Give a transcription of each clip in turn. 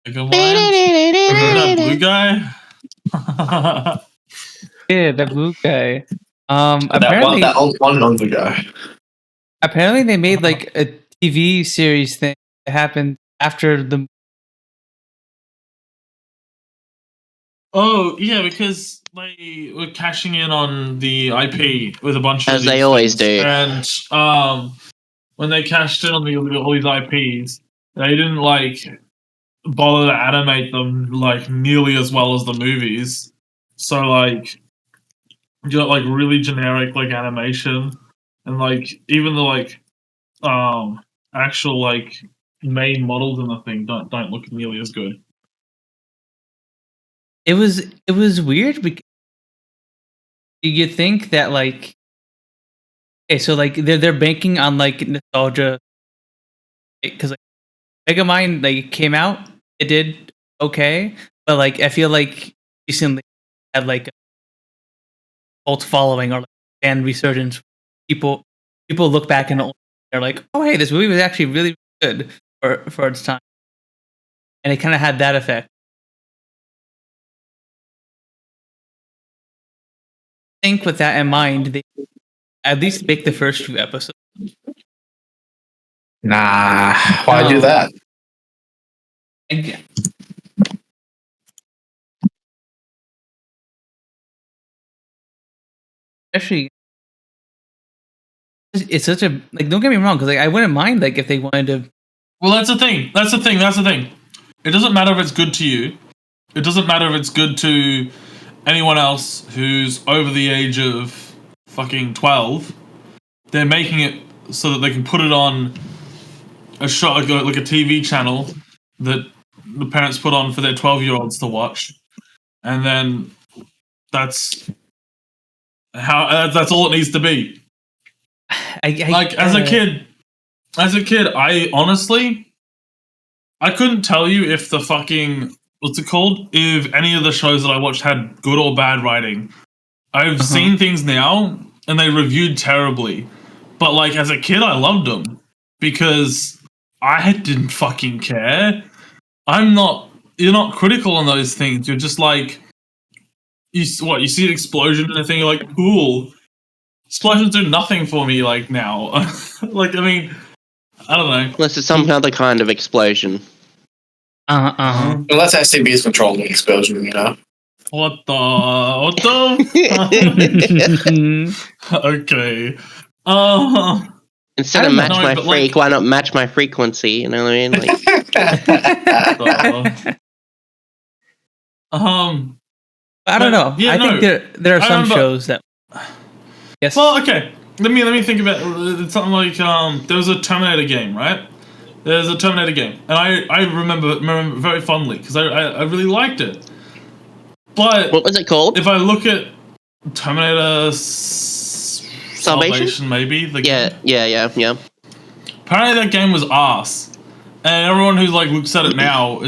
Mega Mind? Remember that blue guy? Yeah, the blue guy. Apparently, that one blue guy. Apparently, they made like a TV series thing that happened after the. Oh yeah, because they were cashing in on the IP with a bunch of as they always do. And when they cashed in on all these IPs, they didn't like bother to animate them like nearly as well as the movies. So like you got like really generic like animation, and like even the like actual like main models in the thing don't look nearly as good. It was weird because you think that like, okay, so like they're banking on like nostalgia, because like Megamind like came out, it did okay, but like I feel like recently had like a cult following or like fan resurgence. People look back and they're like, oh hey, this movie was actually really good for its time, and it kind of had that effect. I think with that in mind, they at least make the first few episodes. Nah, why do that? Especially, it's such a like. Don't get me wrong, because like I wouldn't mind like if they wanted to. Well, that's the thing. It doesn't matter if it's good to you. It doesn't matter if it's good to anyone else who's over the age of fucking 12. They're making it so that they can put it on a show, like a TV channel that the parents put on for their 12-year-olds to watch, and then that's all it needs to be. As a kid, I honestly, I couldn't tell you if the fucking what's it called? If any of the shows that I watched had good or bad writing. I've seen things now and they reviewed terribly, but like as a kid, I loved them because I didn't fucking care. You're not critical on those things. You're just like, you see an explosion and a thing, you're like, cool. Explosions do nothing for me like now. Like, I mean, I don't know. Unless it's some other kind of explosion. Unless SCB is controlling the explosion, you know? What the? Okay. Instead of match my freak, why not match my frequency? You know what I mean? Like, I don't know. Yeah, I think there are some shows that. Yes. Well, okay. Let me think about it. Something like there was a Terminator game, right? There's a Terminator game, and I remember very fondly because I really liked it. But what was it called? If I look at Terminator Salvation, maybe yeah. Apparently, that game was arse, and everyone who like looks at it now,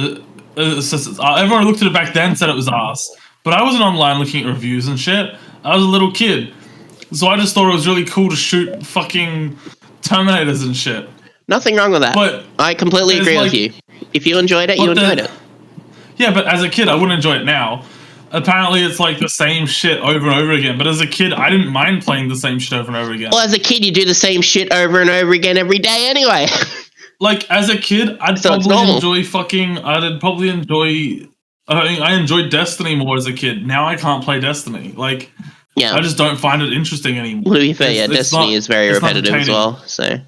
everyone who looked at it back then said it was arse. But I wasn't online looking at reviews and shit. I was a little kid, so I just thought it was really cool to shoot fucking Terminators and shit. Nothing wrong with that. But I completely agree with you. If you enjoyed it, you enjoyed it. Yeah, but as a kid, I wouldn't enjoy it now. Apparently, it's like the same shit over and over again. But as a kid, I didn't mind playing the same shit over and over again. Well, as a kid, you do the same shit over and over again every day anyway. Like, as a kid, I enjoyed Destiny more as a kid. Now I can't play Destiny. Like, yeah, I just don't find it interesting anymore. To be fair, Destiny is very repetitive as well. So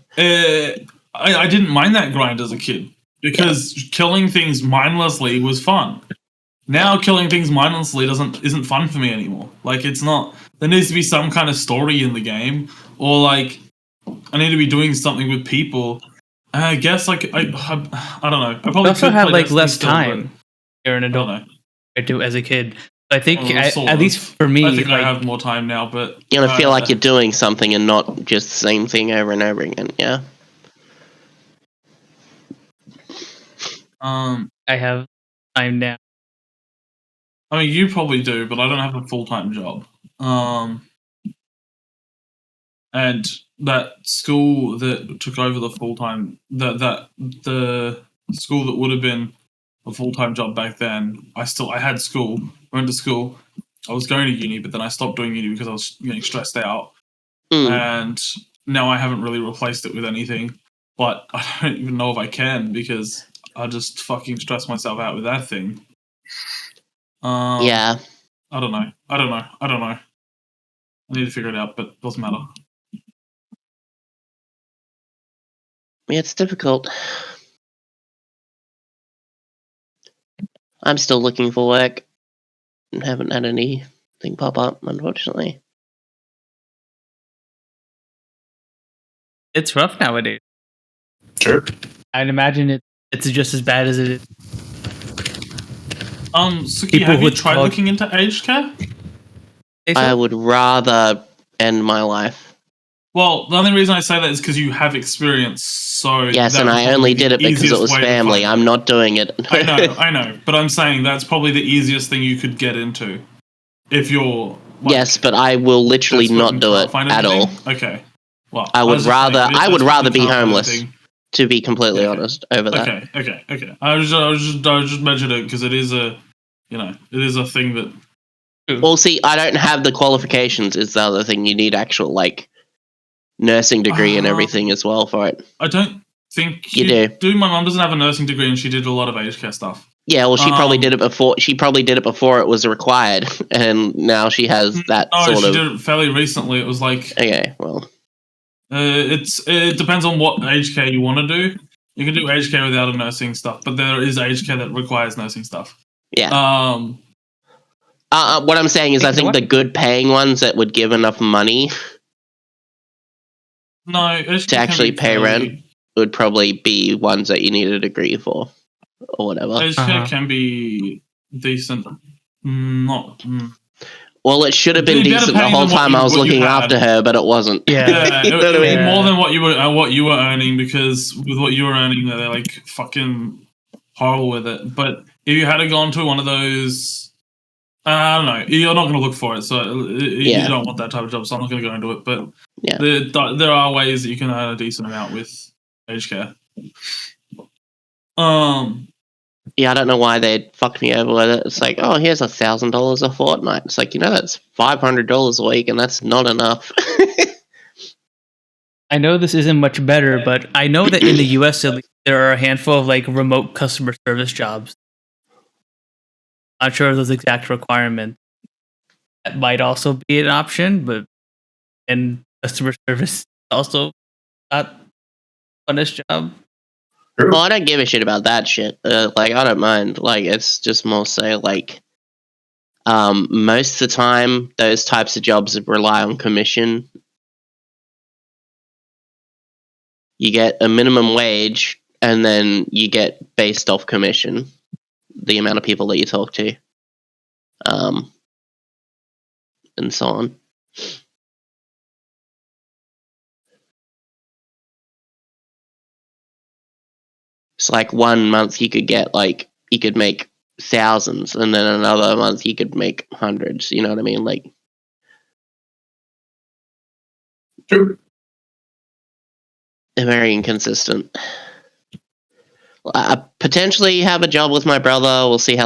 I didn't mind that grind as a kid because killing things mindlessly was fun. Now killing things mindlessly isn't fun for me anymore. Like, it's not. There needs to be some kind of story in the game, or like I need to be doing something with people. I guess like I don't know. I probably also have like less time. You're an adult. I do as a kid. I think at least for me, I think I have more time now. But you're gonna feel like you're doing something and not just the same thing over and over again. Yeah. I have time now. I mean, you probably do, but I don't have a full-time job. And that school that took over the full-time, the school that would have been a full-time job back then, I had school. I went to school. I was going to uni, but then I stopped doing uni because I was getting stressed out. And now I haven't really replaced it with anything. But I don't even know if I can because I just fucking stress myself out with that thing. Yeah. I don't know. I need to figure it out, but it doesn't matter. Yeah, it's difficult. I'm still looking for work and haven't had anything pop up, unfortunately. It's rough nowadays. Sure. I'd imagine it's just as bad as it is. Sooky, have you tried looking into aged care? I would rather end my life. Well, the only reason I say that is because you have experience, so... Yes, and I only did it because it was family. I'm not doing it. I know, but I'm saying that's probably the easiest thing you could get into. If you're... Like, yes, but I will literally not do it at all. Okay. Well, I would rather be homeless, to be completely honest, over that. Okay. I was just mentioning it because it is a thing that... Well, see, I don't have the qualifications is the other thing. You need actual, nursing degree and everything as well for it. I don't think you do. My mum doesn't have a nursing degree and she did a lot of aged care stuff. Yeah, well, she probably did it before. She probably did it before it was required, and now she has that sort of... No, she did it fairly recently. It was like... Okay, well... it depends on what aged care you want to do. You can do aged care without a nursing stuff, but there is aged care that requires nursing stuff. Yeah. What I'm saying is I think the good paying ones that would give enough money to actually pay rent would probably be ones that you need a degree for or whatever. Aged care can be decent. Well, it should have been decent the whole time I was looking after her, but it wasn't. Yeah, you know what I mean? More than what you were earning, because with what you were earning, they're like fucking horrible with it. But if you had gone to one of those... I don't know. You're not going to look for it, so you don't want that type of job, so I'm not going to go into it. But there are ways that you can earn a decent amount with aged care. Yeah, I don't know why they'd fuck me over with it. It's like, oh, here's $1,000 a fortnight. It's like, that's $500 a week, and that's not enough. I know this isn't much better, but I know that in the US at least, there are a handful of remote customer service jobs. Not sure of those exact requirements. That might also be an option, but and customer service also not funnest job. Well, I don't give a shit about that shit. I don't mind. It's just more so most of the time those types of jobs rely on commission. You get a minimum wage, and then you get based off commission. The amount of people that you talk to, and so on. It's like 1 month you could get you could make thousands, and then another month you could make hundreds. You know what I mean? True. They're very inconsistent. I potentially have a job with my brother. We'll see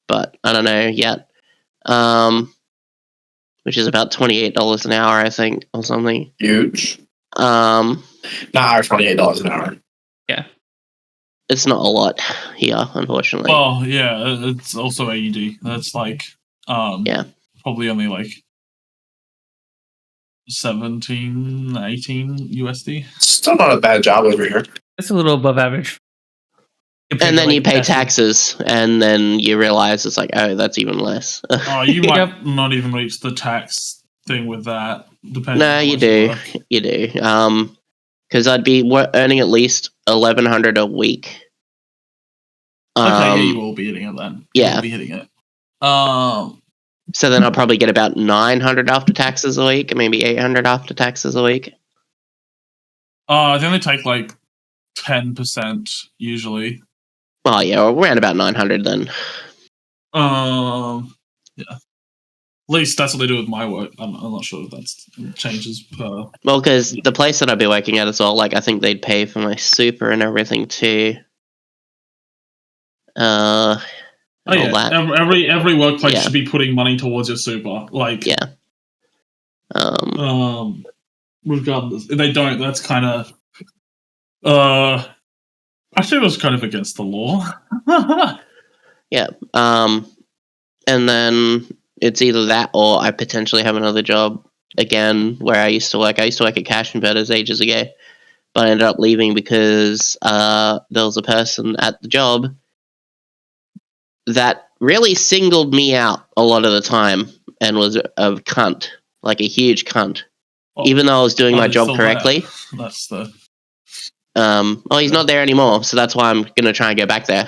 but I don't know yet. Which is about $28 an hour, I think, or something. Huge. $28 an hour. Yeah, it's not a lot here, unfortunately. Well, yeah, it's also AUD. That's probably only 17, 18 USD. Still not a bad job over here. It's a little above average. And then you pay taxes, and then you realize it's that's even less. You might not even reach the tax thing with that. Depending. No, you do. You do. Because I'd be earning at least $1,100 a week. Okay, you will be hitting it then. Yeah, you'll be hitting it. So then I'll probably get about $900 after taxes a week, maybe $800 after taxes a week. I think they take 10% usually. Oh yeah, around about 900 then. Yeah. At least that's what they do with my work. I'm not sure if that changes per. Well, because the place that I'd be working at as well, I think they'd pay for my super and everything too. Oh all yeah, that. every workplace Yeah. should be putting money towards your super. Like, Yeah. Regardless, if they don't, that's kind of actually that's kind of against the law. Yeah. And then it's either that or I potentially have another job again where I used to work. I used to work at Cash Converters ages ago, but I ended up leaving because there was a person at the job that really singled me out a lot of the time and was a cunt, like a huge cunt. Even though I was doing my job correctly. That's the. Well, he's not there anymore, so that's why I'm gonna try and go back there.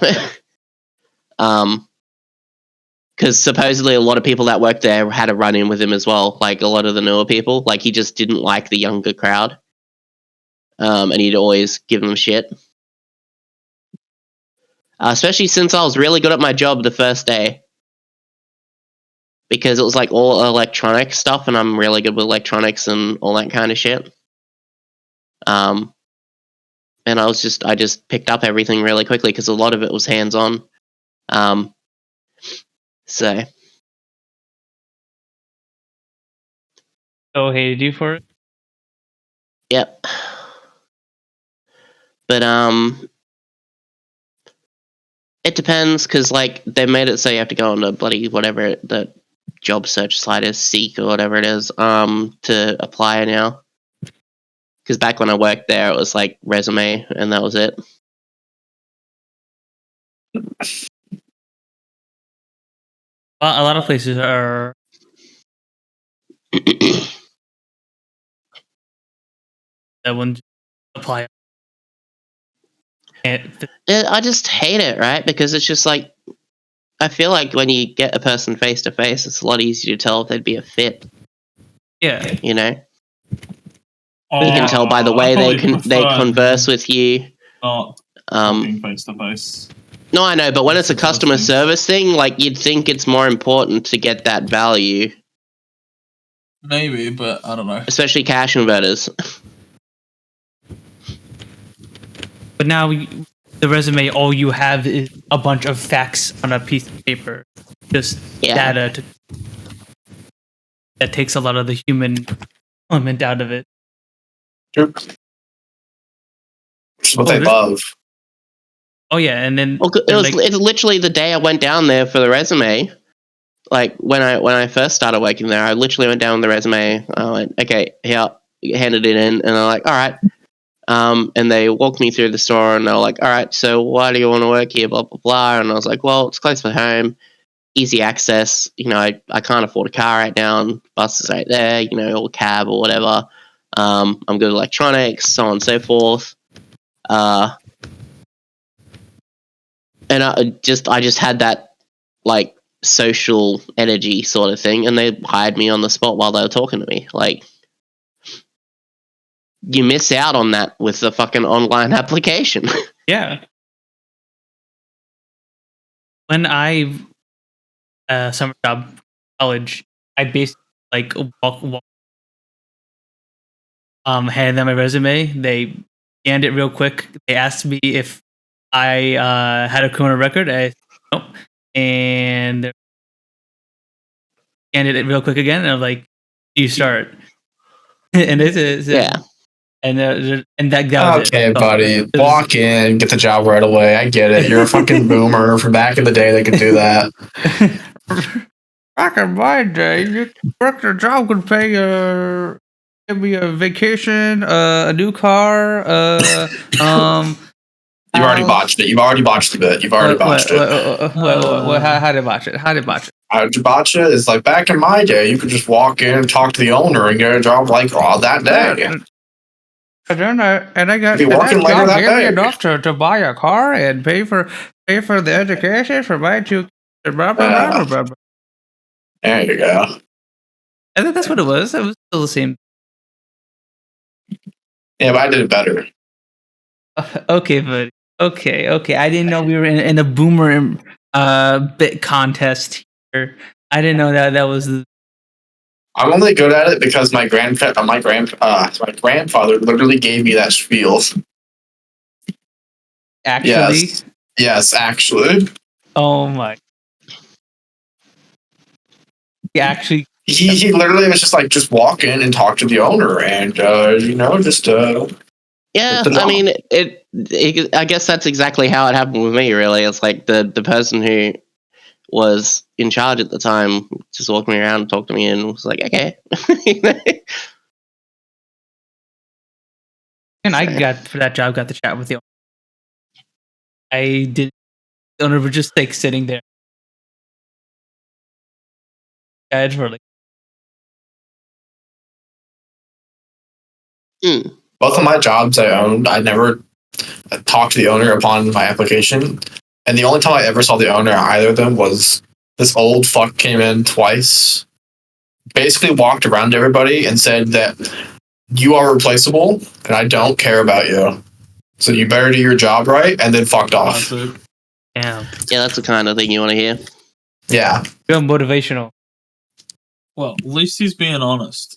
Because supposedly a lot of people that worked there had a run-in with him as well, like a lot of the newer people. Like, he just didn't like the younger crowd. And he'd always give them shit. Especially since I was really good at my job the first day. Because it was like all electronic stuff, and I'm really good with electronics and all that kind of shit. And I just picked up everything really quickly because a lot of it was hands-on. So hated you for it. Yep. But it depends because like they made it so you have to go on the bloody whatever the job search site is, Seek or whatever it is, to apply now. Because back when I worked there, it was like resume and that was it. Well, a lot of places are. That one apply. I just hate it, right? Because it's just like, I feel like when you get a person face to face, it's a lot easier to tell if they'd be a fit. Yeah, you know. You can tell by the way they converse with you. Not face to face. No, I know, but when it's a customer service thing, like you'd think it's more important to get that value. Maybe, but I don't know. Especially cash converters. But now the resume, all you have is a bunch of facts on a piece of paper, just data. That takes a lot of the human element out of it. True. Which is what they love. Oh yeah, and then it's literally the day I went down there for the resume. Like when I first started working there, I literally went down with the resume. I went, okay, here, handed it in, and they're like, all right. And they walked me through the store, and they were like, all right, so why do you want to work here? Blah blah blah. And I was like, well, it's close to home, easy access. You know, I can't afford a car right now, and bus is right there. You know, or cab or whatever. I'm good at electronics, so on and so forth. And I just had that like social energy sort of thing, and they hired me on the spot while they were talking to me. Like, you miss out on that with the fucking online application. Yeah. When I summer job college, I basically like handed them my resume. They scanned it real quick. They asked me if I had a criminal record. I said no, and scanned it real quick again. And I'm like, "You start," and it's yeah. And that was okay, it. buddy. Walk in, get the job right away. I get it. You're a fucking boomer from back in the day that could do that. Back in my day, you worked a job could pay give me a vacation, a new car, You've already botched it. You've already botched a bit. You've already botched it. How did I botch it? How did I botch it? How did you botch it? It's like back in my day, you could just walk in and talk to the owner and get a job like all that day. And then I got be working later that day. Enough to buy a car and pay for the education for my two. Blah, blah, blah, blah, blah. There you go. I think that's what it was. It was still the same. Yeah, but I did it better. Okay, buddy. Okay. I didn't know we were in a boomer bit contest here. I didn't know that was. I'm only good at it because my grandfather literally gave me that spiel. Actually, Yes, actually. Oh my! He actually. He literally was just walk in and talk to the owner, and just Yeah, Good to I know. mean, I guess that's exactly how it happened with me. Really, it's like the person who was in charge at the time just walked me around and talked to me and was like, okay. And I got for that job, got the chat with the owner. I did. The owner was just like sitting there. Guys were like, both of my jobs I owned, I never talked to the owner upon my application. And the only time I ever saw the owner at either of them was this old fuck came in twice, basically walked around to everybody and said that you are replaceable and I don't care about you. So you better do your job right, and then fucked off. Classic. damn, Yeah, that's the kind of thing you want to hear. Yeah. real motivational. Well, at least he's being honest.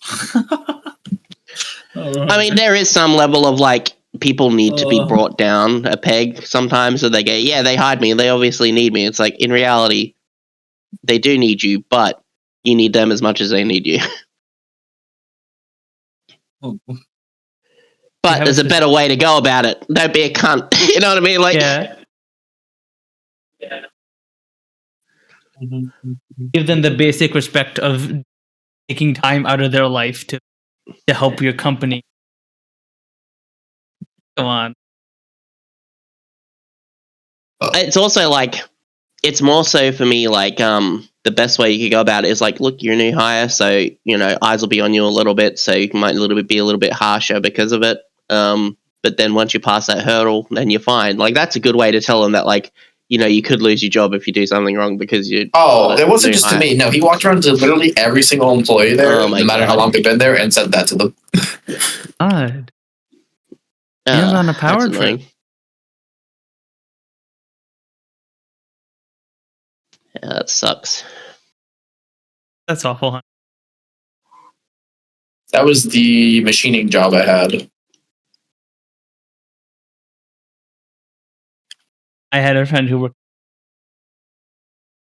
I mean, there is some level of like people need to be brought down a peg sometimes, so they go, yeah, they hired me, they obviously need me. It's like in reality, they do need you, but you need them as much as they need you. But there's a better way to go about it. Don't be a cunt. You know what I mean? Like, Yeah. Give them the basic respect of taking time out of their life to help your company. Come on. it's also like, it's more so for me like the best way you could go about it is like, look, you're a new hire, so eyes will be on you a little bit, so you might be a little bit harsher because of it. But then once you pass that hurdle, then you're fine. Like, that's a good way to tell them that, like, you could lose your job if you do something wrong because you. Oh, it wasn't just to me. No, he walked around to literally every single employee there, no matter how long they've been there, and said that to them. God. He was on a power trip. Yeah, that sucks. That's awful, huh? That was the machining job I had. I had a friend who worked.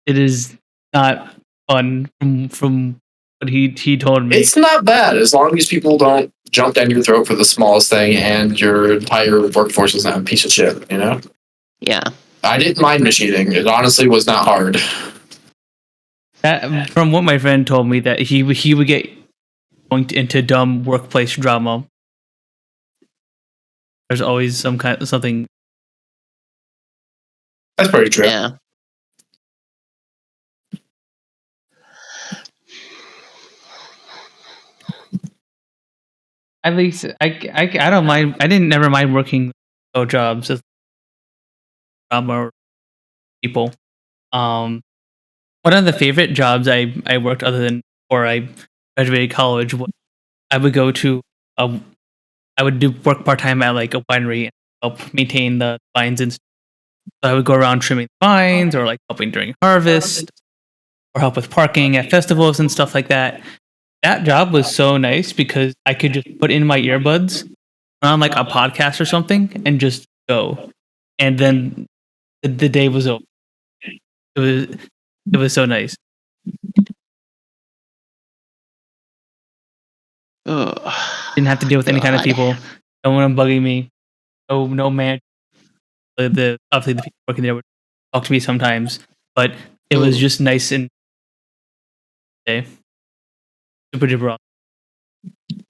It is not fun from what he told me. It's not bad as long as people don't jump down your throat for the smallest thing and your entire workforce is not a piece of shit, Yeah. I didn't mind machining. It honestly was not hard. From what my friend told me, that he would get going into dumb workplace drama. There's always something. That's pretty true. Yeah. At least I don't mind. I never mind working jobs as drama people. One of the favorite jobs I worked other than before I graduated college, I would go to I would do work part time at like a winery and help maintain the vines and stuff. So I would go around trimming vines or like helping during harvest or help with parking at festivals and stuff like that. That job was so nice because I could just put in my earbuds on like a podcast or something and just go, and then the day was over. It was so nice. Didn't have to deal with any kind of people. No one bugging me. No man. Obviously the people working there would talk to me sometimes, but it was just nice and super duper awesome.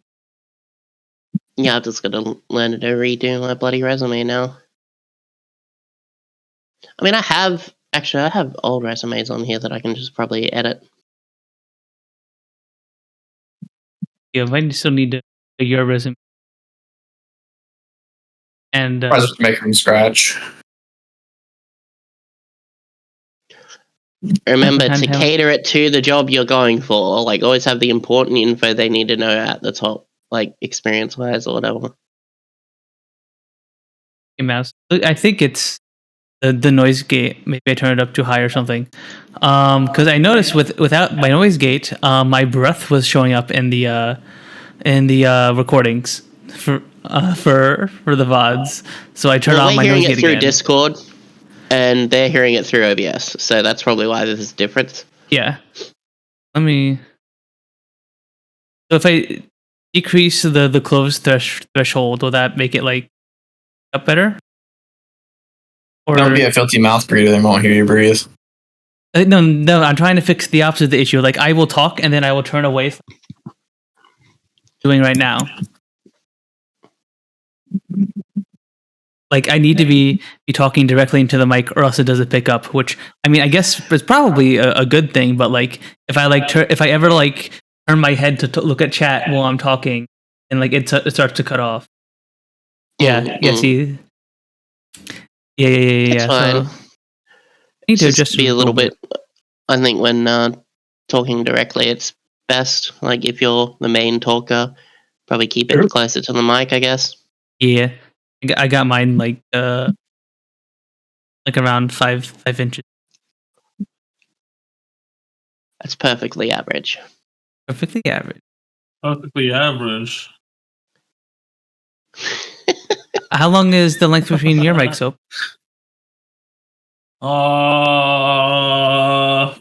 Yeah, I'm just gonna learn to redo my bloody resume now. I mean, I have old resumes on here that I can just probably edit. Yeah, I still need to do your resume. And I was just making from scratch. Remember to cater it to the job you're going for. Like, always have the important info they need to know at the top, like experience-wise or whatever. Mouse. I think it's the noise gate. Maybe I turn it up too high or something. Because I noticed without my noise gate, my breath was showing up in the recordings for the VODs. So I turned on my noise gate through again. Discord. and they're hearing it through OBS. So that's probably why there's a difference. Yeah. Let me. So if I decrease the close threshold, will that make it like up better? Or Don't be a filthy mouth breather. They won't hear you breathe. no, I'm trying to fix the opposite of the issue. Like I will talk and then I will turn away from doing right now. Like I need to be talking directly into the mic, or else it doesn't pick up. Which I mean, I guess is probably a good thing. But like, if I ever like turn my head to look at chat while I'm talking, and like it starts to cut off. Yeah. See. Yeah. It's fine. So, I need to just be a little bit. I think when talking directly, it's best. Like if you're the main talker, probably keep it closer to the mic, I guess. Yeah. I got mine like around 5 inches. That's perfectly average. Perfectly average. Perfectly average. How long is the length between your mics, Soap? How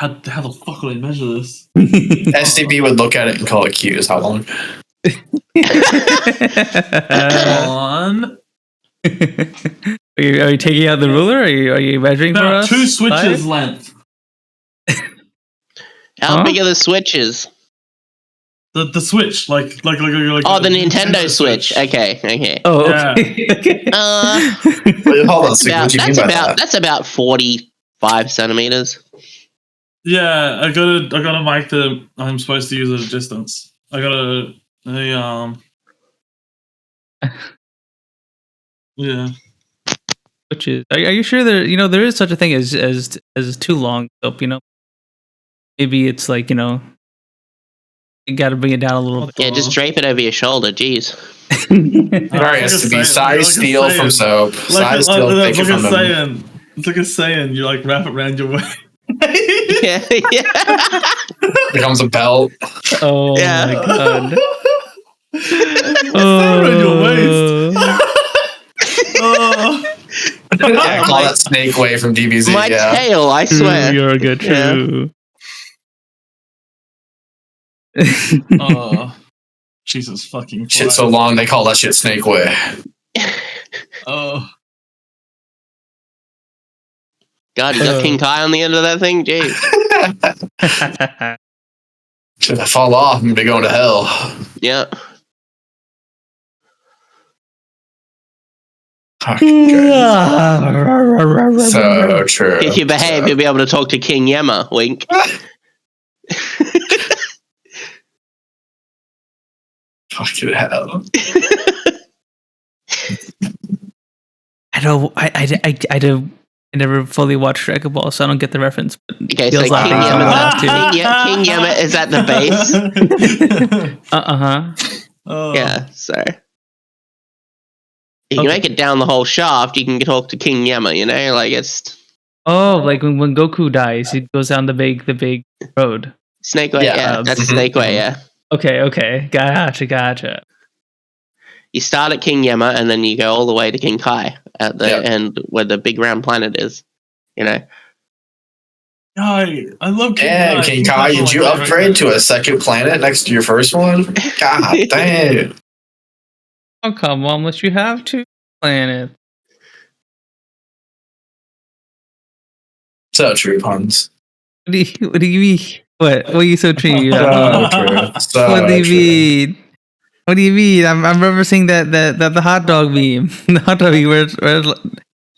the fuck would I measure this? SDB would look at it and call it cute. Is how long? On. Are you taking out the ruler? Are you measuring for us? 2 switches length. How big are the switches? The switch, like oh, the Nintendo Switch. Okay. Oh, okay. Wait, hold on. That's about 45 centimeters. Yeah, I got a mic that I'm supposed to use at a distance. I got a yeah. Which is, are you sure there is such a thing as too long soap? Maybe it's like you got to bring it down a little bit. Yeah, just drape it over your shoulder. Jeez. Sorry, has to be size steel from soap. Size steel. It's like a saying. You like wrap it around your waist. yeah. Becomes a belt. Oh yeah. My god. Around your waist. Yeah, call that Snake Way from DBZ. My tail, I swear. You're good. True. Jesus fucking shit so long they call that shit Snake Way. Oh. God, you got King Kai on the end of that thing? Jeez. Should I fall off and be going to hell? Yeah. So true. If you behave, you'll be able to talk to King Yemma. Wink. Fucking hell. I never fully watched Dragon Ball, so I don't get the reference. But okay, so King Yemma is at the base. Yeah, so you can make it down the whole shaft. You can talk to King Yemma. Like it's. Oh, like when Goku dies, he goes down the big road. Snake Way, yeah, that's Snake Way, yeah. Okay, gotcha. You start at King Yemma, and then you go all the way to King Kai at the end where the big round planet is. I love King Kai. King Kai, did you upgrade to a second planet next to your first one? God damn. Oh, come on, unless you have 2 planets. So true, Punz. What do you mean? What are you so true? So true. What do you mean? What do you mean? I'm referencing that the hot dog meme. The hot dog meme where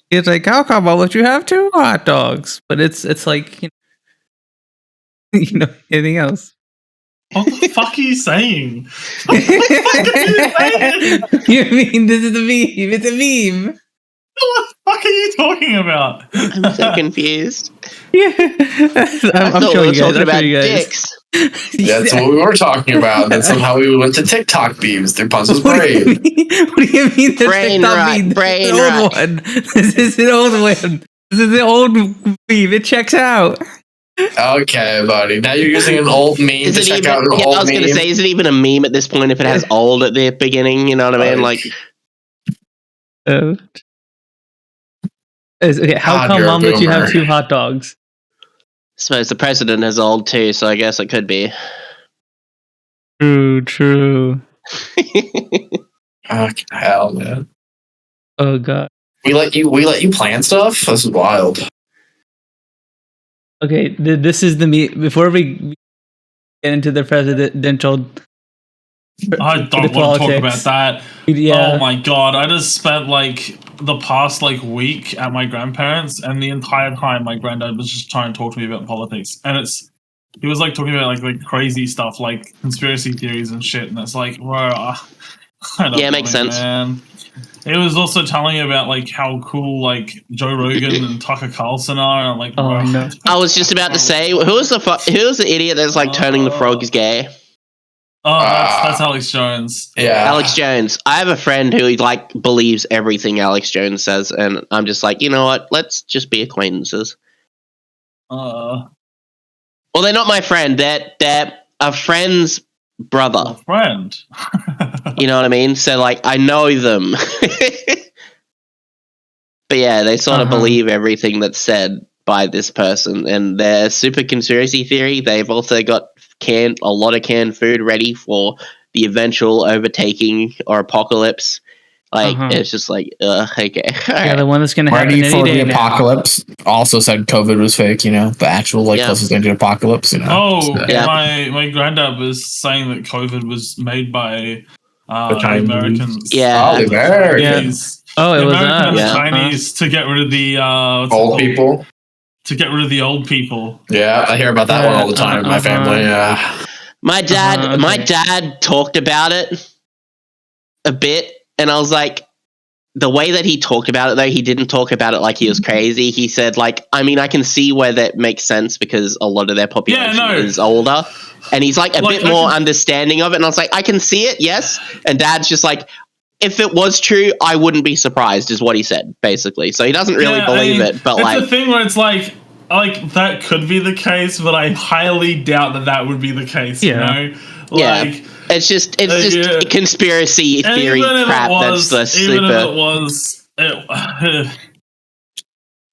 it's like, how come I'll let you have 2 hot dogs? But it's like anything else. What the fuck are you saying? You mean this is the meme? It's a meme. What the fuck are you talking about? I'm so confused. Yeah, I'm showing you guys. Talking about you guys. Dicks. That's what we were talking about. Then somehow we went to TikTok beams through Punz's brain. What do you mean? Brain right. One. This is an old one. This is the old meme. It checks out. Okay, buddy. Now you're using an old meme to check out an old meme. I was going to say, is it even a meme at this point if it has old at the beginning? You know what I mean? Like. Okay, how God, come you're a mom lets you have boomer. 2 hot dogs? Suppose the president is old too, so I guess it could be. True. Fucking hell, man. Oh god. We let you plan stuff? This is wild. Okay, this is the meet before we get into the presidential. I don't want to talk about that. Yeah. Oh my god, I just spent like the past like week at my grandparents, and the entire time my granddad was just trying to talk to me about politics, and he was like talking about like crazy stuff like conspiracy theories and shit, and it's like, bro, I don't Yeah, makes sense. man. It was also telling me about like how cool like Joe Rogan and Tucker Carlson are, and I'm like, Oh, bro, no. I was just about to say, who's the idiot that's like turning the frogs gay? Oh, that's Alex Jones. Yeah. Alex Jones. I have a friend who like believes everything Alex Jones says, and I'm just like, you know what? Let's just be acquaintances. Well, they're not my friend. They're a friend's brother. A friend. You know what I mean? So like, I know them. But yeah, they sort of believe everything that's said by this person, and they're super conspiracy theory. They've also got a lot of canned food ready for the eventual overtaking or apocalypse. Like it's just like, okay. Yeah, the one that's gonna happen Ready any for day the now. apocalypse. Also said COVID was fake. You know, the actual like closest thing to apocalypse. You know. Oh, So, yeah. my granddad was saying that COVID was made by The Chinese. Americans. Yeah. Oh, the Americans. Oh, it The was Americans and the Yeah. Chinese to get rid of the Old people. To get rid of the old people. Yeah, I hear about that one all the time in my family. Yeah. My dad, okay. my dad talked about it a bit, and I was like, the way that he talked about it, though, he didn't talk about it like he was crazy. He said, like, I mean, I can see where that makes sense because a lot of their population is older, and he's like a bit more understanding of it. And I was like, I can see it, yes. And Dad's just like, if it was true, I wouldn't be surprised, is what he said, basically. So he doesn't really believe it, but it's like, the thing where it's like that could be the case, but I highly doubt that would be the case. Yeah. You know, like. It's just conspiracy theory crap. That's the super. Even if it was,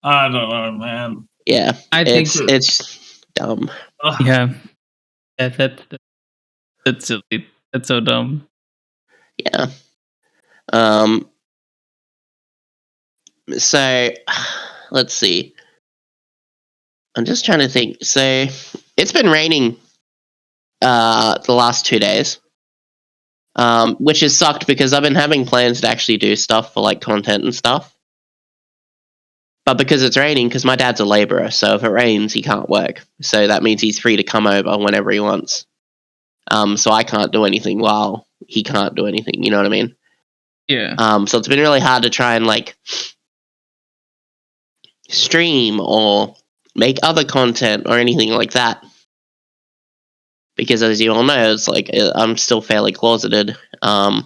I don't know, man. Yeah, I think it's dumb. Yeah, that's silly. That's so dumb. Yeah. So, let's see. I'm just trying to think. So, it's been raining the last 2 days, which has sucked because I've been having plans to actually do stuff for like content and stuff. But because it's raining, because my dad's a labourer, so if it rains, he can't work. So that means he's free to come over whenever he wants. So I can't do anything while he can't do anything. You know what I mean? Yeah. So it's been really hard to try and like stream or make other content or anything like that. Because as you all know, it's like I'm still fairly closeted. But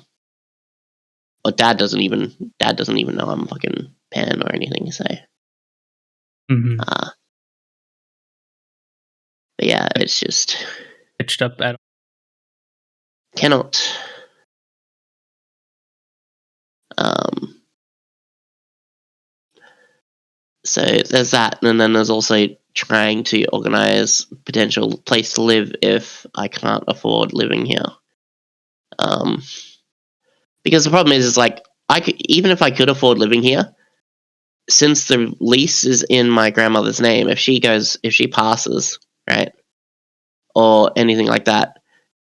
Dad doesn't even know I'm fucking pan or anything. So, but yeah, it's just pitched up at cannot. So there's that, and then there's also trying to organize potential place to live if I can't afford living here. Because the problem is like even if I could afford living here, since the lease is in my grandmother's name, if she passes, right, or anything like that,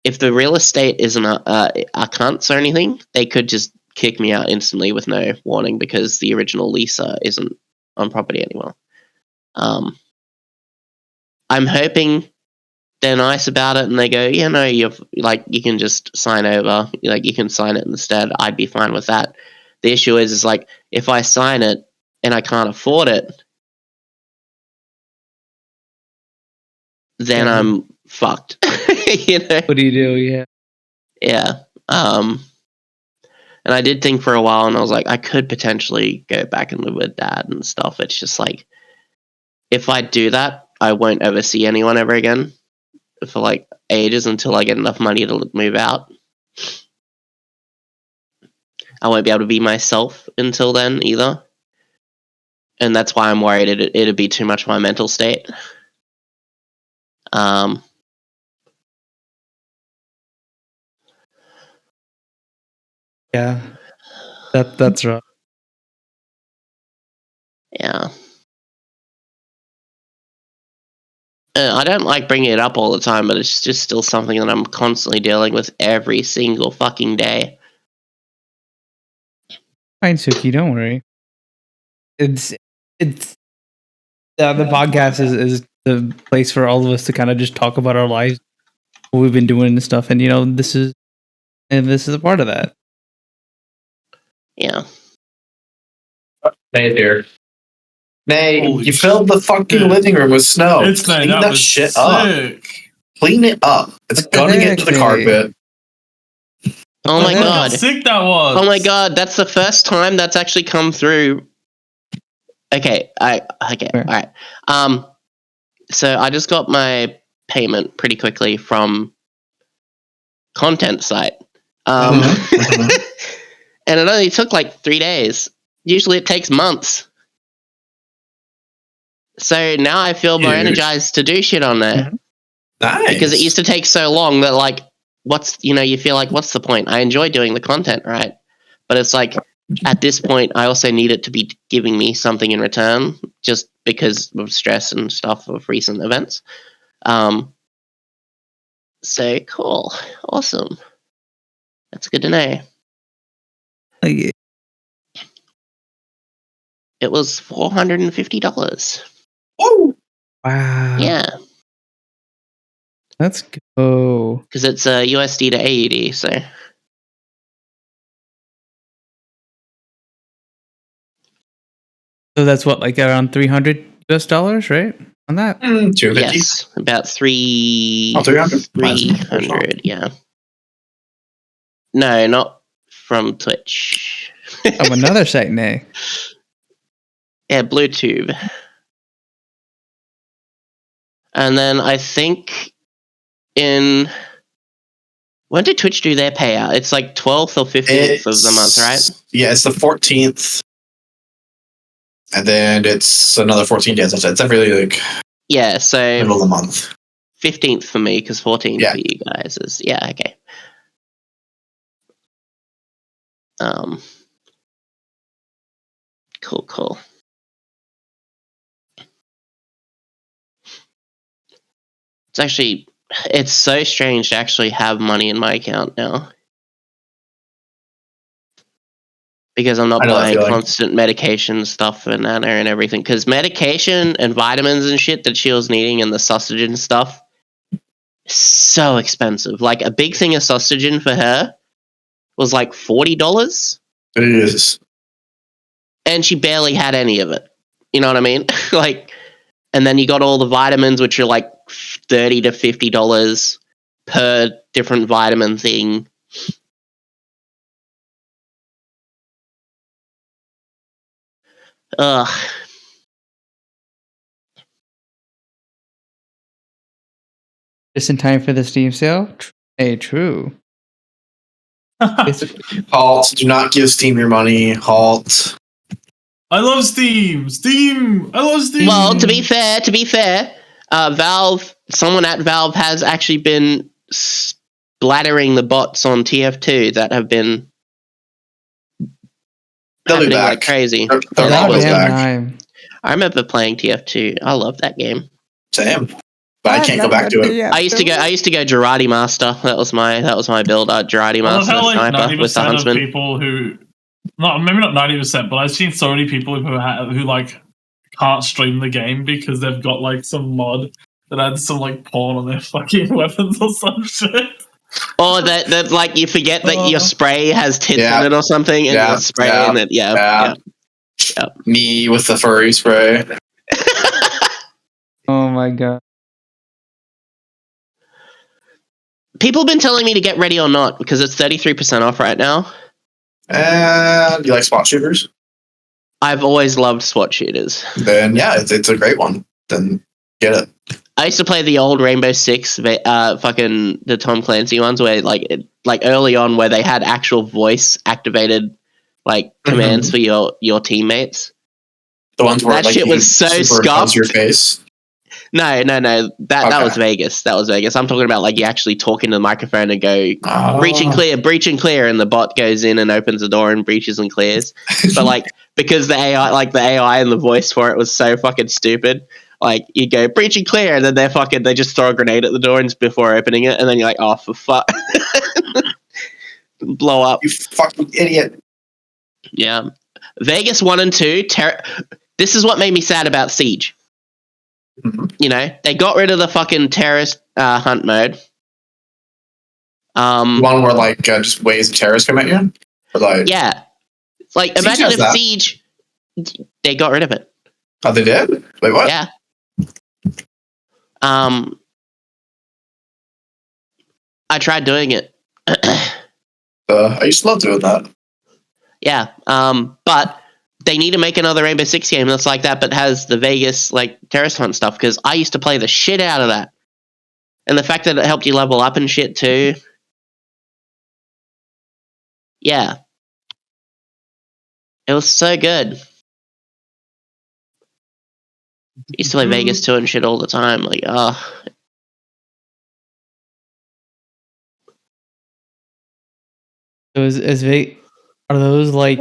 if the real estate isn't a cunts or anything, they could just kick me out instantly with no warning because the original leaser isn't on property anymore. I'm hoping they're nice about it and they go, yeah, no, you can just sign over, like you can sign it instead. I'd be fine with that. The issue is like if I sign it and I can't afford it, then I'm fucked. You know? What do you do? Yeah. Yeah. And I did think for a while, and I was like, I could potentially go back and live with Dad and stuff. It's just like, if I do that, I won't ever see anyone ever again for like ages until I get enough money to move out. I won't be able to be myself until then either. and that's why I'm worried it'd be too much of my mental state. Yeah, that's right. Yeah. I don't like bringing it up all the time, but it's just still something that I'm constantly dealing with every single fucking day. Fine, Sooky, don't worry. It's the podcast is the place for all of us to kind of just talk about our lives, what we've been doing and stuff, and this is a part of that. Yeah. Nay here. Nay, Holy you filled the fucking shit. living room with snow. It's Clean that that was shit sick. up. Clean it up. It's What the gonna get heck, into the Nay? carpet. Oh my the heck? Look how god. sick that was. Oh my god, that's the first time that's actually come through. Okay, alright. So I just got my payment pretty quickly from content site. Mhm. And it only took like 3 days. Usually it takes months. So now I feel more Huge. energized to do shit on there. Nice. Because it used to take so long that like you feel like what's the point? I enjoy doing the content, right? But it's like at this point I also need it to be giving me something in return just because of stress and stuff of recent events. So cool. Awesome. That's good to know. Like, It was $450. Woo! wow. Yeah. Let's go. Because it's USD to AUD, so So that's what, like around $300 right? On that. 250. yes, about 300. 300. Yeah. No, not from Twitch. From another site, Nay. Yeah, Bluetooth. And then I think when did Twitch do their payout? It's like 12th or 15th of the month, right? Yeah, it's the 14th. And then it's another 14 days. It's every like Yeah, so middle of the month. 15th for me because 14th Yeah. for you guys is okay. Cool. It's so strange to actually have money in my account now. Because I'm not I know that buying feeling. constant medication stuff and Nana and everything. Because medication and vitamins and shit that she was needing and the sausage and stuff is so expensive. Like a big thing of sausage for her was like $40. It is. And she barely had any of it. You know what I mean? Like, and then you got all the vitamins, which are like $30 to $50 per different vitamin thing. Ugh. Just in time for the Steam sale? Hey, true. Halt. Do not give Steam your money. Halt. I love Steam. I love Steam. Well, to be fair, someone at Valve has actually been splattering the bots on TF2 that have been They'll be happening back. like crazy. They're always Goddamn back. time. I remember playing TF2. I love that game. Same. But I can't go back to it. I used to go Girardi Master. That was my build. Girardi I love Master how like sniper with the 90% of huntsman. people who, maybe not 90%, but I've seen so many people who like can't stream the game because they've got like some mod that adds some like porn on their fucking weapons or some shit. Or that like you forget that your spray has tits Yeah. in it or something, and Yeah. you're spraying it. Yeah. Me with the furry spray. Oh my god. People have been telling me to get ready or not because it's 33% off right now. And you like spot shooters? I've always loved SWAT shooters. Then yeah, it's a great one. Then get it. I used to play the old Rainbow Six, fucking the Tom Clancy ones where like early on where they had actual voice activated like commands for your teammates. The ones where That like shit you was so superimpose your scuffed. face. No. That Okay. was Vegas. That was Vegas. I'm talking about like you actually talk into the microphone and go breach and clear, and the bot goes in and opens the door and breaches and clears. But like because the AI and the voice for it was so fucking stupid. Like you go breach and clear, and then they just throw a grenade at the door and before opening it, and then you're like, oh for fuck, blow up. You fucking idiot. Yeah, Vegas 1 and 2. This is what made me sad about Siege. Mhm. You know, they got rid of the fucking terrorist hunt mode. One where like just waves of terrorists come at you. Or, like, Yeah, like Siege imagine has if that. Siege, they got rid of it. Oh, they did? Wait, what? Yeah. I tried doing it. I used to love doing that. Yeah. But they need to make another Rainbow Six game that's like that, but has the Vegas like terrorist hunt stuff. Because I used to play the shit out of that, and the fact that it helped you level up and shit too. Yeah, it was so good. Used to play Vegas 2 and shit all the time. Like, So are those like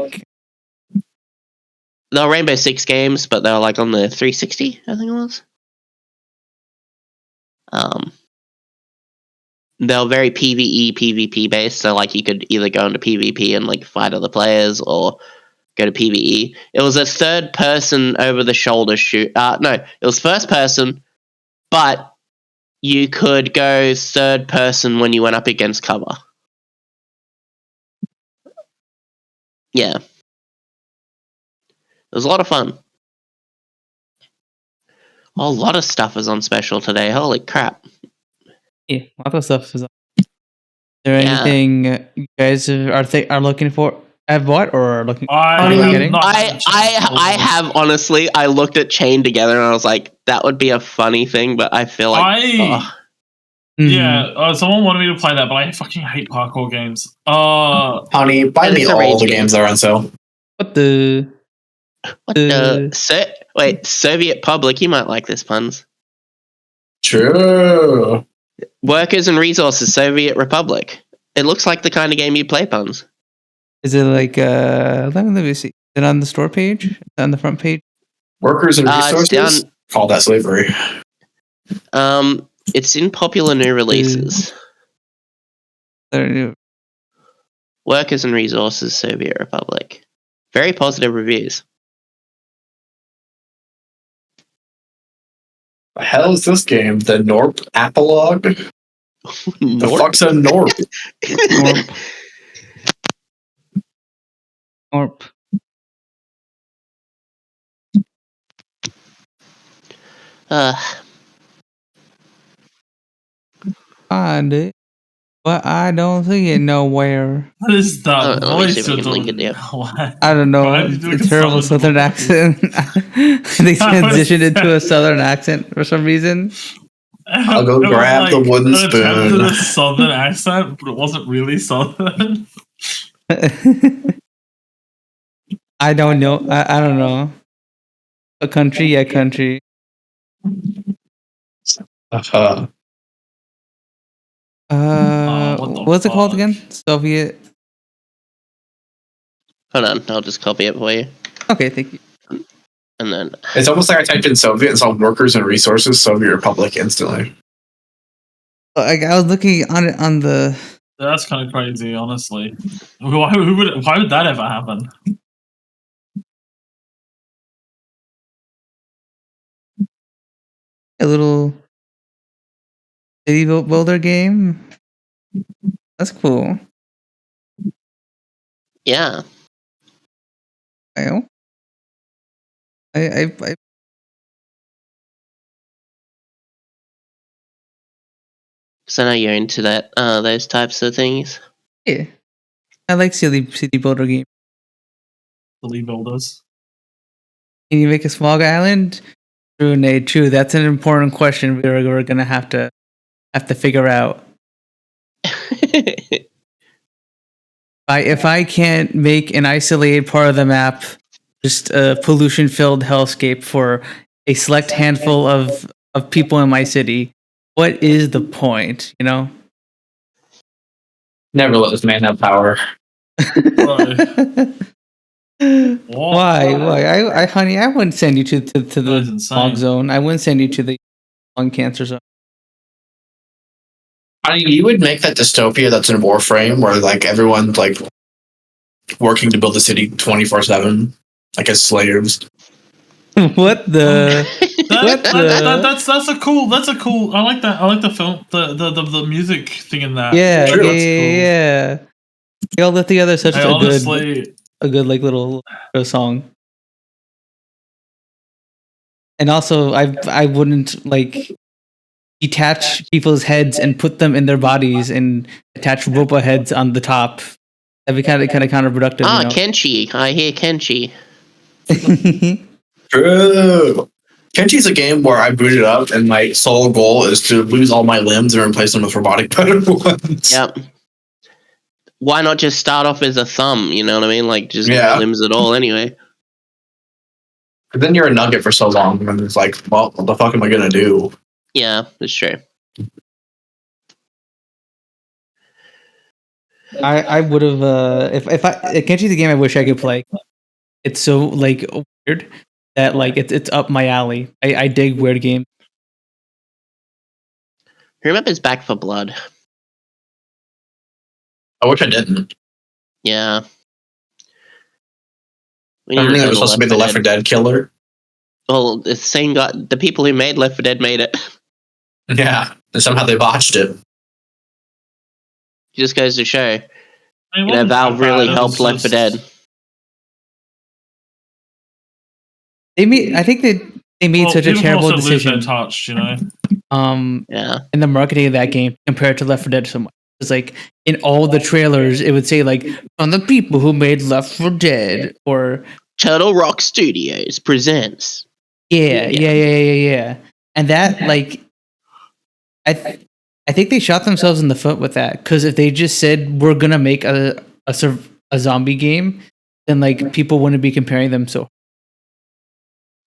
they were Rainbow Six games, but they were like on the 360, I think it was. They were very PvE, PvP based, so like you could either go into PvP and like fight other players or go to PvE. It was a third person over the shoulder shoot. No, it was first person, but you could go third person when you went up against cover. Yeah. It was a lot of fun. A lot of stuff is on special today. Holy crap. yeah, a lot of stuff is. Is there Yeah. anything you guys are looking for? Have bought or are looking? I have honestly, I looked at Chain Together and I was like, that would be a funny thing, but I feel like Yeah, someone wanted me to play that, but I fucking hate parkour games. Honey, buy And me it's a all rage the game. games that are on sale. Wait, Soviet Public, you might like this, Punz. True. Workers and Resources, Soviet Republic. It looks like the kind of game you play, Punz. Is it like let me see. Is it on the store page? On the front page? Workers and It's resources? down- Call that slavery. It's in popular new releases. Workers and Resources, Soviet Republic. Very positive reviews. The hell is this game? The Norp Apolog? The fuck's a Norp? Norp. Find it, but I don't see it nowhere. What is that Let me see voice if I you're can link doing? it, yeah. What? I don't know. Why did you do It's a a terrible southern southern voice? accent. They transitioned into a southern accent for some reason. I'll go It was grab the wooden an attempt spoon. at a southern accent, but it wasn't really southern. I don't know. I don't know. A country, yeah, country. Uh-huh. What the What's it called fuck? again? Soviet. Hold on, I'll just copy it for you. Okay, thank you. And then It's almost like I typed in Soviet and saw Workers and Resources, Soviet Republic instantly. Like I was looking on it on the. That's kind of crazy, honestly. Why would that ever happen? A little city builder game. That's cool. yeah. I So now you're into that those types of things. yeah. I like city builder game. The Lee Builders. Can you make a small island? True, Nate. True. That's an important question we're gonna have to figure out. If I can't make an isolated part of the map just a pollution-filled hellscape for a select handful of people in my city. What is the point, you know? Never let this man have power. Why? Honey, I wouldn't send you to the smog zone. I wouldn't send you to the lung cancer zone. I mean, you would make that dystopia that's in Warframe, where like everyone's like working to build the city 24/7, like as slaves. What the? That's a cool. I like that. I like the film, the music thing in that. Yeah, yeah. We all live together. Such a good like little song. And also, I wouldn't like detach people's heads and put them in their bodies and attach robot heads on the top. That'd be kind of counterproductive. Ah, you know? Kenshi. I hear Kenshi. True. Kenchi's a game where I boot it up and my sole goal is to lose all my limbs and replace them with robotic better ones. Yep. Why not just start off as a thumb? You know what I mean? Like, just no limbs at all anyway. But then you're a nugget for so long, and it's like, well, what the fuck am I gonna do? Yeah, that's true. I would have if Kenchi's a game I wish I could play. It's so like weird that like it's up my alley. I dig weird games. Who remembers Back for Blood? I wish I didn't. Yeah. I think it was supposed to be the Left 4 Dead killer. Well, the same guy, the people who made Left 4 Dead made it. Yeah, and somehow they botched it. It just goes to show, Valve really helped Left 4 Dead. I think they made such a terrible decision. Touch, you know. Yeah. In the marketing of that game compared to Left 4 Dead so much. It's like in all the trailers, it would say like from the people who made Left 4 Dead or Turtle Rock Studios presents. Yeah. And that like, I think they shot themselves in the foot with that because if they just said we're gonna make a zombie game, then like people wouldn't be comparing them so.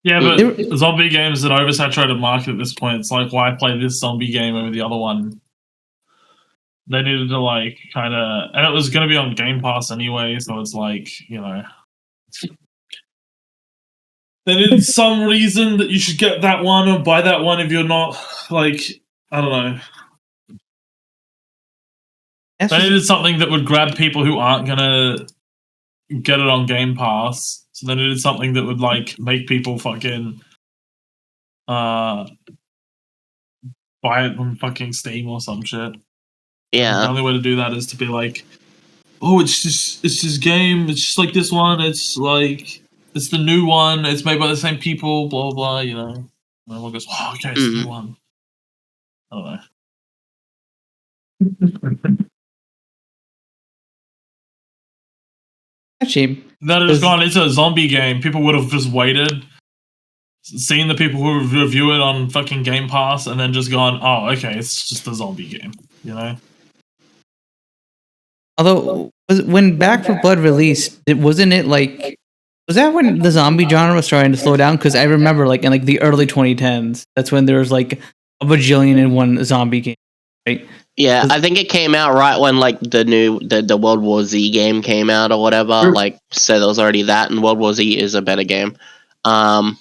Yeah, but zombie games is an oversaturated market at this point. It's like, why play this zombie game over the other one? They needed to like kind of, and it was going to be on Game Pass anyway, so it's like, you know, they needed some reason that you should get that one or buy that one if you're not like, I don't know. They needed something that would grab people who aren't going to get it on Game Pass. So they needed something that would like make people fucking buy it on fucking Steam or some shit. Yeah. The only way to do that is to be like, oh, it's just game. It's just like this one. It's like it's the new one. It's made by the same people. Blah blah. You know, and everyone goes, oh, okay, it's the new one. I don't know. Shame. That has gone into a zombie game. People would have just waited, seen the people who review it on fucking Game Pass, and then just gone, oh, okay, it's just a zombie game. You know. Although, when Back 4 Blood released, wasn't it like, was that when the zombie genre was starting to slow down? Because I remember, like in like the early 2010s, that's when there was like a bajillion in one zombie game, right? Yeah, I think it came out right when like the World War Z game came out or whatever. Sure. Like, so there was already that, and World War Z is a better game. Back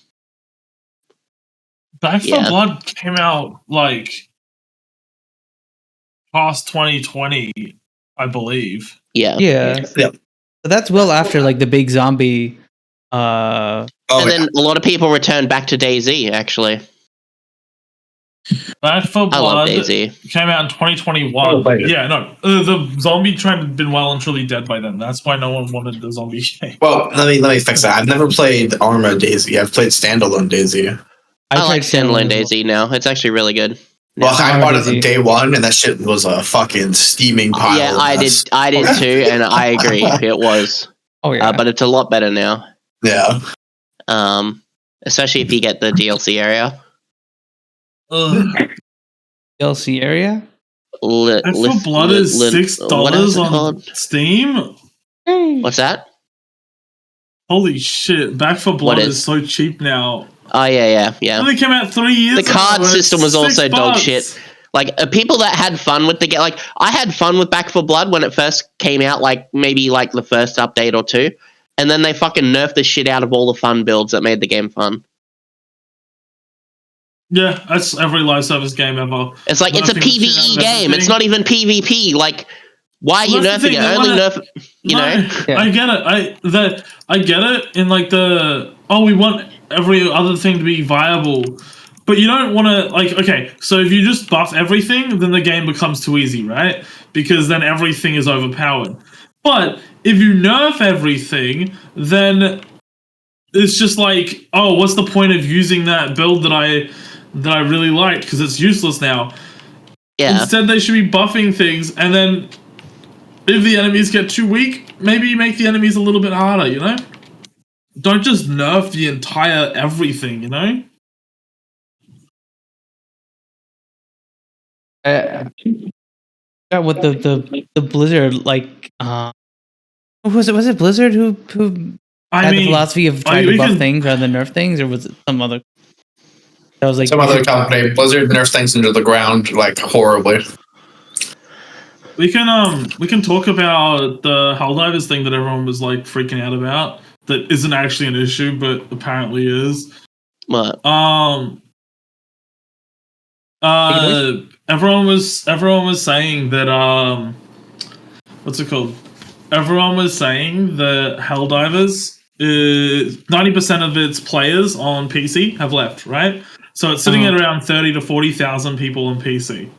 4 Blood came out like past 2020. I believe. Yeah. So that's well after like the big zombie. And then a lot of people returned back to DayZ. Actually, Back 4 Blood came out in 2021. The zombie trend had been well and truly dead by then. That's why no one wanted the zombie game. Well, let me fix that. I've never played Arma DayZ. I've played standalone DayZ. I like standalone DayZ now. It's actually really good. Well, I bought it on day one, and that shit was a fucking steaming pile. Yeah, I did too, and I agree. It was. Oh yeah, but it's a lot better now. Yeah. Especially if you get the DLC area. DLC area. Back 4 Blood is $6 on Steam. What's that? Holy shit! Back for Blood is so cheap now. Oh yeah. It only came out 3 years ago. The card system was also $6. dog shit. Like people that had fun with the game, like I had fun with Back 4 Blood when it first came out, like maybe like the first update or two, and then they fucking nerfed the shit out of all the fun builds that made the game fun. Yeah, that's every live service game ever. It's like it's a PvE game. It's not even PvP. Like, why are you nerfing it? Only nerf, you know. Yeah. I get it. I get it. In like we want every other thing to be viable. But you don't want to, like, okay, so if you just buff everything, then the game becomes too easy, right? Because then everything is overpowered. But if you nerf everything, then it's just like, oh, what's the point of using that build that I really liked? Because it's useless now. Yeah. Instead, they should be buffing things, and then if the enemies get too weak, maybe you make the enemies a little bit harder, you know? Don't just nerf the entire everything, you know? Yeah, with the Blizzard, like, was it Blizzard who had the philosophy of trying to buff things rather than nerf things, or was it some other? That was like some other company. Blizzard nerfs things into the ground like horribly. We can talk about the Helldivers thing that everyone was like freaking out about. That isn't actually an issue, but apparently is. What? Everyone was saying that what's it called? Everyone was saying that Helldivers 90% of its players on PC have left, right? So it's sitting at around 30 to 40,000 people on PC.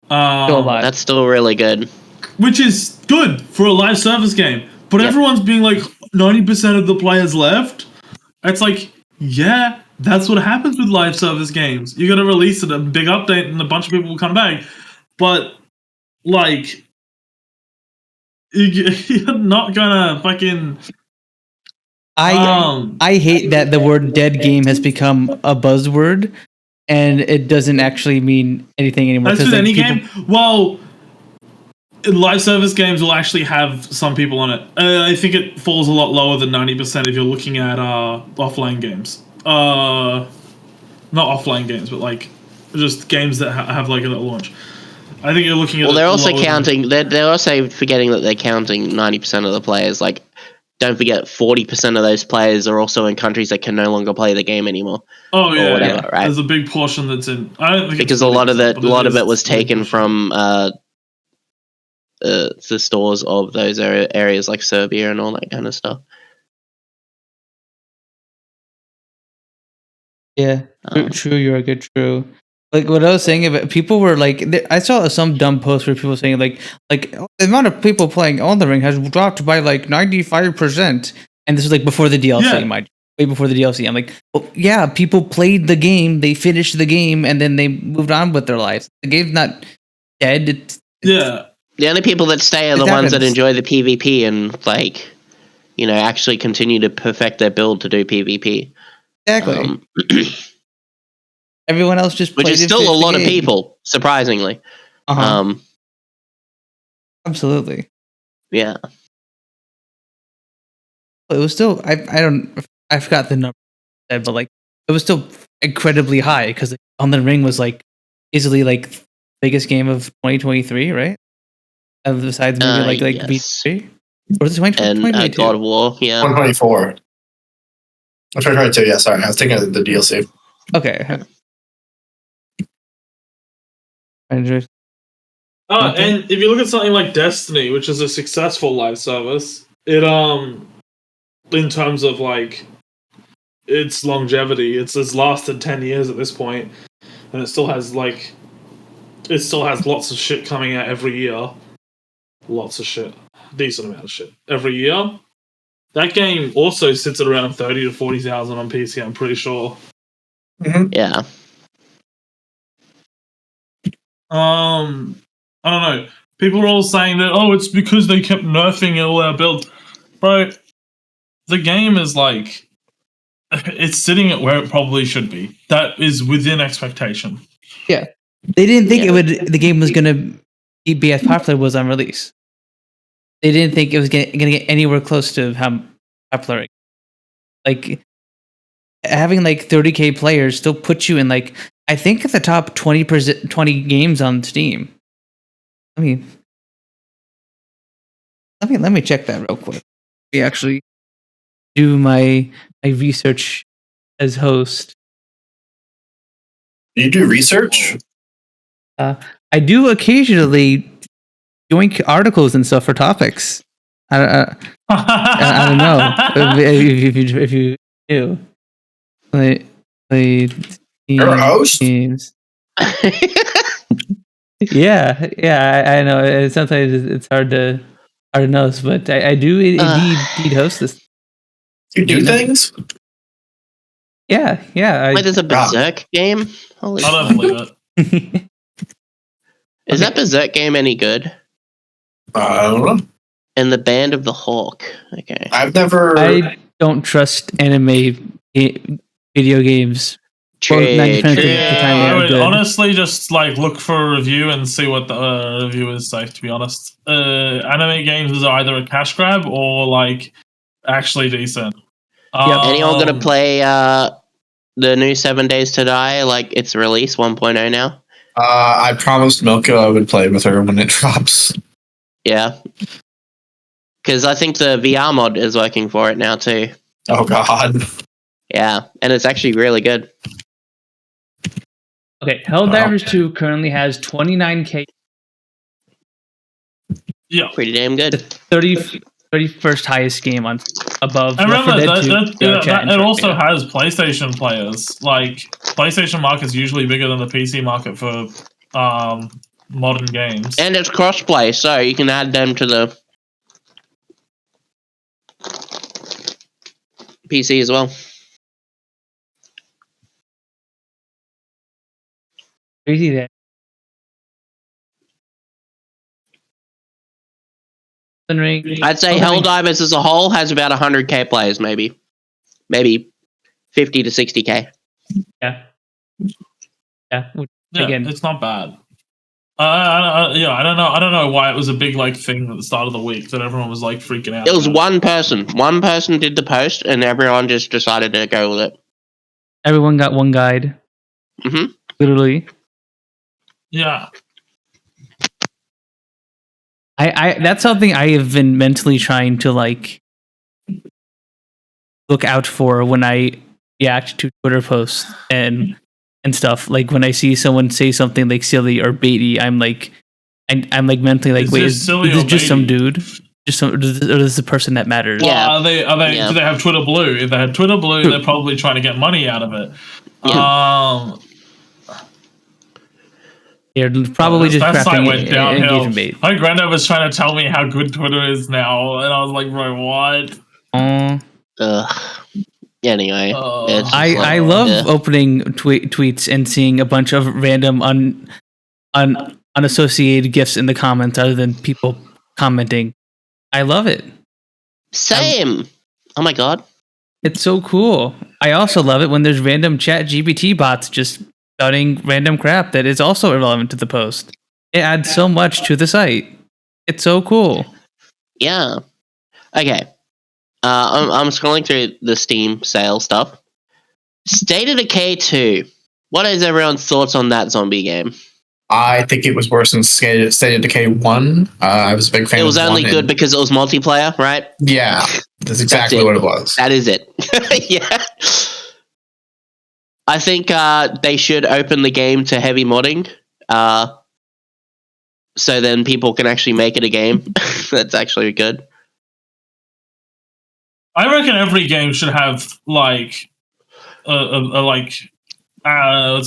That's still really good. Which is good for a live service game. But everyone's being like 90% of the players left. It's like, yeah, that's what happens with live service games. You got to release a big update and a bunch of people will come back. But, like, you're not gonna fucking... I hate that the word dead game has become a buzzword and it doesn't actually mean anything anymore. That's with any game? Well, live service games will actually have some people on it. I think it falls a lot lower than 90% if you're looking at offline games. Not offline games, but like just games that have like a launch. I think you're looking at. Well, they're also counting. They're also forgetting that they're counting 90% of the players. Like, don't forget, 40% of those players are also in countries that can no longer play the game anymore. Oh yeah, whatever, right? There's a big portion that's in. I don't think because a lot of it was taken from the stores of those areas like Serbia and all that kind of stuff. Yeah, true. You're good. True. Like what I was saying about people were like, I saw some dumb post where people saying like the amount of people playing On the Ring has dropped by like 95%, and this was like before the DLC, way before the DLC. I'm like, well, yeah, people played the game, they finished the game, and then they moved on with their lives. The game's not dead. Yeah. The only people that stay are the ones that enjoy the PvP and like, you know, actually continue to perfect their build to do PvP. Exactly. Everyone else just which is still a lot of people, surprisingly. Absolutely. Yeah. It was still I forgot the number, but like it was still incredibly high because On the Ring was like easily like biggest game of 2023, right? Besides maybe like yes. B3 or is it 2022? And God of War, yeah. 124. 2022, yeah. Sorry, I was thinking of the DLC. Okay. And if you look at something like Destiny, which is a successful live service, it in terms of like its longevity, it's lasted 10 years at this point, and it still has lots of shit coming out every year. Lots of shit, decent amount of shit every year. That game also sits at around 30 to 40,000 on PC. I'm pretty sure. Mm-hmm. Yeah. I don't know. People are all saying that, it's because they kept nerfing all our builds. Bro, the game is like, it's sitting at where it probably should be. That is within expectation. Yeah. They didn't think the game was going to be as popular as it was on release. They didn't think it was going to get anywhere close to how popular it like having like 30K players still puts you in like I think the top 20 games on Steam. Let me check that real quick. We actually do my research as host. You do research? I do occasionally join articles and stuff for topics. I don't know if you do. You're a host? Games. Yeah, I know. Sometimes it's hard to know, but I do indeed host this. You do things? Yeah. Wait, there's a Berserk game? Holy I don't believe it. Is that Berserk game any good? I don't know. And the Band of the Hawk. Okay. I don't trust anime video games. True. I would honestly just like look for a review and see what the reviewers say. To be honest, anime games is either a cash grab or like actually decent. Anyone gonna play the new 7 Days to Die? Like its release 1.0 now. I promised Milka I would play with her when it drops. Yeah. Because I think the VR mod is working for it now too. Oh god. Yeah, and it's actually really good. Okay, Helldivers 2 currently has 29K. Yeah, pretty damn good. 31st highest game on above. I remember that it also has PlayStation players. Like PlayStation market is usually bigger than the PC market for modern games. And it's crossplay, so you can add them to the PC as well. Crazy that. I'd say Helldivers as a whole has about 100K players, maybe 50 to 60K. Yeah. Again, it's not bad. I don't know why it was a big like thing at the start of the week that everyone was like freaking out. It was one person. One person did the post, and everyone just decided to go with it. Everyone got one guide. Mm-hmm. Literally. Yeah. I that's something I have been mentally trying to like look out for when I react to Twitter posts and stuff. Like when I see someone say something like silly or baity, I'm like mentally like, wait, is this just some dude? Just some, or is this the person that matters? Well, do they have Twitter Blue? If they had Twitter Blue, they're probably trying to get money out of it. Yeah. They're probably just that site went downhill. Bait. My granddad was trying to tell me how good Twitter is now, and I was like, bro, what? Anyway, I love opening tweets and seeing a bunch of random unassociated gifs in the comments other than people commenting. I love it. Same. Oh my god. It's so cool. I also love it when there's random chat GPT bots just shouting random crap that is also irrelevant to the post. It adds so much to the site. It's so cool. Yeah. Okay. I'm scrolling through the Steam sale stuff. State of Decay 2. What is everyone's thoughts on that zombie game? I think it was worse than State of Decay 1. I was a big fan of 1. It was only good because it was multiplayer, right? Yeah. That's exactly what it was. That is it. Yeah. I think they should open the game to heavy modding. So then people can actually make it a game. That's actually good. I reckon every game should have like what's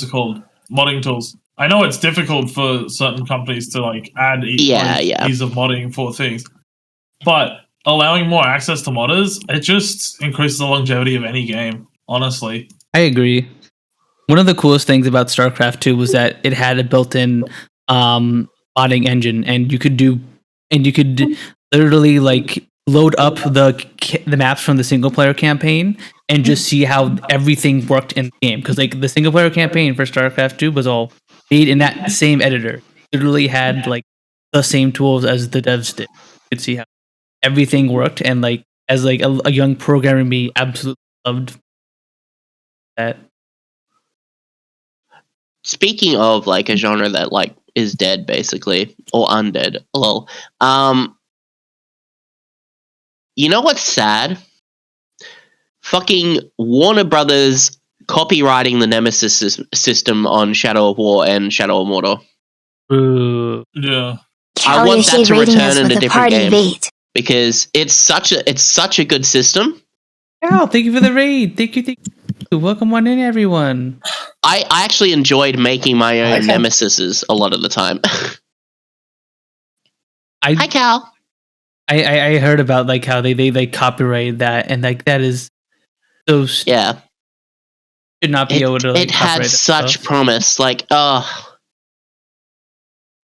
it called? Modding tools. I know it's difficult for certain companies to like add ease of modding for things, but allowing more access to modders, it just increases the longevity of any game. Honestly, I agree. One of the coolest things about StarCraft 2 was that it had a built-in modding engine, and you could literally like load up the maps from the single player campaign and just see how everything worked in the game. Because like the single player campaign for StarCraft 2 was all made in that same editor. Literally had like the same tools as the devs did. You could see how everything worked, and like as like a young programmer me, absolutely loved that. Speaking of like a genre that like is dead basically or undead, lol. You know what's sad? Fucking Warner Brothers copywriting the Nemesis system on Shadow of War and Shadow of Mordor. Ooh. Yeah. I want that to return in a different game because it's such a good system. Oh, thank you for the raid. Thank you. Welcome on in, everyone. I actually enjoyed making my own Nemesises a lot of the time. Hi, Cal. I heard about like how they copyright that, and like that is so yeah. Should not be able to. Like, it had such promise. Like, oh.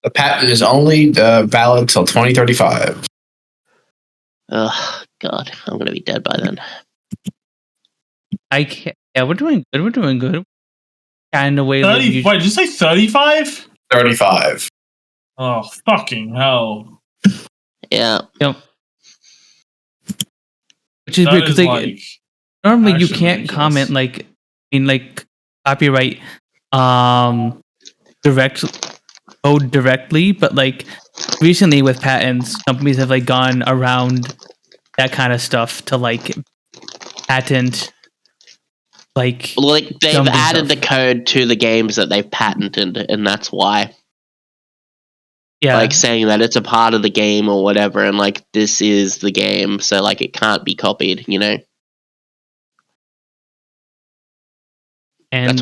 The patent is only valid till 2035. Oh God, I'm gonna be dead by then. I can't. Yeah, we're doing good. We're doing good. Kind of way. 30, wait, did you say 35? 35. Oh, fucking hell. Yeah. Yep. Which is weird because like normally you can't comment like copyright code directly, but like recently with patents, companies have like gone around that kind of stuff to like patent like they've added the code to the games that they've patented, and that's why. Yeah, like saying that it's a part of the game or whatever, and like this is the game, so like it can't be copied, you know. And that's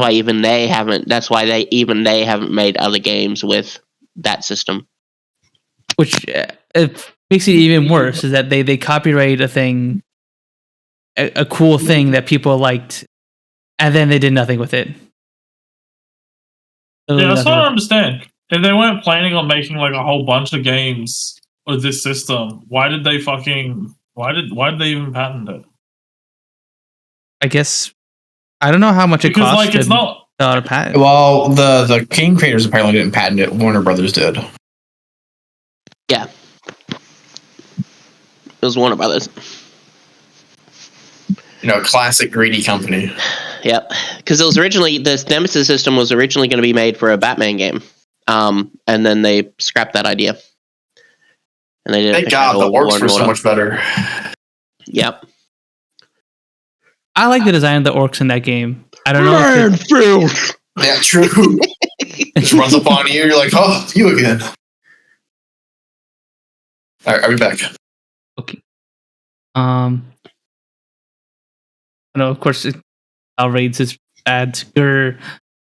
why they haven't made other games with that system. Which it makes it even worse is that they copyright a thing, a cool thing that people liked, and then they did nothing with it. Yeah, that's what I don't understand. If they weren't planning on making like a whole bunch of games with this system, why did they even patent it? I guess I don't know how much it costs. Like it's not a patent. Well, the game creators apparently didn't patent it. Warner Brothers did. Yeah, it was Warner Brothers. You know, classic greedy company. Yep, because it was originally the Nemesis system was originally going to be made for a Batman game, and then they scrapped that idea. And they did. Thank God, the orcs were so much better. Yep. I like the design of the orcs in that game. I don't know. Yeah, true. Just runs up on you. You're like, oh, you again. All right, I'll be back. Okay. No, of course, Cal raids his ads. But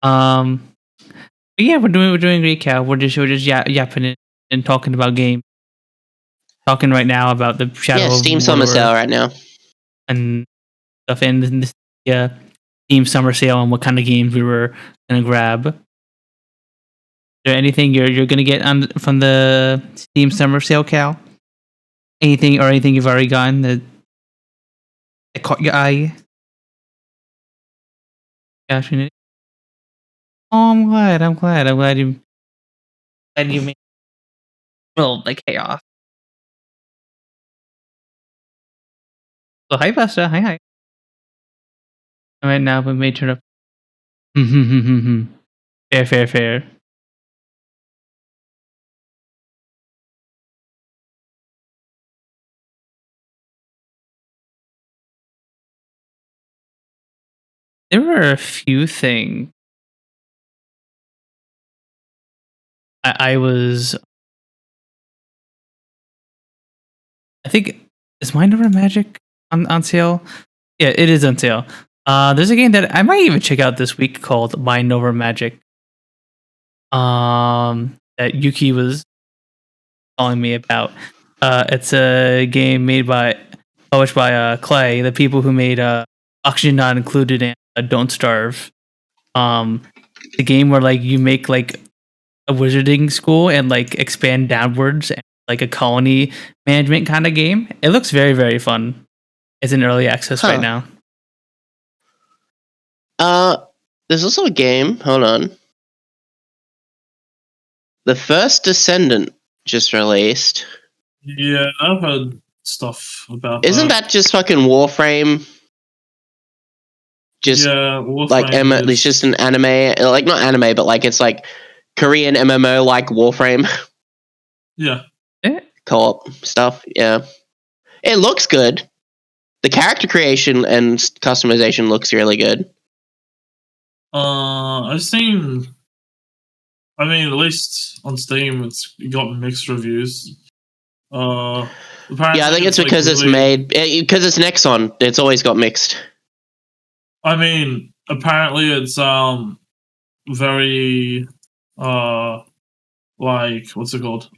yeah, we're doing great, Cal. We're just yapping it and talking about games. Talking right now about the Shadow of Steam Summer Sale right now and stuff, and this Steam Summer Sale and what kind of games we were gonna grab. Is there anything you're gonna get from the Steam Summer Sale, Cal? Anything you've already gotten that caught your eye? Gosh, oh, I'm glad you made like chaos. So hi, Busta. Hi. All right, now we may turn up. Fair. There were a few things I think is Mind Over Magic on sale? Yeah, it is on sale. There's a game that I might even check out this week called Mind Over Magic. That Yuki was telling me about. It's a game published by Clay, the people who made Oxygen Not Included and Don't Starve. The game where like you make like a wizarding school and like expand downwards, and, like a colony management kind of game. It looks very, very fun. It's in early access right now. There's also a game. Hold on. The First Descendant just released. Yeah, I've heard stuff about Isn't that just fucking Warframe? just like Warframe it's just an anime, like not anime, but like it's like Korean MMO like Warframe. Yeah. Co-op stuff. Yeah, it looks good. The character creation and customization looks really good. I've seen. I mean, at least on Steam, it's got mixed reviews. Yeah, I think it's because it's made because it's Nexon. It's always got mixed. I mean, apparently it's very like what's it called?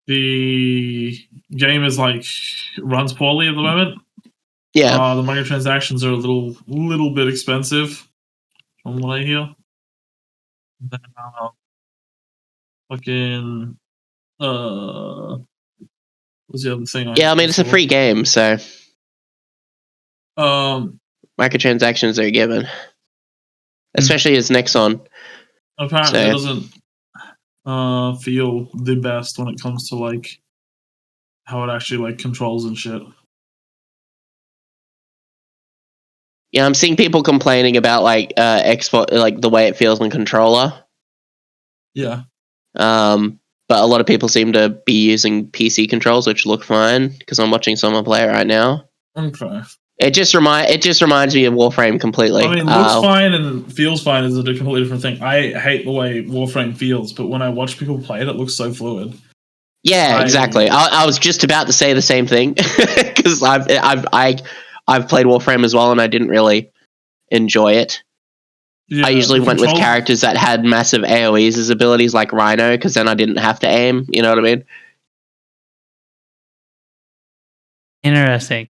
The game is like runs poorly at the moment. Yeah, the microtransactions are a little bit expensive, from what I hear. Then fucking what's the other thing? Yeah, I mean it's a free game, so microtransactions are given, especially as Nexon. Apparently, it doesn't feel the best when it comes to like how it actually like controls and shit. Yeah, I'm seeing people complaining about like export, like the way it feels on controller. Yeah. But a lot of people seem to be using PC controls, which look fine because I'm watching someone play it right now. Okay. It just reminds me of Warframe completely. I mean, looks fine and feels fine is a completely different thing. I hate the way Warframe feels, but when I watch people play it, it looks so fluid. Yeah, exactly. I was just about to say the same thing because I've played Warframe as well, and I didn't really enjoy it. Yeah, I usually went with characters that had massive AoEs as abilities, like Rhino, because then I didn't have to aim. You know what I mean? Interesting.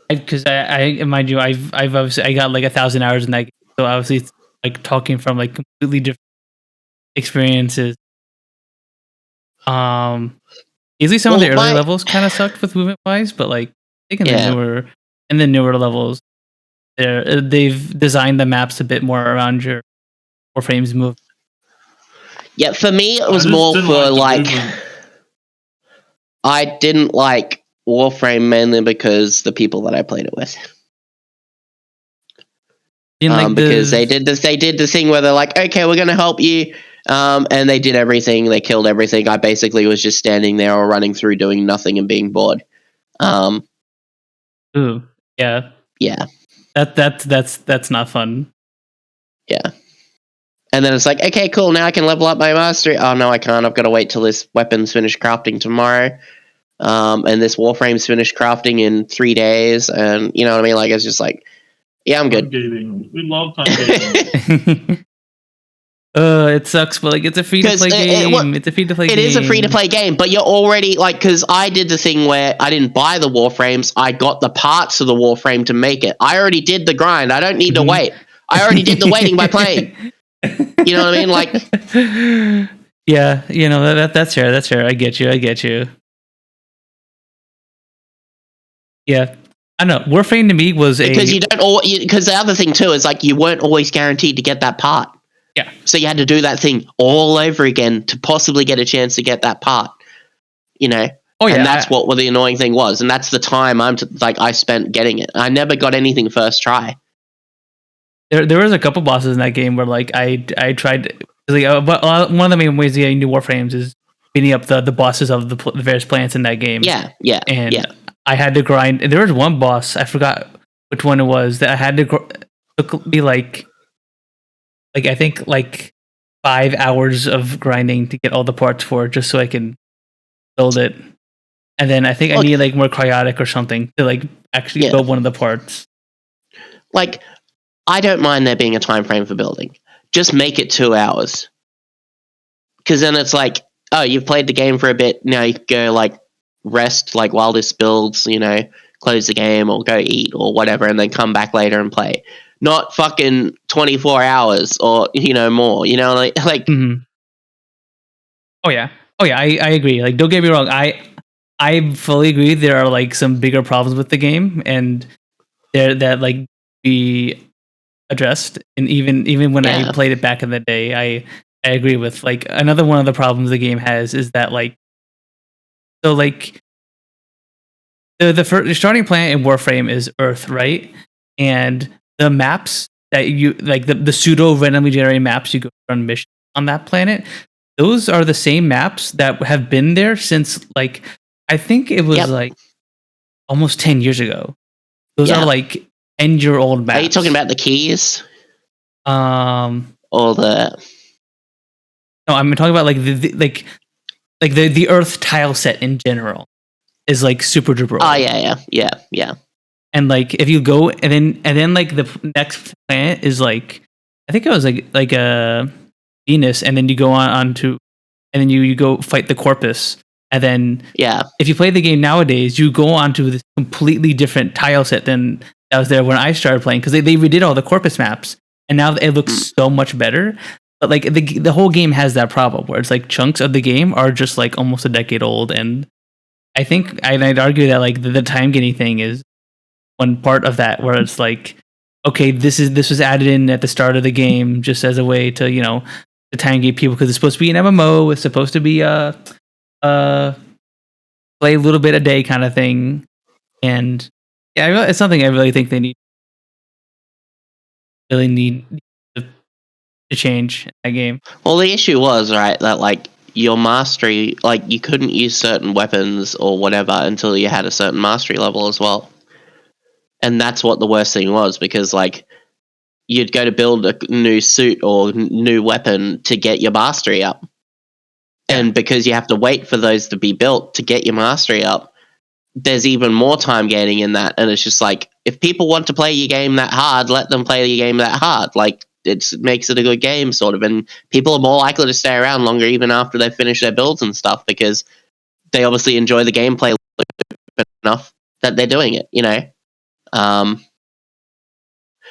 Because I mind you, I've obviously I got like 1,000 hours in that game, so obviously it's like talking from like completely different experiences. Usually some of the early levels kind of sucked with movement wise, but like I think in the newer levels, they've designed the maps a bit more around your Warframe's move. Yeah, for me it was more for like I didn't like Warframe mainly because the people that I played it with. Because they did the thing where they're like, okay, we're gonna help you. And they did everything. They killed everything. I basically was just standing there or running through doing nothing and being bored. Ooh, yeah. Yeah. That's not fun. Yeah. And then it's like, okay, cool, now I can level up my mastery. Oh no, I can't. I've got to wait till this weapon's finished crafting tomorrow. And this Warframe's finished crafting in 3 days. And you know what I mean? Like it's just like, yeah, I'm good. We love time gaming. It sucks, but like it's a free to play game. It's a free to play game. It is a free to play game, but you're already like, because I did the thing where I didn't buy the Warframes, I got the parts of the Warframe to make it. I already did the grind. I don't need to wait. I already did the waiting by playing. You know what I mean? Like, yeah, you know that's fair. That's fair. I get you. Yeah. I don't know. Warframe to me was because the other thing too is like you weren't always guaranteed to get that part. Yeah. So you had to do that thing all over again to possibly get a chance to get that part. You know? Oh, yeah. And that's what the annoying thing was. And that's the time I spent getting it. I never got anything first try. There was a couple bosses in that game where like I tried like one of the main ways to get new Warframes is beating up the bosses of the various planets in that game. Yeah. And I had to grind. There was one boss, I forgot which one it was, that I had to took me like I think like 5 hours of grinding to get all the parts for it, just so I can build it. And then I think I needed like more cryotic or something to like actually build one of the parts. Like, I don't mind there being a time frame for building. Just make it 2 hours. Because then it's like, oh, you've played the game for a bit. Now you can go like rest, like while this builds, you know, close the game or go eat or whatever, and then come back later and play. Not fucking 24 hours or, you know, more, you know, like. Mm-hmm. Oh yeah, I agree. Like, don't get me wrong. I fully agree. There are like some bigger problems with the game, and that like be addressed. And even when I played it back in the day, I agree with like another one of the problems the game has is that like, so like the starting planet in Warframe is Earth, right? and the maps that you like the pseudo randomly generated maps you go on missions on that planet, those are the same maps that have been there since like I think it was like almost 10 years ago. Those are like 10-year-old maps. Are you talking about the keys? Or the no, I'm talking about like the Earth tile set in general is like super duper old. Oh yeah. And like if you go and then like the next planet is like I think it was like a Venus, and then you go on to and then you go fight the Corpus, and then if you play the game nowadays, you go on to this completely different tile set than that was there when I started playing, because they redid all the Corpus maps, and now it looks so much better. But like the whole game has that problem where it's like chunks of the game are just like almost a decade old, and I think I'd argue that like the time gating thing is one part of that, where it's like, okay, this was added in at the start of the game just as a way to, you know, to time gate people, because it's supposed to be an MMO, it's supposed to be play a little bit a day kind of thing, and yeah, it's something I really think they need to change in that game. Well, the issue was, right, that like your mastery, like you couldn't use certain weapons or whatever until you had a certain mastery level as well. And that's what the worst thing was, because like you'd go to build a new suit or new weapon to get your mastery up. And because you have to wait for those to be built to get your mastery up, there's even more time gaining in that. And it's just like, if people want to play your game that hard, let them play your game that hard. Like, it makes it a good game, sort of. And people are more likely to stay around longer even after they finish their builds and stuff, because they obviously enjoy the gameplay enough that they're doing it, you know?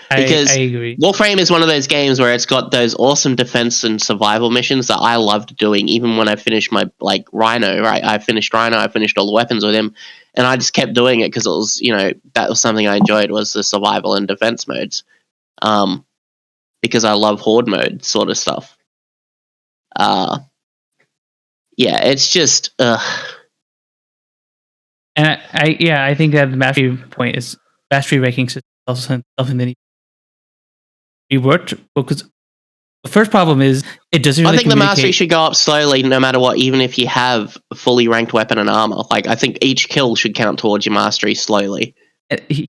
Because I agree. Warframe is one of those games where it's got those awesome defense and survival missions that I loved doing, even when I finished my like Rhino, right? I finished Rhino, I finished all the weapons with him, and I just kept doing it because it was, you know, that was something I enjoyed, was the survival and defense modes. Because I love horde mode sort of stuff. Yeah, it's just and I think that the mastery point is mastery ranking system is also something that needs to be worked, because the first problem is it doesn't really I think the mastery should go up slowly no matter what, even if you have fully ranked weapon and armor. Like, I think each kill should count towards your mastery slowly.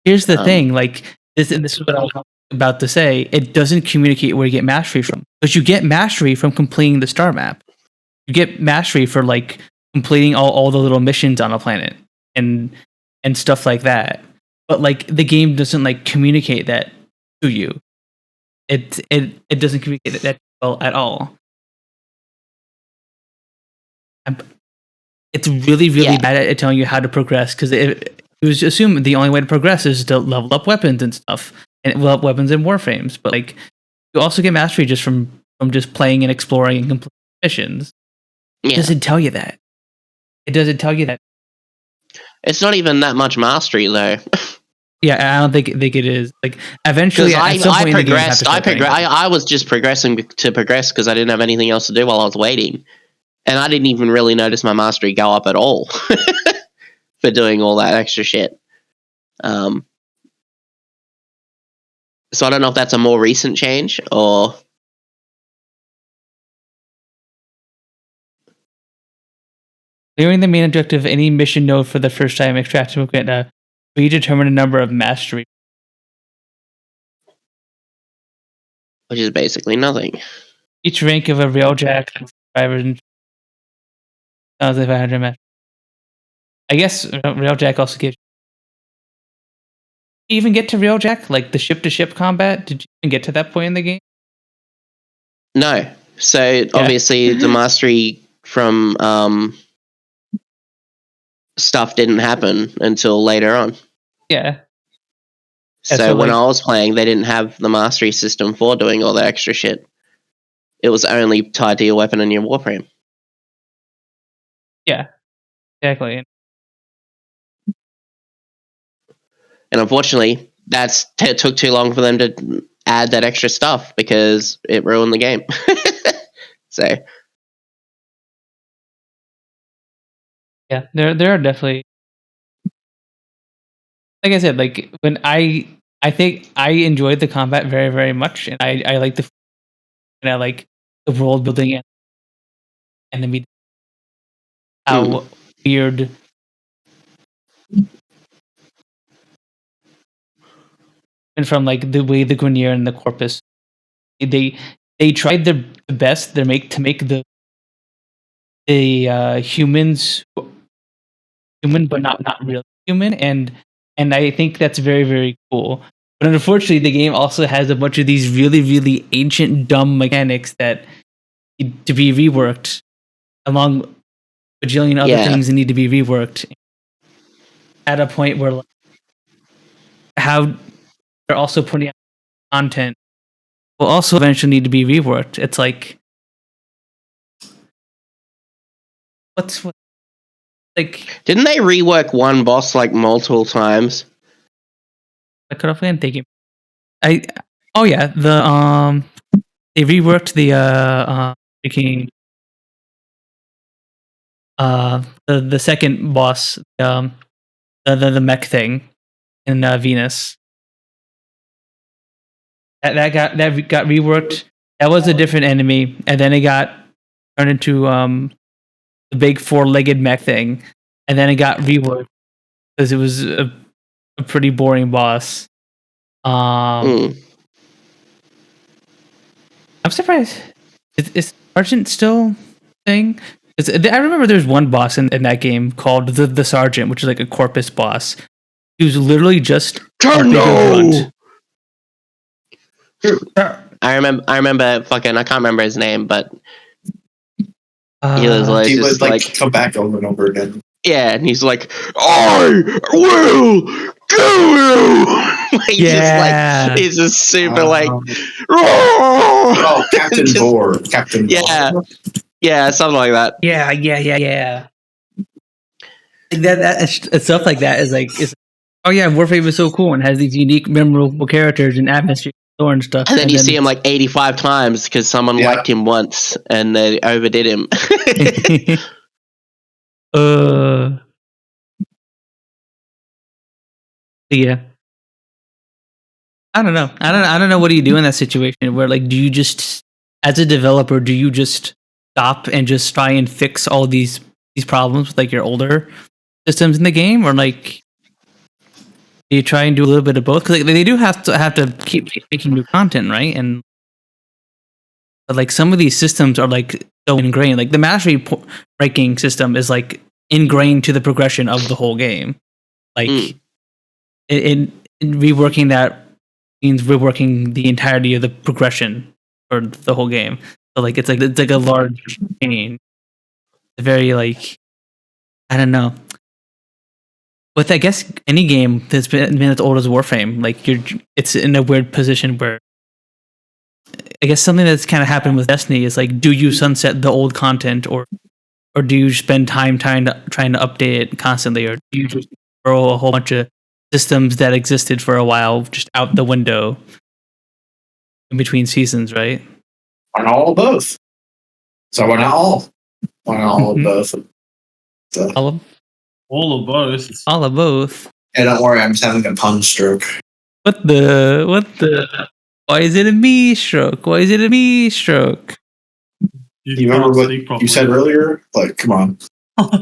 Here's the thing, like this is what I was about to say. It doesn't communicate where you get mastery from, because you get mastery from completing the star map. You get mastery for like completing all the little missions on a planet and stuff like that. But like the game doesn't like communicate that to you. It doesn't communicate that well at all. It's really bad at telling you how to progress, because it was assumed the only way to progress is to level up weapons and stuff, and level up weapons in Warframes. But like you also get mastery just from just playing and exploring and completing missions. It doesn't tell you that. It doesn't tell you that. It's not even that much mastery though. Yeah, I don't think it is. Like eventually, I was just progressing to progress because I didn't have anything else to do while I was waiting, and I didn't even really notice my mastery go up at all for doing all that extra shit. So I don't know if that's a more recent change or. Clearing the main objective of any mission node for the first time, extracting equipment. Predetermine a number of mastery, which is basically nothing. Each rank of a railjack drivers 1,500 mastery. I guess railjack also gives. Did you even get to railjack, like the ship-to-ship combat? Did you even get to that point in the game? No. So obviously the mastery from stuff didn't happen until later on. Yeah. So when I was playing, they didn't have the mastery system for doing all the extra shit. It was only tied to your weapon and your warframe. Yeah, exactly. And unfortunately, it took too long for them to add that extra stuff because it ruined the game. So. Yeah, there are definitely, like I said, like when I I think I enjoyed the combat very, very much, and I like the world building and enemy. How weird. And from like the way the Grenier and the Corpus, they tried their best to make the humans human, but not really human, and I think that's very, very cool. But unfortunately, the game also has a bunch of these really, really ancient, dumb mechanics that need to be reworked, along with a bajillion other things that need to be reworked. At a point where, like, how they're also putting out content will also eventually need to be reworked. It's like, what's like? Didn't they rework one boss like multiple times? I could have been thinking. They reworked the freaking the second boss, the mech thing in Venus. That got reworked. That was a different enemy, and then it got turned into the big 4-legged mech thing, and then it got reworked because it was a pretty boring boss. I'm surprised. Is Sergeant still thing? I remember there's one boss in that game called the Sergeant, which is like a Corpus boss. He was literally just no. I remember fucking, I can't remember his name, but he was like, he would like come back over and over again. Yeah, and he's like, I will kill you. He's just super Captain Boar. Captain Boar. Yeah, something like that. Yeah. That stuff like that is like, Warframe is so cool and has these unique, memorable characters and atmosphere and stuff. And then you see him like 85 times because someone liked him once and they overdid him. Yeah. I don't know. I don't know. What do you do in that situation where, like, do you just, as a developer, do you just stop and just try and fix all these problems with like your older systems in the game, or like do you try and do a little bit of both? Because they do have to keep making new content, right? But like some of these systems are like so ingrained. Like the mastery ranking system is like ingrained to the progression of the whole game. Like in reworking that means reworking the entirety of the progression for the whole game. So like it's like a large change. It's very like, I don't know. With, I guess, any game that's been as old as Warframe, like it's in a weird position where I guess something that's kind of happened with Destiny is like, do you sunset the old content, or do you spend time trying to update it constantly, or do you just throw a whole bunch of systems that existed for a while just out the window in between seasons, right? Why not all of both? So why not all? Why not all of both? So. All of both. All of both. Hey, don't worry, I'm just having a pun stroke. What the? Why is it a me stroke? Why is it a me stroke? You remember what you said earlier? Like, come on. What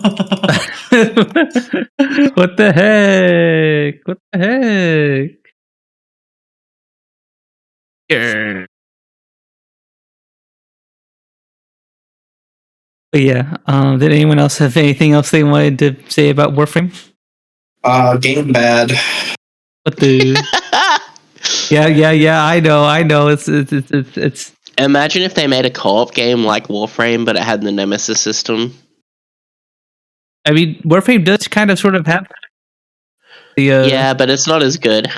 the heck? What the heck? Yeah. But yeah, did anyone else have anything else they wanted to say about Warframe? Game bad. What the? Yeah. I know. It's. Imagine if they made a co-op game like Warframe, but it had the Nemesis system. I mean, Warframe does kind of sort of have the. Yeah, but it's not as good.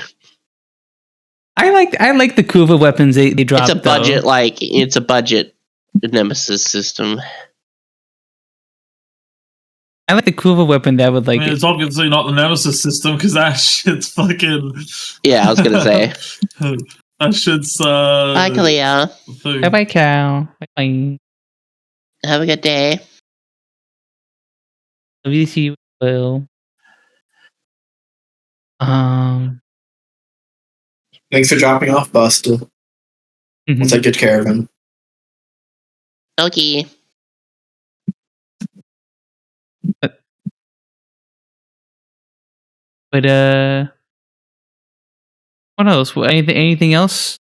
I like the Kuva weapons they dropped. It's a budget Nemesis system. I like the Kuva weapon that would like. I mean, it's obviously not the Nemesis system because that shit's fucking. Yeah, I was gonna say. That shit's. Bye, Kalia. Bye, Cal. Bye. Have a good day. Love you to see you, Will. Thanks for dropping off, Buster. Mhm. We'll take good care of him. Okay. But what else? Anything else?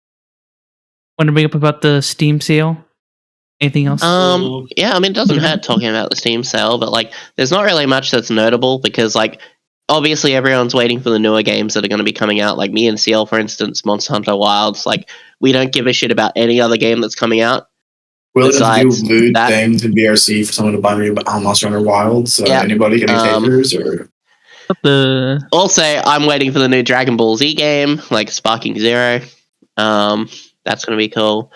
Want to bring up about the Steam sale? Anything else? Yeah, I mean, it doesn't hurt talking about the Steam sale, but like, there's not really much that's notable because, like, obviously everyone's waiting for the newer games that are going to be coming out. Like me and Siel, for instance, Monster Hunter Wilds. Like, we don't give a shit about any other game that's coming out. Willing to do lewd things in BRC for someone to buy me Monster Hunter Wilds. So anybody get any takers or? Also, I'm waiting for the new Dragon Ball Z game, like Sparking Zero. That's going to be cool.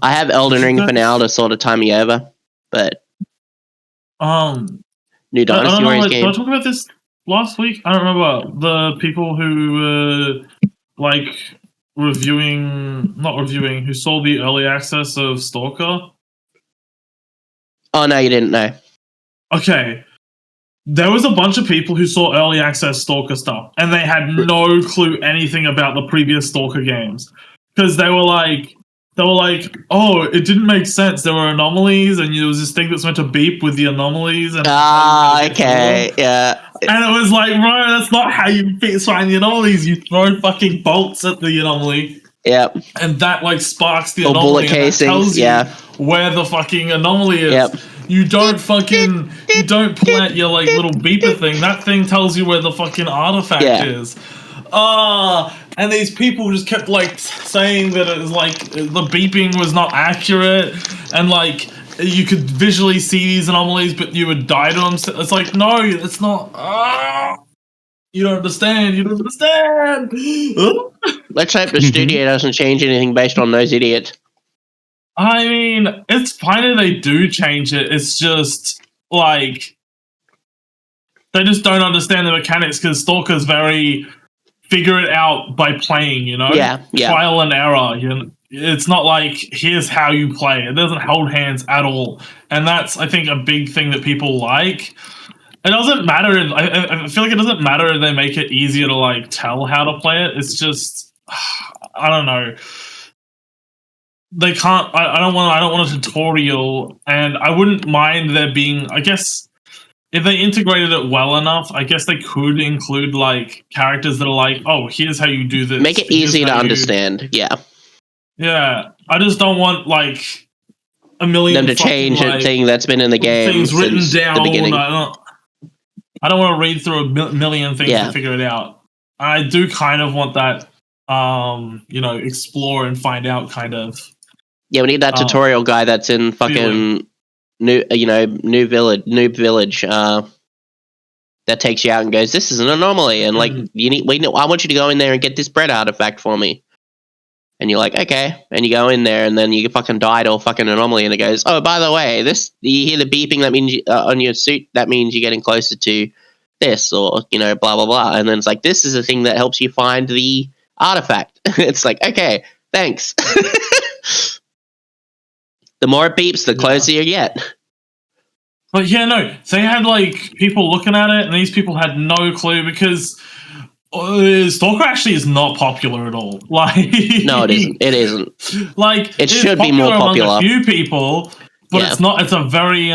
I have Elden Ring for now to sort of time me over, but new Dynasty Warriors game. Did I talk about this last week? I don't remember. The people who who saw the early access of Stalker. Oh no, you didn't know. Okay. There was a bunch of people who saw early access Stalker stuff, and they had no clue anything about the previous Stalker games. Because they were like, oh, it didn't make sense. There were anomalies, and there was this thing that's meant to beep with the anomalies. And okay, yeah. And it was like, bro, that's not how you find the anomalies. You throw fucking bolts at the anomaly. Yep. And that like sparks the anomaly. Bullet casings, tells you where the fucking anomaly is. Yep. You don't plant your like little beeper thing. That thing tells you where the fucking artifact is. And these people just kept like saying that it was like the beeping was not accurate, and like you could visually see these anomalies, but you would die to them. It's like, no, it's not. You don't understand. You don't understand. Let's hope the studio doesn't change anything based on those idiots. I mean, it's fine if they do change it. It's just like they just don't understand the mechanics because Stalker's very figure it out by playing, you know? Yeah. Trial and error. You know? It's not like, here's how you play. It doesn't hold hands at all. And that's, I think, a big thing that people like. It doesn't matter. I feel like it doesn't matter if they make it easier to, like, tell how to play it. It's just, I don't know. They can't, I don't want a tutorial, and I wouldn't mind there being, I guess, if they integrated it well enough, I guess they could include like characters that are like, oh, here's how you do this. Make it easy to understand. Yeah. I just don't want like a million them to change a thing that's been in the game things written since down. The beginning. I don't want to read through a million things to figure it out. I do kind of want that, explore and find out kind of. Yeah, we need that tutorial guy that's in fucking Noob Village, that takes you out and goes, this is an anomaly, and like I want you to go in there and get this bread artifact for me. And you're like, okay, and you go in there, and then you fucking die to a fucking anomaly, and it goes, oh, by the way, you hear the beeping, that means on your suit, that means you're getting closer to this, or blah blah blah, and then it's like, this is a thing that helps you find the artifact. It's like, okay, thanks. The more it beeps, the closer you get. But yeah, no, they had like people looking at it, and these people had no clue because Stalker actually is not popular at all. Like, no, it isn't. It isn't. Like, it should be more popular among a few people, but it's not. It's a very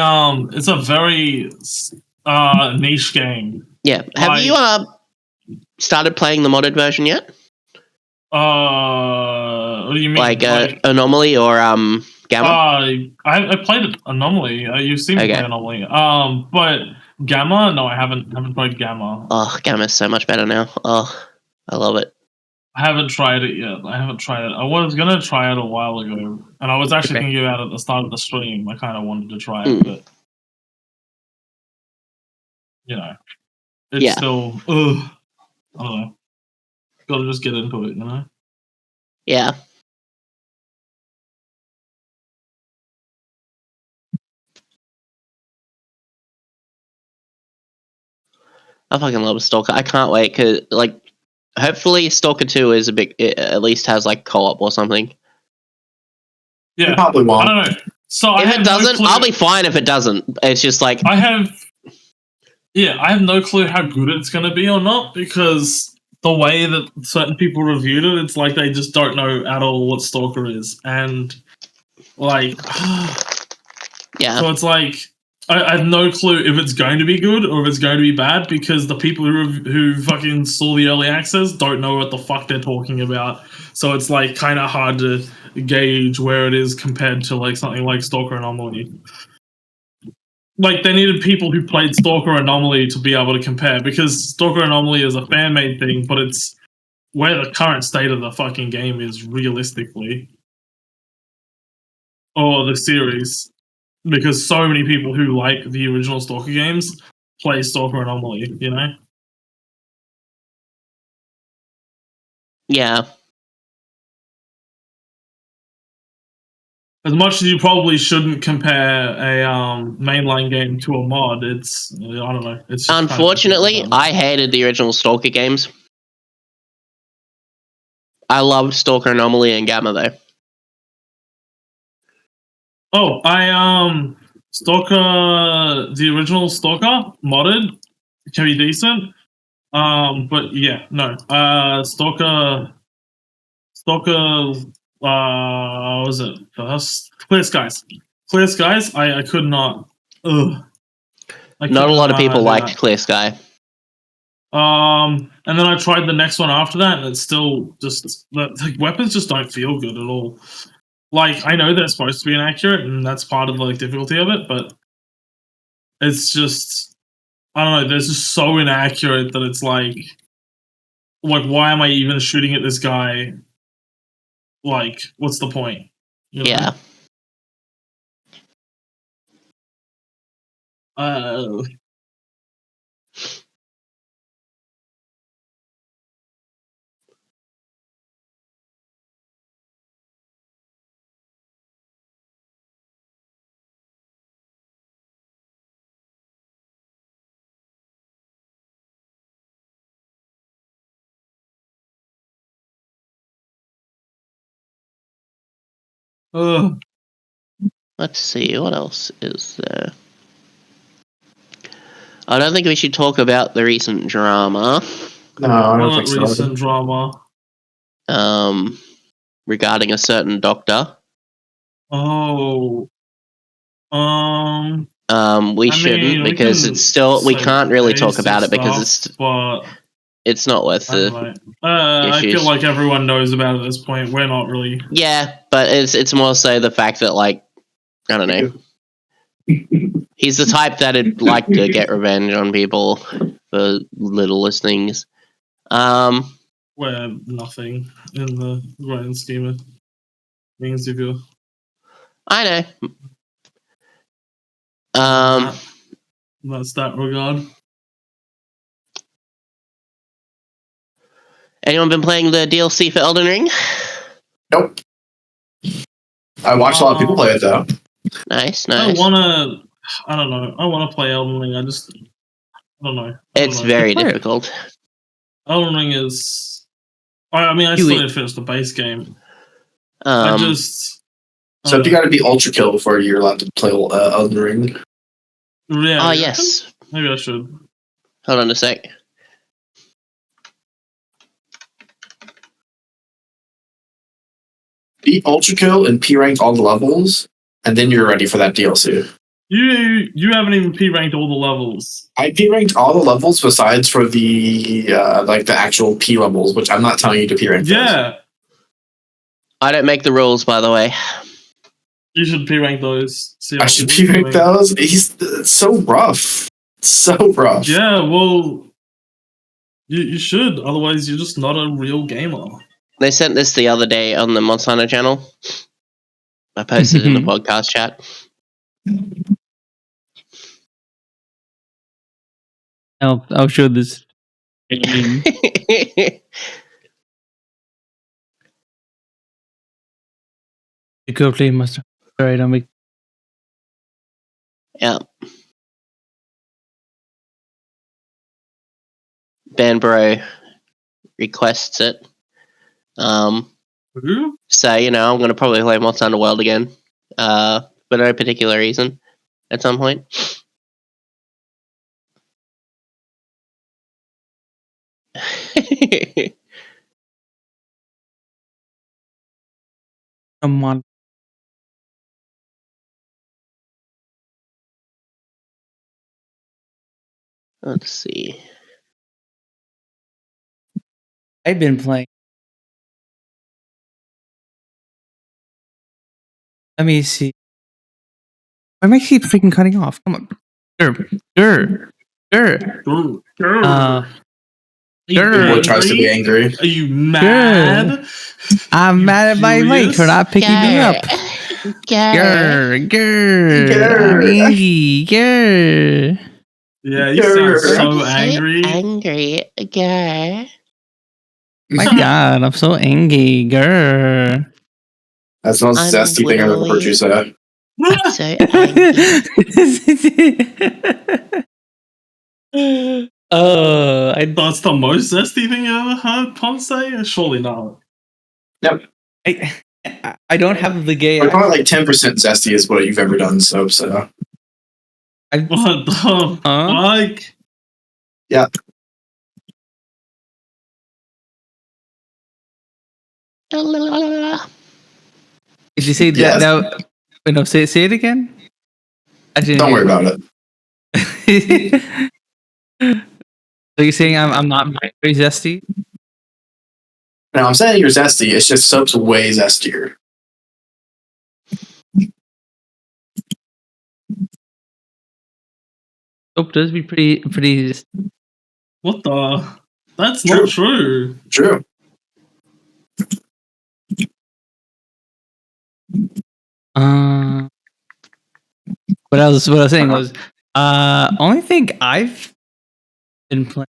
niche game. Yeah. Have you started playing the modded version yet? What do you mean? Like Anomaly or Gamma? I played Anomaly. You've seen me play Anomaly. But Gamma? No, I haven't played Gamma. Oh, Gamma's so much better now. Oh, I love it. I haven't tried it yet. I was gonna try it a while ago, and I was actually thinking about it at the start of the stream. I kind of wanted to try it, but it's still. I don't know. Gotta just get into it, Yeah. I fucking love Stalker. I can't wait because, like, hopefully Stalker 2 is it at least has like co-op or something. Yeah, you probably won't. I don't know. So if it doesn't, I'll be fine if it doesn't. It's just like I have no clue how good it's going to be or not because the way that certain people reviewed it, it's like they just don't know at all what Stalker is, and like, Yeah. so it's like I have no clue if it's going to be good or if it's going to be bad, because the people who fucking saw the early access don't know what the fuck they're talking about. So it's like kind of hard to gauge where it is compared to like something like Stalker Anomaly. Like, they needed people who played Stalker Anomaly to be able to compare, because Stalker Anomaly is a fan-made thing, but it's where the current state of the fucking game is realistically. Or the series. Because so many people who like the original Stalker games play Stalker Anomaly, you know? Yeah. As much as you probably shouldn't compare a mainline game to a mod, it's, I don't know. It's just Unfortunately, I hated the original Stalker games. I loved Stalker Anomaly and Gamma though. Oh, Stalker, the original Stalker modded can be decent. But yeah, no. Stalker, what was it first? Clear Skies. Clear Skies, I could not. Ugh. Not a lot of people liked Clear Sky. And then I tried the next one after that, and it's still just like weapons just don't feel good at all. Like, I know they're supposed to be inaccurate, and that's part of the like difficulty of it, but it's just, I don't know. They're just so inaccurate that it's like why am I even shooting at this guy? Like, what's the point? You know? Yeah. Let's see, what else is there? I don't think we should talk about the recent drama. No, I don't think so. Recent drama. Regarding a certain doctor. Oh. We shouldn't, because it's still, we can't really talk about it because it's not worth the I feel like everyone knows about it at this point. We're not really. Yeah, but it's more so the fact that, like, I don't know. He's the type that'd like to get revenge on people for littlest things. We're nothing in the grand scheme of things, if you. I know. That's that regard. Anyone been playing the DLC for Elden Ring? Nope. I watched a lot of people play it though. Nice. I don't know. I want to play Elden Ring. I don't know. It's very difficult. Elden Ring is. I mean, I still need to finish the base game. So if you got to be ultra kill before you're allowed to play Elden Ring. Yeah. Oh yes. Maybe I should. Hold on a sec. Beat ultra kill and P rank all the levels, and then you're ready for that DLC. You haven't even P ranked all the levels. I P ranked all the levels besides for the like the actual P levels, which I'm not telling you to P rank. Yeah. I don't make the rules, by the way. You should P rank those. I should P rank those. It's so rough. So rough. Yeah, well, you should. Otherwise, you're just not a real gamer. They sent this the other day on the Monsanto channel. I posted in the podcast chat. I'll show this. Security master. Alright, I'll make. Yeah. Banbro requests it. So, you know, I'm going to probably play Monster Underworld again. For no particular reason. At some point. Come on. Let's see. I've been playing. Let me see. Why am I keep freaking cutting off? Come on. Grr. What tries to be angry? Are you mad? I'm mad at my mic for not picking me up. Grr. Grr. Angry. Grr. Yeah, you sound so angry. Angry. Grr. My God, I'm so angry. Grr. That's the most I'm zesty thing I've ever heard you say. So angry. That's the most zesty thing you ever heard Punz say? Surely not. Yep. I don't have the gay. Probably like 10% zesty is what you've ever done, so. What the fuck? Yeah. Did you say that? Yes. Now, wait, no, say it again. Don't worry about it. So you're saying I'm not very zesty? No, I'm saying you're zesty. It's just soap's way zestier. Soap does be pretty. What the? That's not true. True. What I was saying was, only thing I've been playing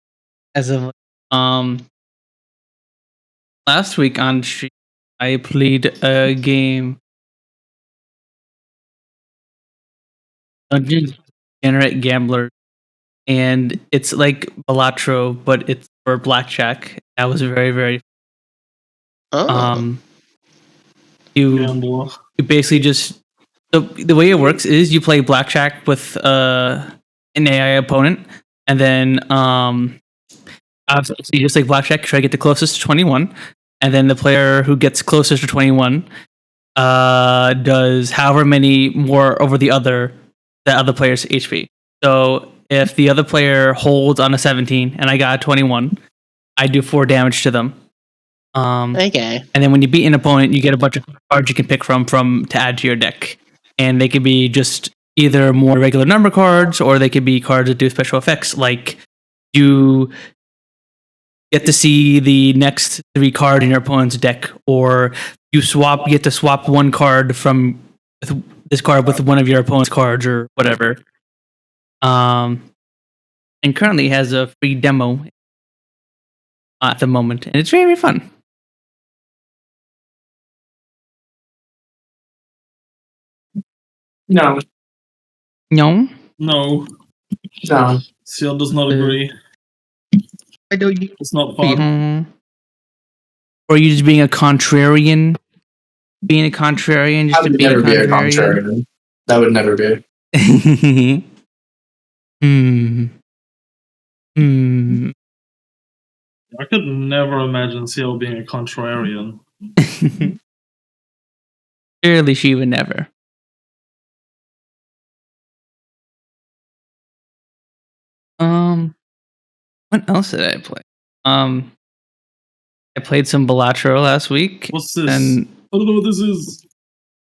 as of last week on stream, I played a game, Dungeons Generate Gambler, and it's like Balatro, but it's for blackjack. That was very, very. You basically just the way it works is you play blackjack with an AI opponent, and then obviously just like blackjack, you try to get the closest to 21, and then the player who gets closest to 21 does however many more over the other player's HP. So if the other player holds on a 17 and I got a 21, I do 4 damage to them. Okay. And then when you beat an opponent, you get a bunch of cards you can pick from to add to your deck. And they could be just either more regular number cards, or they could be cards that do special effects. Like you get to see the next 3 cards in your opponent's deck, or you get to swap one card from this card with one of your opponent's cards, or whatever. And currently has a free demo at the moment, and it's very, very fun. No. Siel does not agree. I know you. It's not fun. Or are you just being a contrarian? Being a contrarian just I would to be never be a contrarian. That would never be. I could never imagine Siel being a contrarian. Surely she would never. What else did I play? I played some Balatro last week. What's this? And I don't know what this is.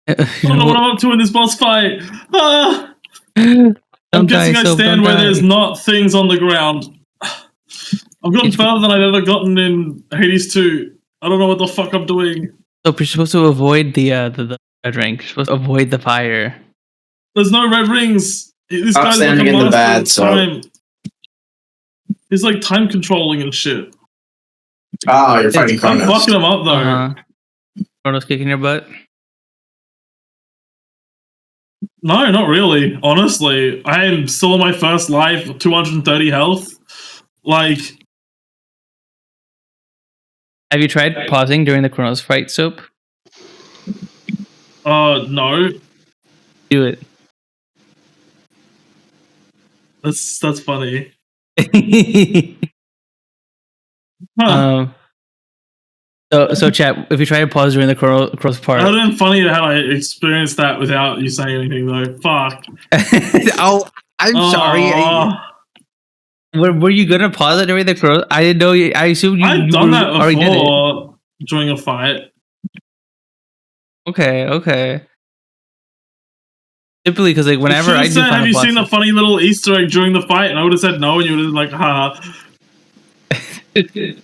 I don't know what I'm up to in this boss fight. Ah! I'm guessing I stand where there's not things on the ground. I've gotten further than I've ever gotten in Hades 2. I don't know what the fuck I'm doing. So you're supposed to avoid the red ring. You're supposed to avoid the fire. There's no red rings. This I'm guy's standing like a in the bad, time. He's like time controlling and shit. Oh, you're fighting Kronos. I'm fucking him up though. Kronos kicking your butt? No, not really. Honestly, I am still in my first life, 230 health. Like, have you tried pausing during the Kronos fight, Soap? No. Do it. That's funny. Huh. So chat, if you try to pause during the cross part. It would have been funny how I experienced that without you saying anything, though. Fuck. Oh, I'm sorry. Were you gonna pause it during the cross? I didn't know. I assumed I've done that already did it. before during a fight. Okay. Typically, because like whenever I do said, have you Final seen the funny little Easter egg during the fight? And I would have said no, and you would have been like, haha. It would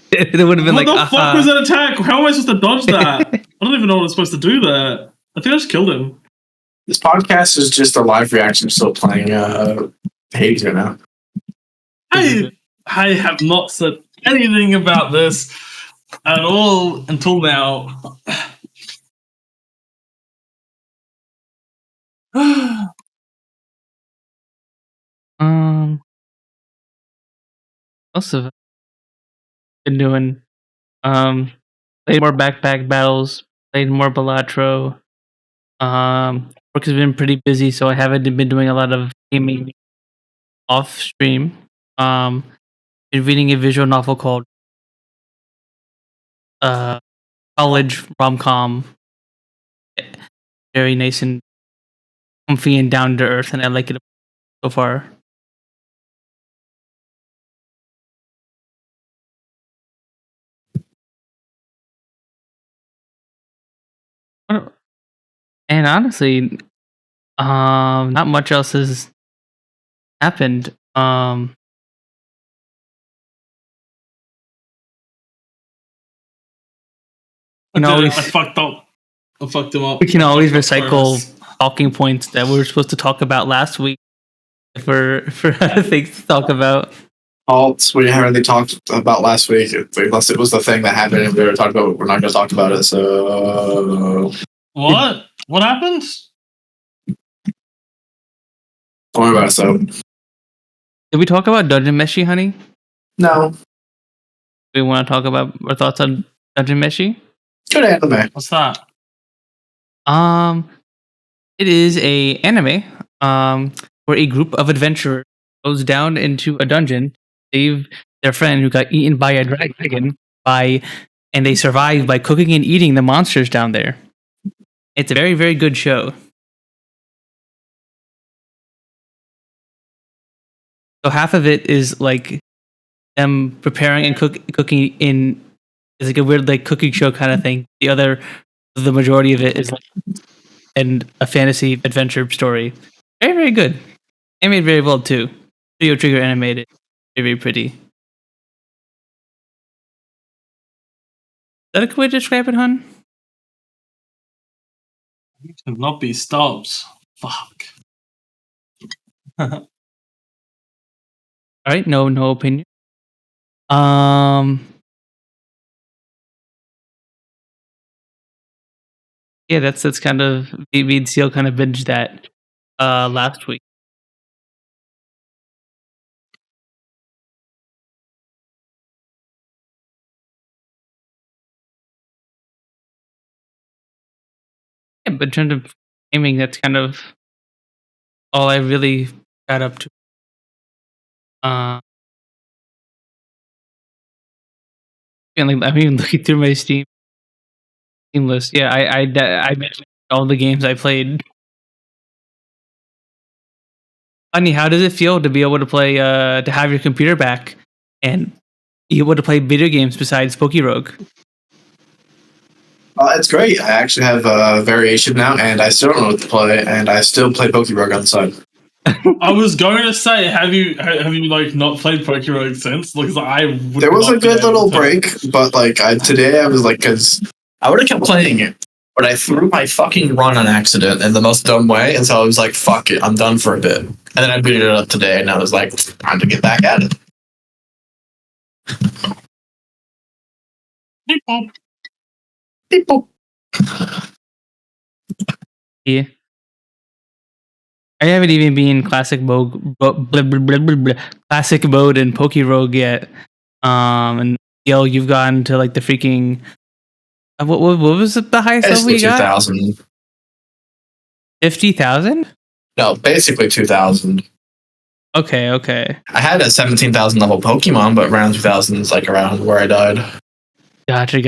have been what like, the fuck was that attack? How am I supposed to dodge that? I don't even know what I'm supposed to do there. I think I just killed him. This podcast is just a live reaction still playing Hades right now. I have not said anything about this at all until now. Most of it been doing played more backpack battles, played more Balatro. Work has been pretty busy, so I haven't been doing a lot of gaming off stream. Been reading a visual novel called College Rom-Com. Very nice and comfy and down to earth, and I like it so far. And honestly, not much else has happened. I fucked up. I fucked him up. We can always recycle talking points that we were supposed to talk about last week for other things to talk about. Palz, we haven't really talked about last week, unless it was the thing that happened and we were talking about. We're not going to talk about it. So what? What happened? Don't worry about it. So did we talk about Dungeon Meshi, honey? No. We want to talk about our thoughts on Dungeon Meshi? Good anime. What's that? It is a anime where a group of adventurers goes down into a dungeon to save their friend who got eaten by a dragon and they survive by cooking and eating the monsters down there. It's a very, very good show. So half of it is like them preparing and cooking in is like a weird like cooking show kind of thing. The majority of it is like and a fantasy adventure story. Very, very good. Animated very well too. Studio Trigger animated. Very, very pretty. Is that a good way to describe it, hun? You cannot be stopped. Fuck. All right, no opinion. Yeah, that's kind of me and Siel kind of binged that last week. Yeah, but in terms of gaming, that's kind of all I really got up to. I'm even looking through my Steam list. Yeah, I mentioned all the games I played. Honey, how does it feel to be able to play, to have your computer back and be able to play video games besides Rogue? It's great. I actually have a variation now, and I still don't know what to play, and I still play Rogue on the side. I was going to say, have you like not played Rogue since? Because there was a good little break, but like today I was like, because I would have kept playing it, but I threw my fucking run on accident in the most dumb way, and so I was like, fuck it, I'm done for a bit. And then I booted it up today, and I was like, time to get back at it. People. Yeah. I haven't even been classic mode in Rogue yet. And Siel, you've gotten to like the freaking what was the highest level you got? 2,000. 50,000? No, basically 2,000. Okay. I had a 17,000 level Pokemon, but round 2000 is like around where I died. Gotcha.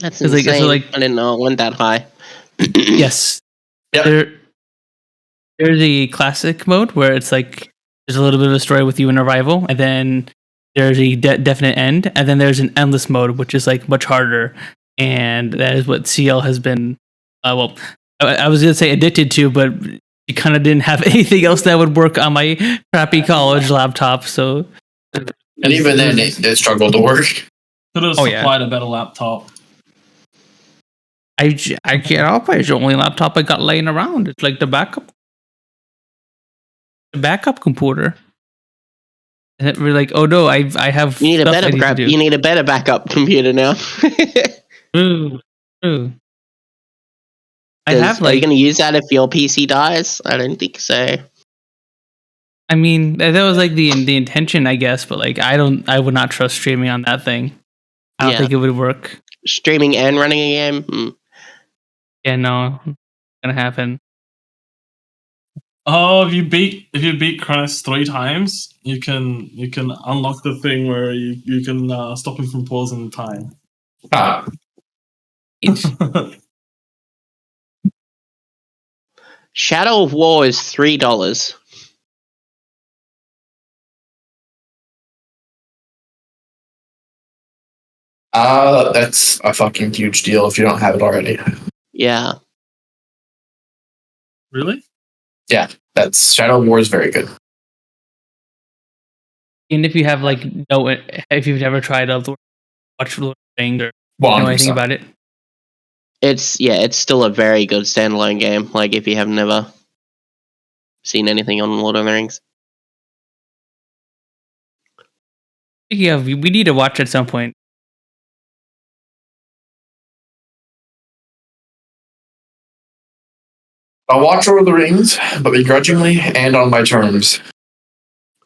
That's It's like- insane. so, like- I didn't know it went that high. Yes. Yep. There's the classic mode where it's like there's a little bit of a story with you and a rival, and then there's a definite end, and then there's an endless mode, which is like much harder, and that is what Siel has been. I was gonna say addicted to, but you kind of didn't have anything else that would work on my crappy college laptop, so. And even then, it struggled to work. Could have supplied a better laptop. I can't help it. It's the only laptop I got laying around. It's like the backup computer. And we're like, oh no, I have. You need a better backup computer now. True. I have are you going to use that if your PC dies? I don't think so. I mean, that was like the intention, I guess, but like I would not trust streaming on that thing. I don't think it would work. Streaming and running a game. Yeah, no, it's gonna happen. Oh, if you beat Cronus 3 times, you can unlock the thing where you can stop him from pausing time. Shadow of War is $3. That's a fucking huge deal if you don't have it already. Yeah. Really? Yeah, that's Shadow of War is very good. And if you have if you've never tried to watch Lord of the Rings or know anything about it, it's still a very good standalone game. Like if you have never seen anything on Lord of the Rings. yeah, we need to watch at some point. I'll watch Lord of the Rings, but begrudgingly and on my terms.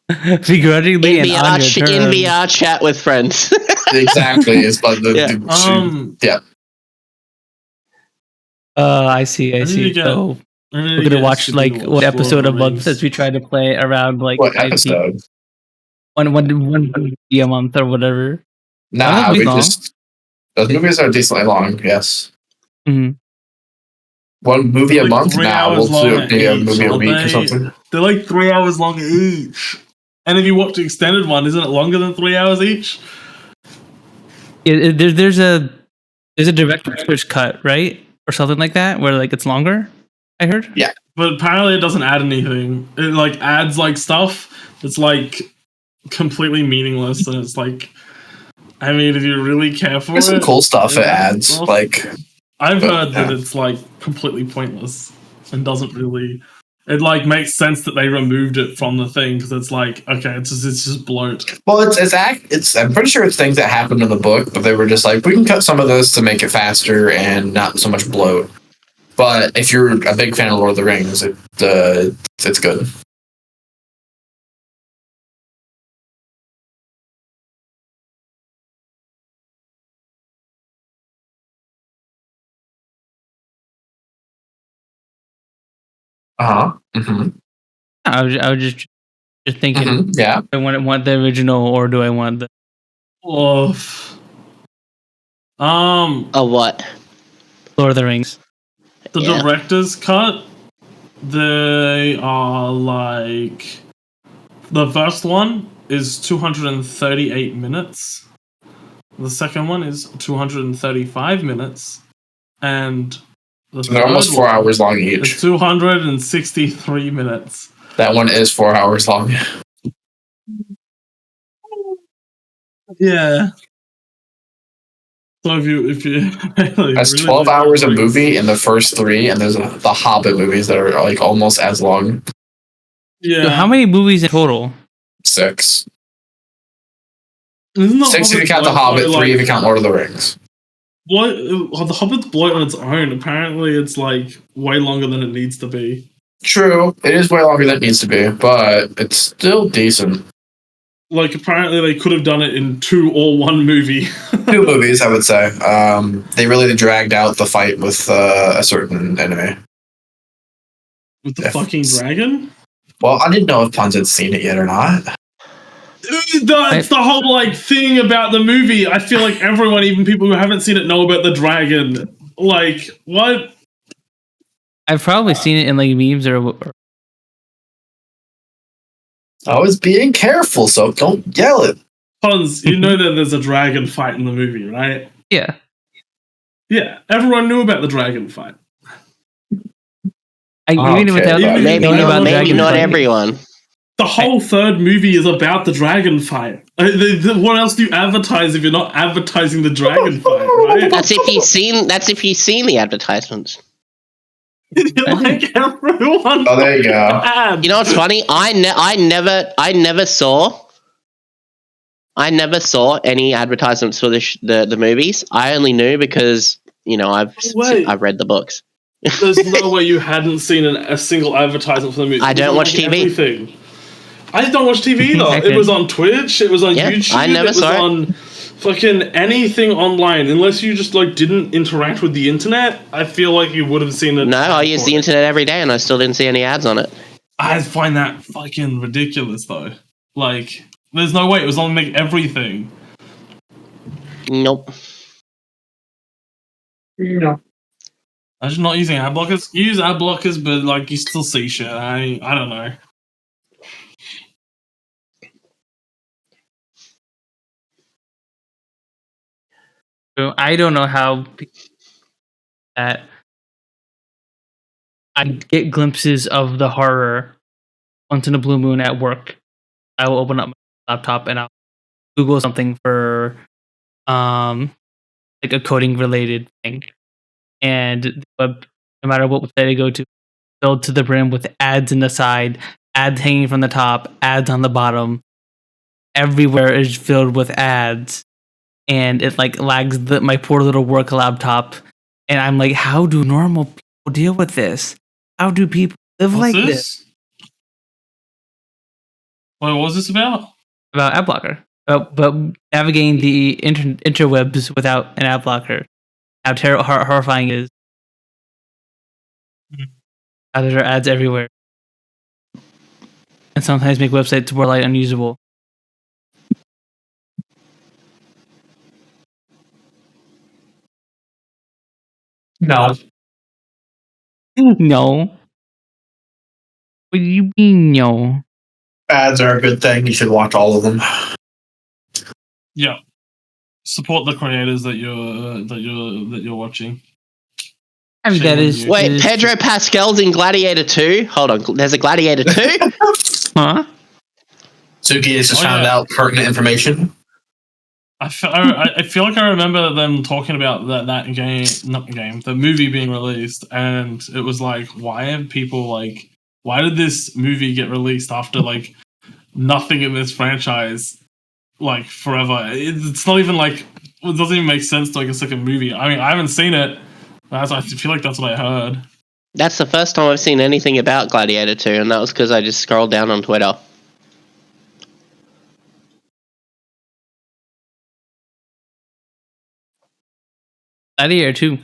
Begrudgingly and on your terms. In VR chat with friends. Exactly. It's like I see. So we're gonna watch like one episode a month as we try to play around like what episode? One movie a month or whatever. Nah, those movies are decently long. Yes. Mm-hmm. One movie a month? Nah, we'll do a movie a week or something. They're like 3 hours long each. And if you watch the extended one, isn't it longer than 3 hours each? Yeah, there's a director's cut, right? Or something like that, where like it's longer, I heard. Yeah. But apparently it doesn't add anything. It like adds like stuff that's like completely meaningless, and it's like, I mean, if you really care for There's some cool stuff it adds, like I've heard that it's like completely pointless and doesn't really. It like makes sense that they removed it from the thing because it's like, okay, it's just bloat. Well, it's I'm pretty sure it's things that happened in the book, but they were just like, we can cut some of this to make it faster and not so much bloat. But if you're a big fan of Lord of the Rings, it's good. Mm-hmm. I was just thinking. Mm-hmm. Yeah. Do I want the original or do I want the? What? Lord of the Rings. The director's cut. They are like the first one is 238 minutes. The second one is 235 minutes, and they're almost 4 hours long each. It's 263 minutes. That one is 4 hours long. Yeah. So if you that's really 12 hours a movie in the first three, and there's the Hobbit movies that are like almost as long. Yeah. So how many movies in total? 6. 6 if you count the Hobbit, 3 if you count Lord of the Rings. What? The Hobbit's bloat on its own. Apparently, it's like way longer than it needs to be. True, it is way longer than it needs to be, but it's still decent. Like, apparently they could have done it in 2 or 1 movie. 2 movies, I would say. They really dragged out the fight with a certain enemy. With the fucking dragon? Well, I didn't know if Punz had seen it yet or not. It's the whole like thing about the movie. I feel like everyone, even people who haven't seen it, know about the dragon. Like, what? I've probably seen it in like memes or I was being careful, so don't yell it. Punz, you know that there's a dragon fight in the movie, right? yeah. Yeah, everyone knew about the dragon fight. Even without Maybe knowing about maybe dragon not fight. everyone. The whole third movie is about the dragon fight. What else do you advertise if you're not advertising the dragon fight, right? That's if you've seen the advertisements. Like everyone. Oh, there you go. You know what's funny? I never saw any advertisements for the movies. I only knew because I've read the books. There's no way you hadn't seen a single advertisement for the movie. I don't watch TV. Everything. I don't watch TV either. Exactly. It was on Twitch. It was on YouTube. I never saw it. On fucking anything online. Unless you just like didn't interact with the internet, I feel like you would have seen it. No, I use the internet every day, and I still didn't see any ads on it. I find that fucking ridiculous, though. Like, there's no way it was on like everything. Nope. No. I'm just not using ad blockers. You use ad blockers, but like you still see shit. I don't know. So I don't know how that I get glimpses of the horror once in a blue moon at work. I will open up my laptop and I'll Google something for like a coding related thing. And the web, no matter what website I go to, filled to the brim with ads in the side, ads hanging from the top, ads on the bottom. Everywhere is filled with ads. And it like lags my poor little work laptop. And I'm like, how do normal people deal with this? How do people live What's like this? Wait, what was this about? About ad blocker. But navigating the interwebs without an ad blocker. How horrifying it is. How there are ads everywhere. And sometimes make websites borderline unusable. No. No. What do you mean, no? Ads are a good thing. You should watch all of them. Yeah. Support the creators that you're watching. I mean, that is. Wait, Pedro Pascal's in Gladiator 2? Hold on, there's a Gladiator 2? Huh? Sooky has just found out pertinent information. I feel like I remember them talking about the movie being released, and it was like, why did this movie get released after like nothing in this franchise like forever? It's not even like, it doesn't even make sense to like a second movie. I mean, I haven't seen it. I feel like that's what I heard. That's the first time I've seen anything about Gladiator 2, and that was because I just scrolled down on Twitter. Gladiator 2.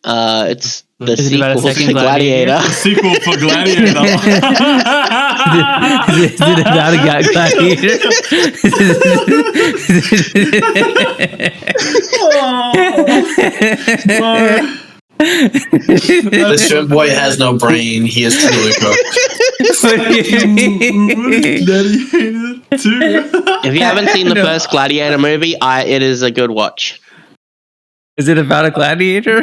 It's the Is it about a sequel second to Gladiator. The sequel for Gladiator. Is it about a gladiator? This shrimp boy has no brain. He is truly cooked. Gladiator 2. If you haven't seen the first Gladiator movie, it is a good watch. Is it about a gladiator?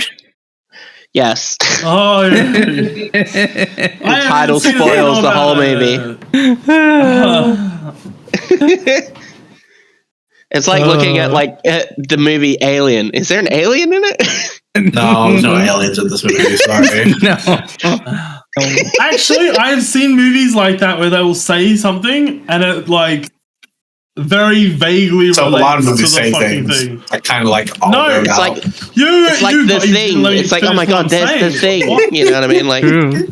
Yes. Oh, yeah. The title spoils the whole movie. It's like looking at like the movie Alien. Is there an alien in it? No, there's no aliens in this movie. Sorry. No. Actually, I've seen movies like that where they will say something and it like very vaguely So a lot of relates movies to the say fucking things. thing. I kind of like all No, their it's out. It's like the thing. It's like, oh my god, there's the thing. What? You know what I mean? Like, True.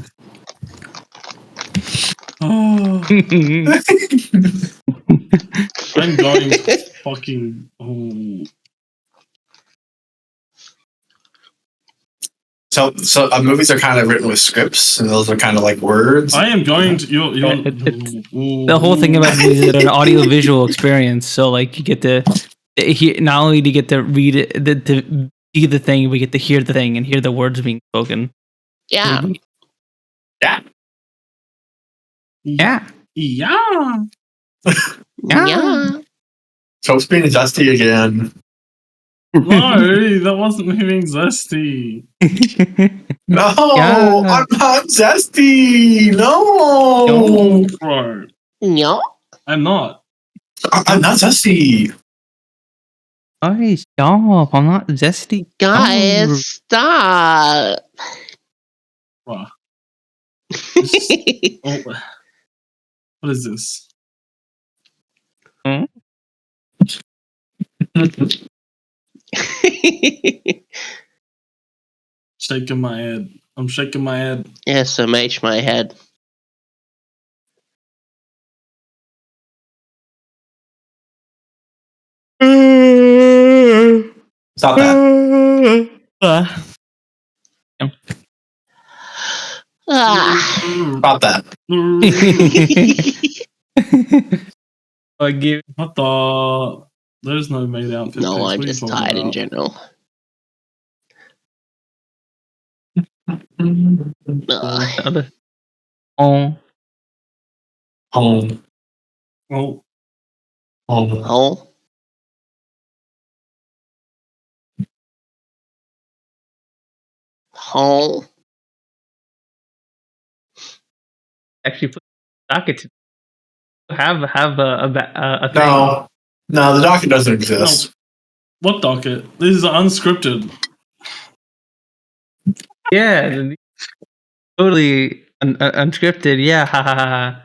Oh, I'm going fucking. Oh. So movies are kind of written with scripts, and those are kind of like words. I am going to. The whole thing about movies is an audio-visual experience. So, like, you get to hear, not only do you get to read it, to see the thing, we get to hear the thing and hear the words being spoken. Yeah. Yeah. Yeah. Yeah. Yeah. Soap's being zesty again. No, that wasn't me being zesty. No, Yeah. I'm not zesty. No. Bro, Yeah. I'm not. I'm not zesty. Hey, stop. I'm not zesty. Guys, stop. Bro. Oh, what is this? Shaking my head. I'm shaking my head. SMH my head. Stop that. Ah. Stop that. I give. What the? There's no maid outfit. No, pics. I'm What are you just talking tired in about? general. Oh. Home. Oh, Home. Oh. Oh. Actually, put the docket to have a thing. No, the docket doesn't exist. what docket? This is unscripted. Yeah, totally unscripted. Yeah, ha ha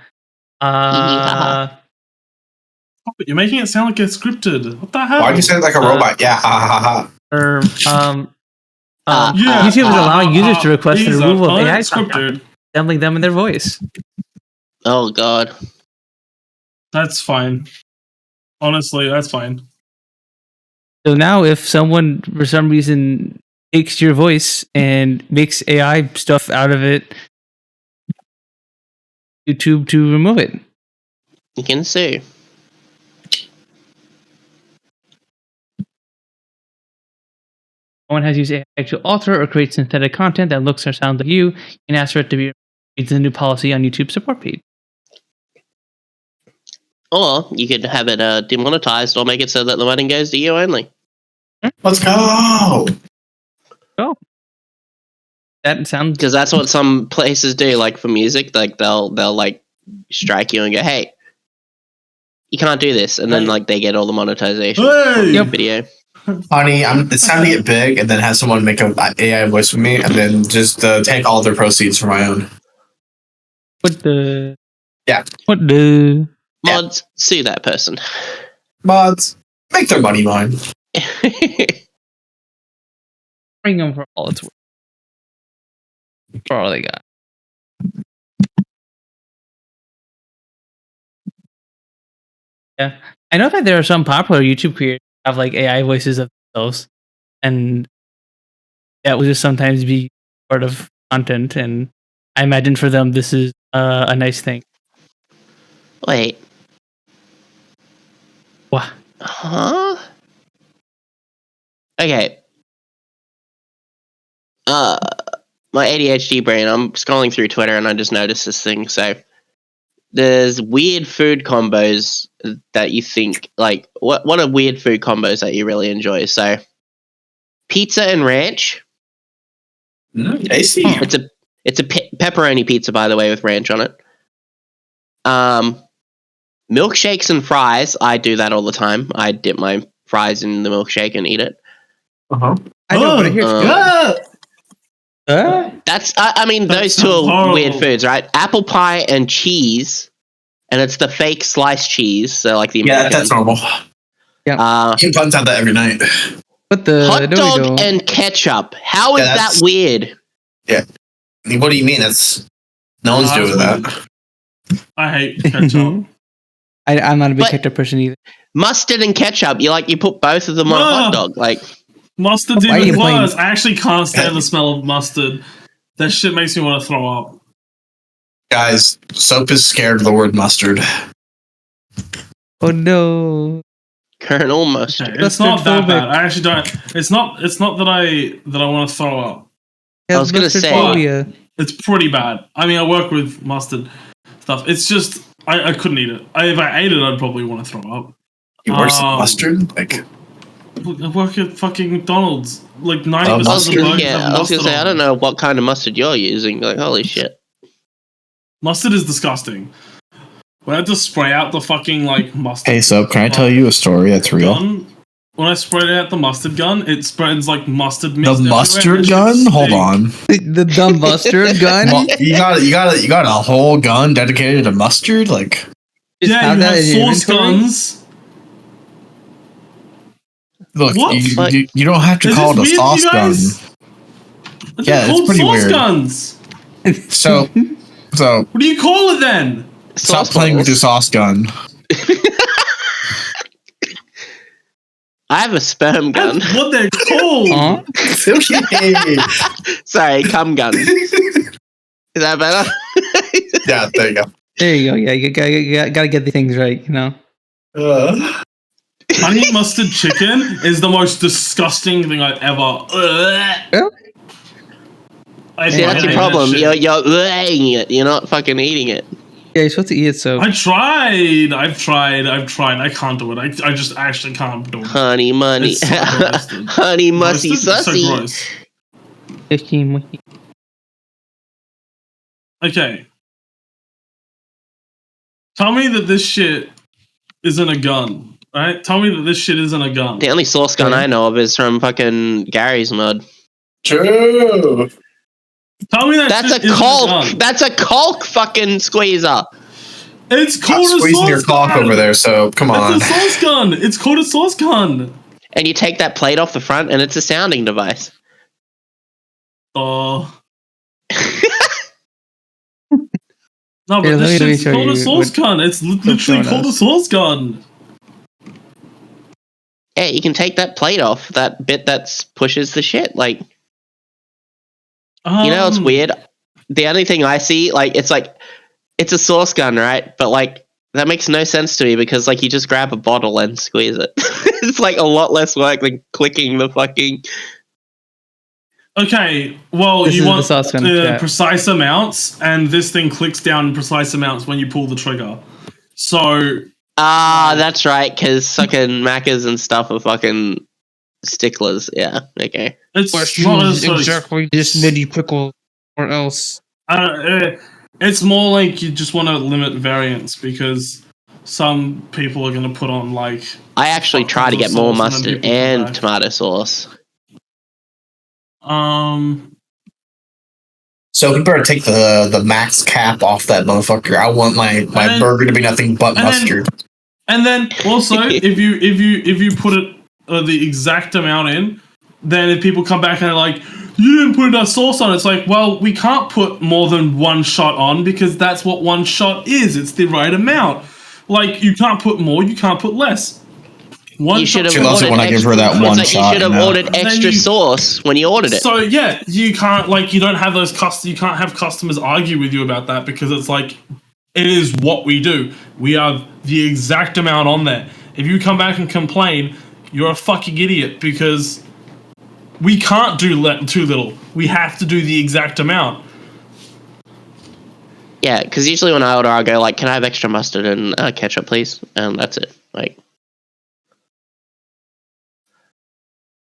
ha. You're making it sound like it's scripted. What the hell? Why'd you say it like a robot? Yeah, ha ha ha ha. YouTube is allowing users to request the these removal are of AI unscripted. resembling them in their voice. Oh god. That's fine. Honestly, that's fine. So now, if someone for some reason takes your voice and makes AI stuff out of it, YouTube to remove it. You can sue. Someone has used AI to alter or create synthetic content that looks or sounds like you, and ask for it to be. It's a new policy on YouTube support page. Or you could have it demonetized or make it so that the money goes to you only. Let's go. Oh, that sounds. Because that's what some places do, like for music. Like they'll like strike you and go, "Hey, you can't do this," and then like they get all the monetization from the video. Honey, it's time to get big and then have someone make an AI voice with me and then just take all their proceeds for my own. What the? Yeah. What the? Mods, sue that person. Mods, make their money mine. Bring them for all it's worth. For all they got. Yeah, I know that there are some popular YouTube creators who have like AI voices of themselves, and that will just sometimes be part of content. And I imagine for them, this is a nice thing. Wait. What? Huh? Okay. My ADHD brain, I'm scrolling through Twitter and I just noticed this thing. So there's weird food combos that you think, like, what are weird food combos that you really enjoy? So pizza and ranch. Tasty. It's a pepperoni pizza, by the way, with ranch on it. Milkshakes and fries. I do that all the time. I dip my fries in the milkshake and eat it. Uh-huh. I know, but here's That's. I mean, those two are weird foods, right? Apple pie and cheese, and it's the fake sliced cheese. So, like the American. that's normal. Yeah. You Punz have that every night. But the hot dog and ketchup. How is that weird? Yeah. What do you mean? That's no one's doing that. I hate ketchup. I'm not a big ketchup person either. Mustard and ketchup. You put both of them on a hot dog. Like, Mustard's Why are even you playing- worse. I actually can't stand the smell of mustard. That shit makes me want to throw up. Guys, Soap is scared of the word mustard. Oh no. Colonel Mustard. Okay, it's not that Mustard-phobic. bad. I actually don't. It's not that I want to throw up. He has I was gonna mustard say- phobia. It's pretty bad. I mean, I work with mustard stuff. It's just I couldn't eat it. If I ate it, I'd probably want to throw up. You worse than mustard? Like, I work at fucking McDonald's. Like 90% Oh, of the mustard? burgers Yeah, have I was gonna mustard say, on I don't know what kind of mustard you're using. Like, holy shit. Mustard is disgusting. When I had to spray out the fucking like mustard. hey, Soap, can I tell you a story that's real? gun, when I sprayed out the mustard gun, it spreads like mustard The mist. mustard gun? Hold on. The dumb mustard gun? Well, you got a whole gun dedicated to mustard? Like, Just Yeah, you that have in your sauce inventory? guns. look, What? you don't have to Is call it a this weird, sauce you gun. guys? They're Yeah, it's called pretty sauce weird. guns. So, What do you call it then? stop Sauce playing with your balls. sauce gun. I have a sperm gun. That's what they're called. Huh? Sorry, cum gun. Is that better? Yeah, there you go. There you go. Yeah, you gotta get the things right, you know. Honey mustard chicken is the most disgusting thing I've ever. Really? I See, that's hate your that problem. shit. You're eating it. You're not fucking eating it. Yeah, you're supposed to eat it, so. I tried. I've tried. I can't do it. I just actually can't do it. Honey money. It's so roasted. Honey mussy Roasted? It's so sussy. gross. 15. Okay. Tell me that this shit isn't a gun. Right? Tell me that this shit isn't a gun. The only source gun I know of is from fucking Gary's mod. True. Tell me that That's shit a isn't caulk. gun. That's a caulk fucking squeezer. It's Stop called a squeezing your sauce cock gun. over there, so come on. It's a sauce gun. It's called a sauce gun. And you take that plate off the front and it's a sounding device. Oh. No, but Here, this let me shit's show called a you sauce what gun. It's literally showing called a us. sauce gun. Yeah, you can take that plate off, that bit that pushes the shit. Like, you know, it's weird. The only thing I see, like, it's a sauce gun, right? But like, that makes no sense to me because like you just grab a bottle and squeeze it. It's like a lot less work than clicking the fucking. Okay, well, This you is the want sauce gun, yeah. precise amounts, and this thing clicks down in precise amounts when you pull the trigger. So, Ah, that's right, because fucking Maccas and stuff are fucking sticklers. Yeah, okay. it's not necessarily... exactly this many pickle or else. It's more like you just want to limit variance because some people are going to put on, like... I actually try to get more mustard and tomato sauce. So we better take the max cap off that motherfucker. I want my then- burger to be nothing but and then- mustard. And then also, if you put it the exact amount in, then if people come back and they're like, you didn't put enough sauce on, it's like, well, we can't put more than one shot on because that's what one shot is. It's the right amount. Like, you can't put more, you can't put less. You should have She loves it ordered when I give her extra- that one it's like shot, You should have you know. ordered Then extra you- sauce when you ordered it. So yeah, you can't you don't have those you can't have customers argue with you about that because it's like it is what we do. We have the exact amount on there. If you come back and complain, you're a fucking idiot because we can't do too little. We have to do the exact amount. Yeah, because usually when I order, I'll go like, "Can I have extra mustard and ketchup, please?" And that's it. Like,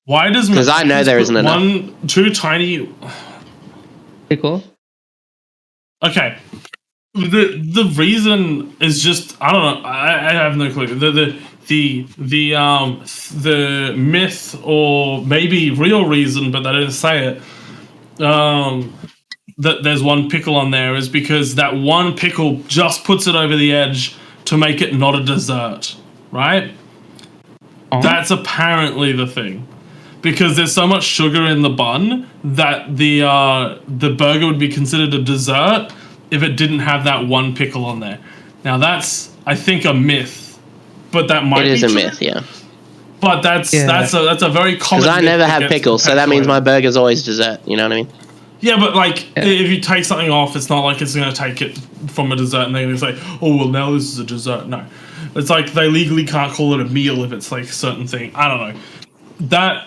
Why does 'Cause I know there put isn't enough. two tiny Pickle? Okay. The reason is just I don't know. I have no clue. The myth or maybe real reason, but they didn't say it. That there's one pickle on there is because that one pickle just puts it over the edge to make it not a dessert, right? Uh-huh. That's apparently the thing. Because there's so much sugar in the bun that the burger would be considered a dessert if it didn't have that one pickle on there. Now that's, I think, a myth, but that might be it is a true. myth, yeah. But that's a very common. Because I never have pickles, so that means my burger's always dessert. You know what I mean? Yeah, but like if you take something off, it's not like it's going to take it from a dessert and they're going to say, "Oh, well, now this is a dessert." No, it's like they legally can't call it a meal if it's like a certain thing. I don't know. That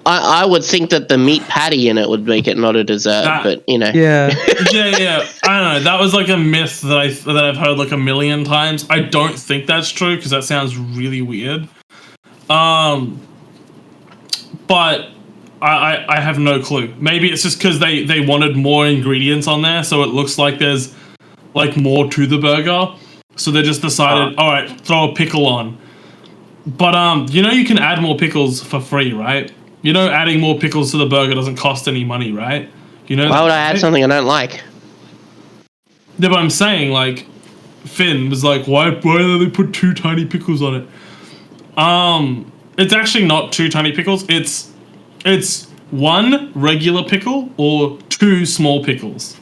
I would think that the meat patty in it would make it not a dessert, but you know. Yeah. yeah. I don't know. That was like a myth that I've heard like a million times. I don't think that's true because that sounds really weird. But I have no clue. Maybe it's just because they wanted more ingredients on there, so it looks like there's like more to the burger. So they just decided, all right, throw a pickle on. But you know you can add more pickles for free, right? You know, adding more pickles to the burger doesn't cost any money, right? You know. Why would I add something I don't like? Yeah, but I'm saying like, Finn was like, why do they put 2 tiny pickles on it? It's actually not 2 tiny pickles. It's 1 regular pickle or 2 small pickles.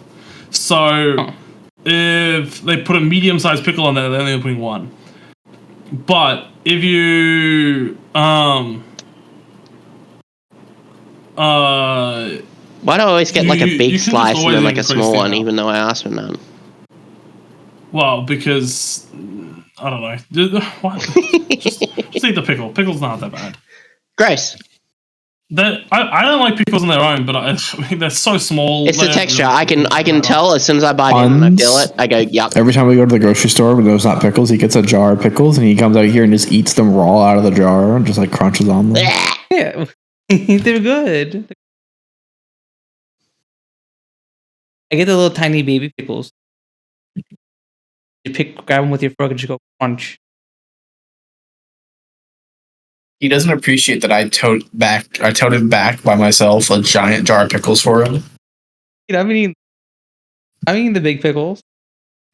So if they put a medium-sized pickle on there, they're only putting 1. But if you why do I always get like a big slice and then like a small one, even though I asked for none? Well, because I don't know. What? just eat the pickle. Pickle's not that bad. Gross. I don't like pickles on their own, but I mean, they're so small. It's the texture. I can tell as soon as I bite in and I feel it. I go, yup. Every time we go to the grocery store when there's not pickles, he gets a jar of pickles and he comes out here and just eats them raw out of the jar and just like crunches on them. Yeah. They're good. I get the little tiny baby pickles. You grab them with your fork and just go crunch. He doesn't appreciate that I toted back by myself a giant jar of pickles for him. You know, I mean the big pickles.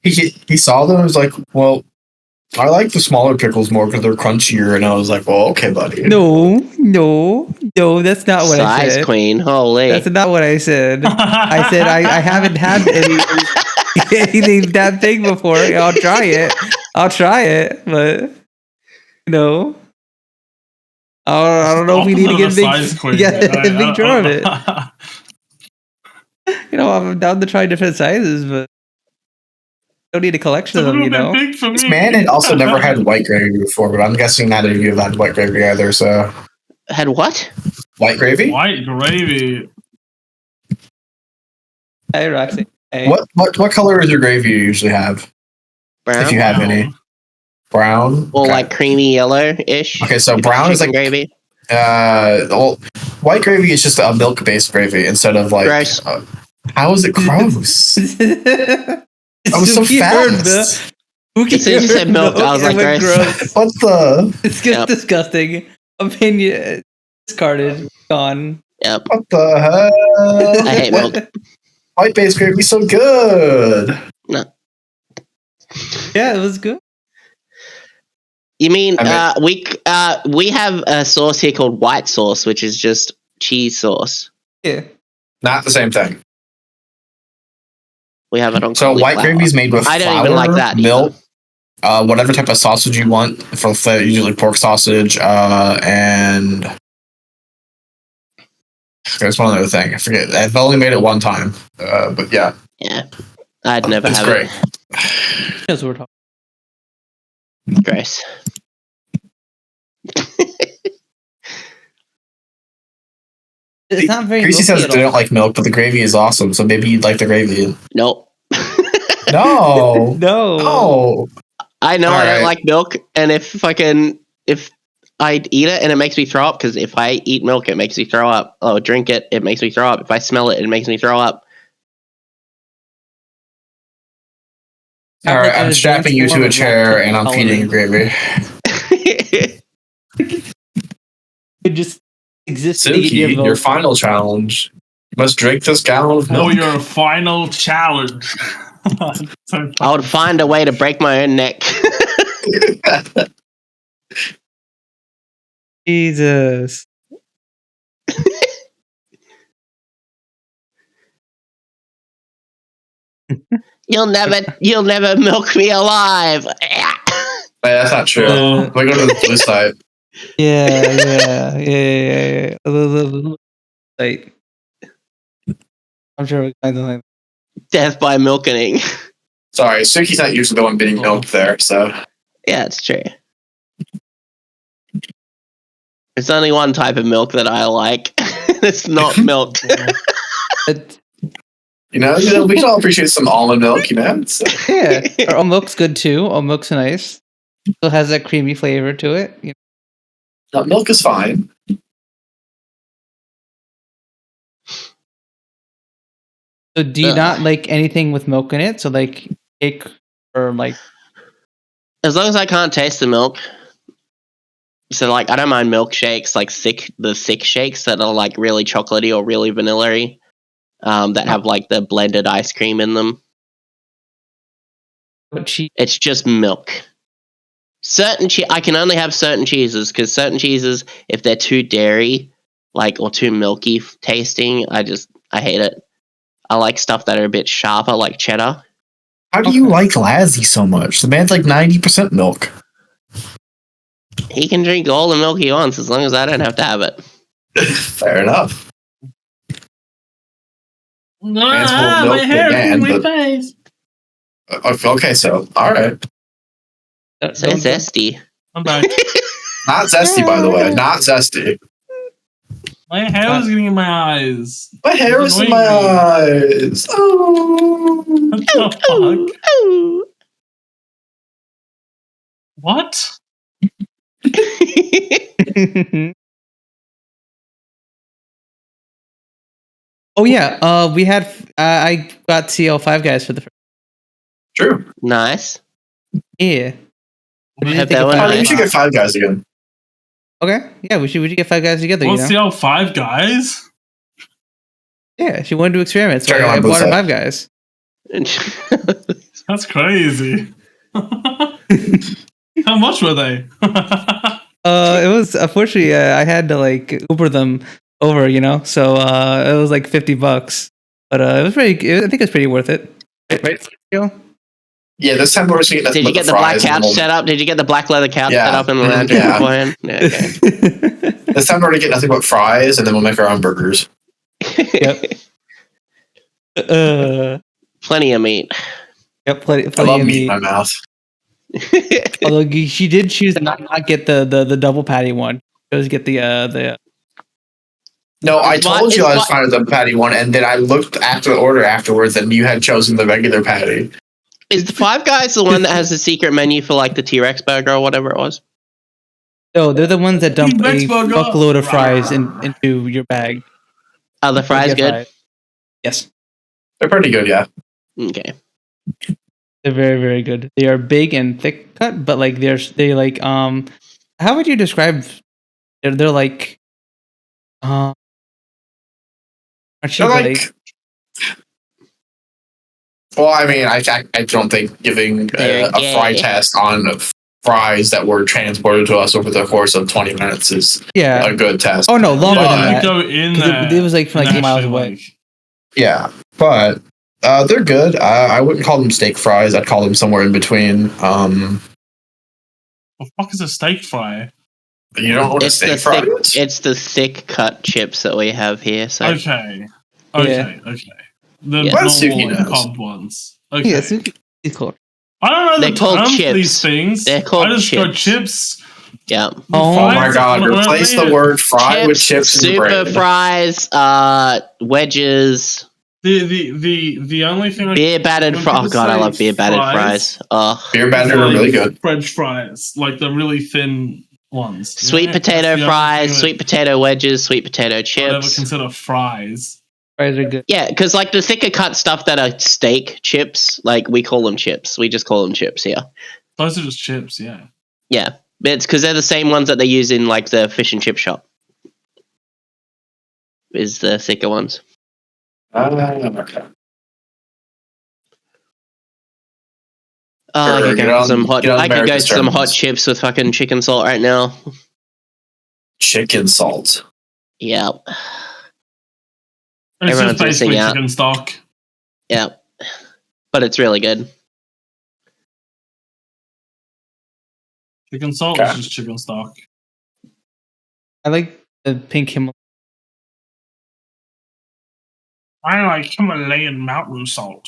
He saw them and was like, well, I like the smaller pickles more because they're crunchier. And I was like, well, okay, buddy. No, that's not what I said. Size queen, holy. That's not what I said. I said I haven't had anything that big before. I'll try it, but no. I don't know if we need to get a big jar of it. You know, I'm down to try different sizes, but don't need a collection of them, you know. This man had also never had white gravy before, but I'm guessing neither of you have had white gravy either, so. Had what? White gravy? White gravy. Hey, Roxy. Hey. What color is your gravy you usually have? Brown? If you have any. Brown? Or like creamy yellow-ish? Okay, so brown is like gravy. White gravy is just a milk-based gravy instead of like. Gross. How is it gross? I was so fast. As soon as you said milk, I was like, gross. What the? It's just disgusting. Opinion discarded. Gone. Yep. What the hell? I hate milk. White-based gravy is so good. No. Yeah, it was good. You mean we have a sauce here called white sauce, which is just cheese sauce. Yeah. Not the same thing. We have it on. So white gravy is made with flour, even like that, milk, whatever type of sausage you want. For usually pork sausage, and there's one other thing. I forget. I've only made it one time, but yeah. Yeah, I'd never it's have great. it. That's what we're talking. Gross. It's not very. Greasy says they don't like milk, but the gravy is awesome. So maybe you'd like the gravy. Nope. No. No. I know I don't like milk, and if I eat it and it makes me throw up, because if I eat milk, it makes me throw up. Oh, drink it, it makes me throw up. If I smell it, it makes me throw up. All right, I'm strapping you to a chair and I'm feeding you gravy. It just exists. Sooky, your final challenge. You must drink this gallon of milk. Oh, your final challenge. I would find a way to break my own neck. Jesus. You'll never milk me alive. That's not true. We go to the blue side. Yeah. Like, I'm sure we find something. Death by milking. Sorry, Sooky's not usually the one bidding milk there, so. Yeah, it's true. It's only one type of milk that I like. It's not milk. We can all appreciate some almond milk, So. Yeah, our almond milk's good too. Almond milk's nice. Still has that creamy flavor to it. Milk is fine. So do you not like anything with milk in it? So like cake or like... As long as I can't taste the milk. So like I don't mind milkshakes, like the thick shakes that are like really chocolatey or really vanilla-y, that have like the blended ice cream in them. It's just milk. I can only have certain cheeses, because certain cheeses, if they're too dairy, like, or too milky tasting, I hate it. I like stuff that are a bit sharper, like cheddar. How do you like Lassie so much? The man's like 90% milk. He can drink all the milk he wants, as long as I don't have to have it. Fair enough. My hair in my face. Okay, so, alright. So zesty. I'm back. Not zesty, by the way. Not zesty. My hair is getting in my eyes. My hair is in my eyes. Oh. What the fuck? What? Oh yeah, we had. I got CL5 guys for the first. True. Nice. Yeah. We should get 5 guys again. Okay. Yeah, we should get 5 guys together. We'll see how 5 guys. Yeah, she wanted to experiment, so I bought her 5 guys. That's crazy. How much were they? It was unfortunately I had to like Uber them over, so it was like $50, but it was I think it was pretty worth it. Right? Yeah, this time we're just getting. Did you get the black couch set up? Did you get the black leather couch set up in the lounge beforehand? Yeah, okay. This time we're gonna get nothing but fries, and then we'll make our own burgers. Yep. Plenty of meat. Yep, plenty I love of meat in my mouth. Although she did choose to not get the double patty one. She chose to get the. No, I told you I was fine with the patty one, and then I looked after the order afterwards, and you had chosen the regular patty. Is the 5 Guys the one that has the secret menu for like the T-Rex burger or whatever it was? No, they're the ones that dump a fuckload of fries into your bag. Are the fries good? Fries. Yes. They're pretty good, yeah. Okay. They're very, very good. They are big and thick cut, but like they like how would you describe? They're like aren't you like? Well, I mean, I don't think giving a fry test on fries that were transported to us over the course of 20 minutes is a good test. Oh no, longer than that. Go in there. It was like from like 8 miles away. Yeah, but they're good. I wouldn't call them steak fries. I'd call them somewhere in between. What the fuck is a steak fry? You don't know what a steak fry is? It's the thick cut chips that we have here. So okay. The normal cobbed ones. Okay. Yeah, it's cool. I don't know They're called chips. These things. They're called I just chips. go chips. Yeah. Oh my god! Replace the word fry with chips. Super fries. Wedges. The only thing beer battered fries. Oh god, I love beer battered fries. Beer battered are really good. French fries, like the really thin ones. Sweet potato fries, sweet potato wedges, sweet potato chips. I never consider fries. Fries are good. Yeah, because like the thicker cut stuff that are steak chips, like we call them chips. We just call them chips here. Those are just chips, yeah. Yeah, but it's because they're the same ones that they use in like the fish and chip shop. Is the thicker ones. Okay. I could go to some hot chips with fucking chicken salt right now. Chicken salt. Yeah. It's just basically chicken stock. Yeah. But it's really good. Chicken salt is just chicken stock. I like the pink Himalaya. I like Himalayan mountain salt.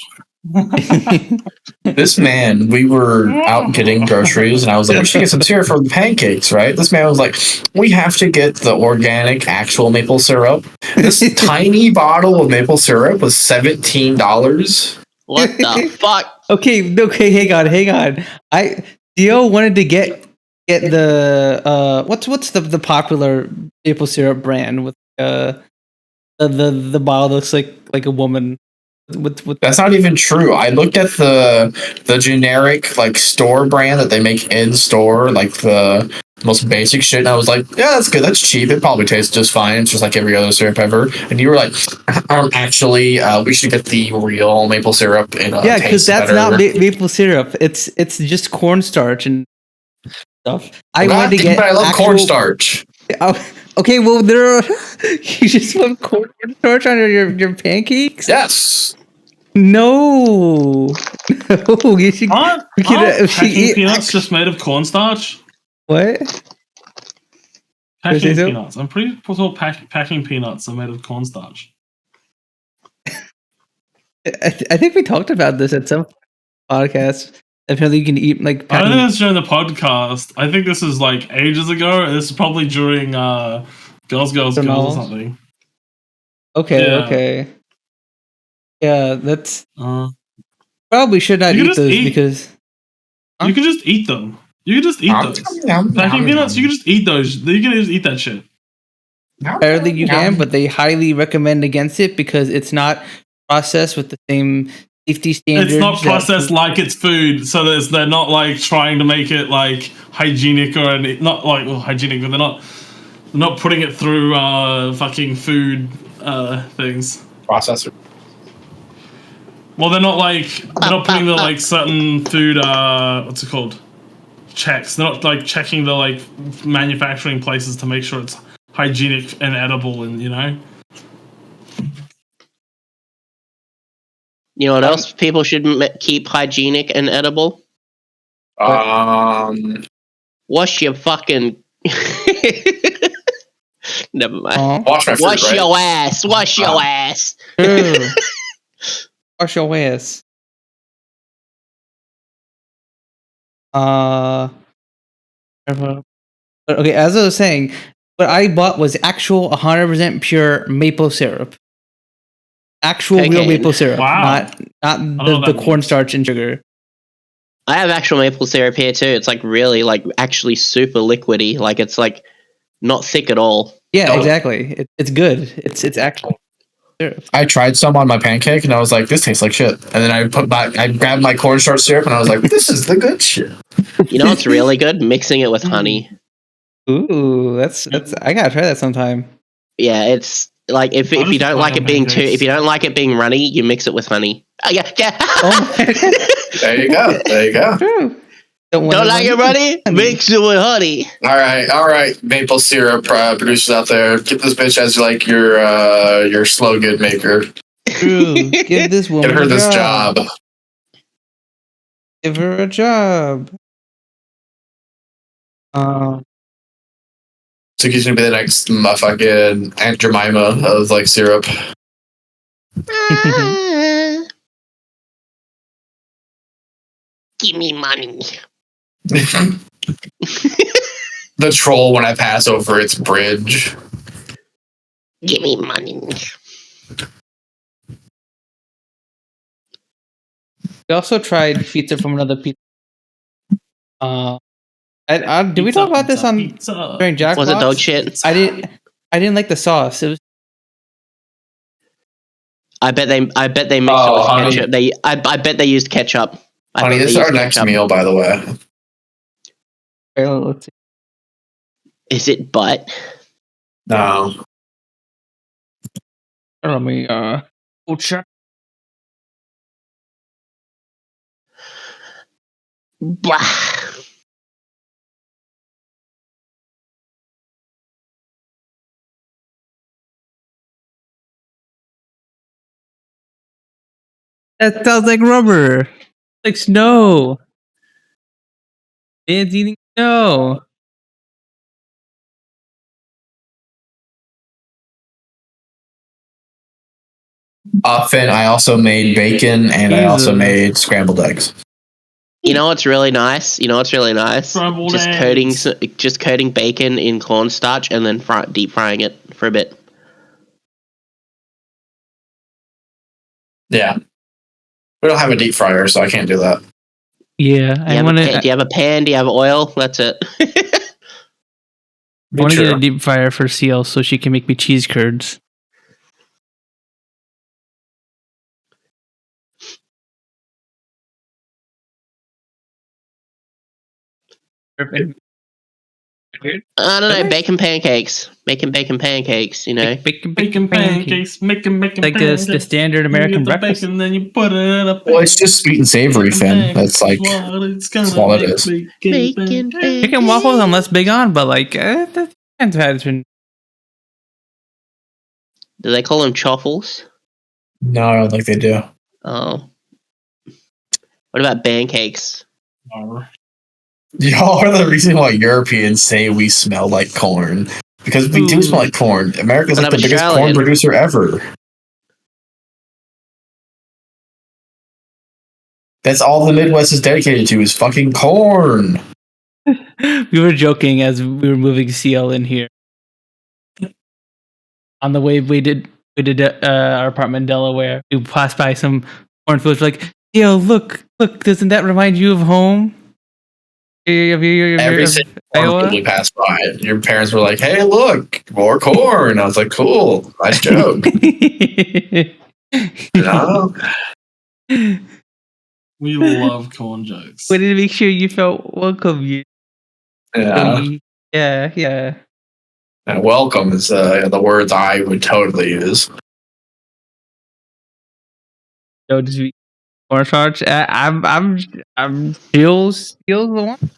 This man, we were out getting groceries, and I was like, we should get some syrup for the pancakes, right? This man was like, we have to get the organic, actual maple syrup. This tiny bottle of maple syrup was $17. What the fuck? Okay, hang on. Theo wanted to get the what's the popular maple syrup brand with the bottle looks like a woman with That's not even true. I looked at the generic like store brand that they make in store, like the most basic shit, and I was like, yeah, that's good. That's cheap. It probably tastes just fine. It's just like every other syrup ever. And you were like, actually, we should get the real maple syrup. Yeah, because that's not maple syrup. It's just cornstarch and stuff. I wanted to get. But I love cornstarch. Okay, well, you just want cornstarch on your pancakes? Yes. No, you should. Packing peanuts just made of cornstarch? What? Packing peanuts. I'm pretty sure packing peanuts are made of cornstarch. I think we talked about this at some podcast. Apparently, you can eat like. I don't think it's during the podcast. I think this is like ages ago. This is probably during Girls or something. Okay. Yeah, that's probably should not eat those because you can just eat them. You can just eat those. Packing peanuts, you can just eat those. You can just eat that shit. Apparently you can, but they highly recommend against it because it's not processed with the same safety standards. It's not processed like it's food, so they're not like trying to make it like hygienic or not like hygienic, but they're not putting it through fucking food things. Processor. Well, they're not putting the like certain food what's it called? Checks. They're not like checking the like manufacturing places to make sure it's hygienic and edible, and you know. You know what else people should keep hygienic and edible? Wash your fucking. Never mind. Wash my fruit, Wash right? your ass. Wash your ass. Wash your ass. Okay, as I was saying, what I bought was actual 100% pure maple syrup. Actual real maple syrup. Wow. Not the cornstarch and sugar. I have actual maple syrup here too. It's like really like actually super liquidy. Like it's like not thick at all. Yeah, exactly. It's good. It's actual syrup. I tried some on my pancake and I was like, this tastes like shit. And then I grabbed my cornstarch syrup and I was like, this is the good shit. You know what's really good? Mixing it with honey. Ooh, that's I gotta try that sometime. Yeah, it's like if you don't like it being runny, you mix it with honey. Oh yeah. Oh There you go. True. Don't like it runny? Mix it with honey. All right, maple syrup producers out there, get this bitch as like your slogan maker. True. Give this woman Give her this job. Give her a job. Sooky's gonna be the next fucking Aunt Jemima of like syrup. Give me money. The troll when I pass over its bridge. Give me money. We also tried pizza from another pizza. Did we talk about this during Jackbox? Was it dog shit? I didn't like the sauce. It was. I bet they mixed it with ketchup. I bet they used ketchup. Honey, this is our next meal, by the way. Let's see. Is it butt? No. Let me check. Blah. That sounds like rubber. Like snow. Man's eating snow. Finn, I also made bacon and I also Jesus. made scrambled eggs. You know what's really nice? Scrambled Just eggs. coating bacon in cornstarch and then deep frying it for a bit. Yeah. We don't have a deep fryer, so I can't do that. Yeah, Do you have a pan? Do you have oil? That's it. I want to get a deep fryer for Siel so she can make me cheese curds. Perfect. I don't know, bacon pancakes. Making bacon pancakes, you know. Bacon pancakes. Making Like pancakes. the standard American breakfast. Bacon, then you put it up. Well, it's just sweet and savory, Finn. That's like that's all it is. Bacon Chicken waffles I'm less big on, but like that has been. Do they call them choffles? No, I don't think they do. Oh. What about pancakes? Y'all are the reason why Europeans say we smell like corn. Because we do smell like corn. America's But like the I'm biggest corn Australian. producer ever. That's all the Midwest is dedicated to is fucking corn. We were joking as we were moving Siel in here. On the way we did our apartment in Delaware. We passed by some cornfields. Like, Siel, look, doesn't that remind you of home? Every single corn we passed by, your parents were like, "Hey, look, more corn." I was like, "Cool, nice joke." No? We love corn jokes. Wanted to make sure you felt welcome. Yeah. And welcome is the words I would totally use. So just be cornstarch. I'm Steel's the one.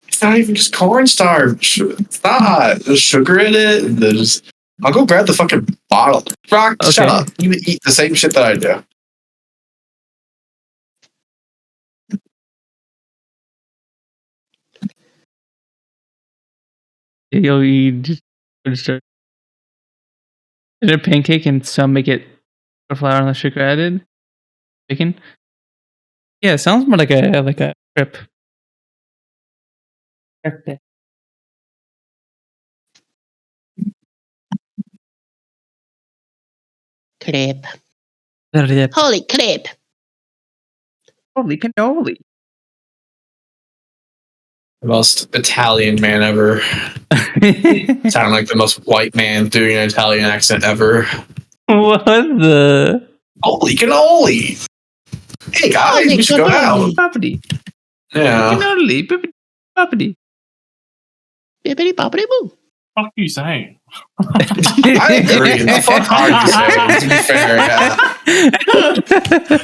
It's not even just cornstarch. It's not. There's sugar in it. I'll go grab the fucking bottle. Rock, Okay. Shut up. You eat the same shit that I do. You'll eat just cornstarch. Is it a pancake and some make it flour and the sugar added? Bacon? Yeah, it sounds more like a crepe. Crepe. Crepe. Holy crepe. Holy cannoli. The most Italian man ever. Sound like the most white man doing an Italian accent ever. What the? Holy cannoli! Hey guys, we should go out. Property. Yeah. Cannoli. Property. Bippity boppity boo. Fuck you saying? I agree. The fuck are you saying? To be fair, yeah.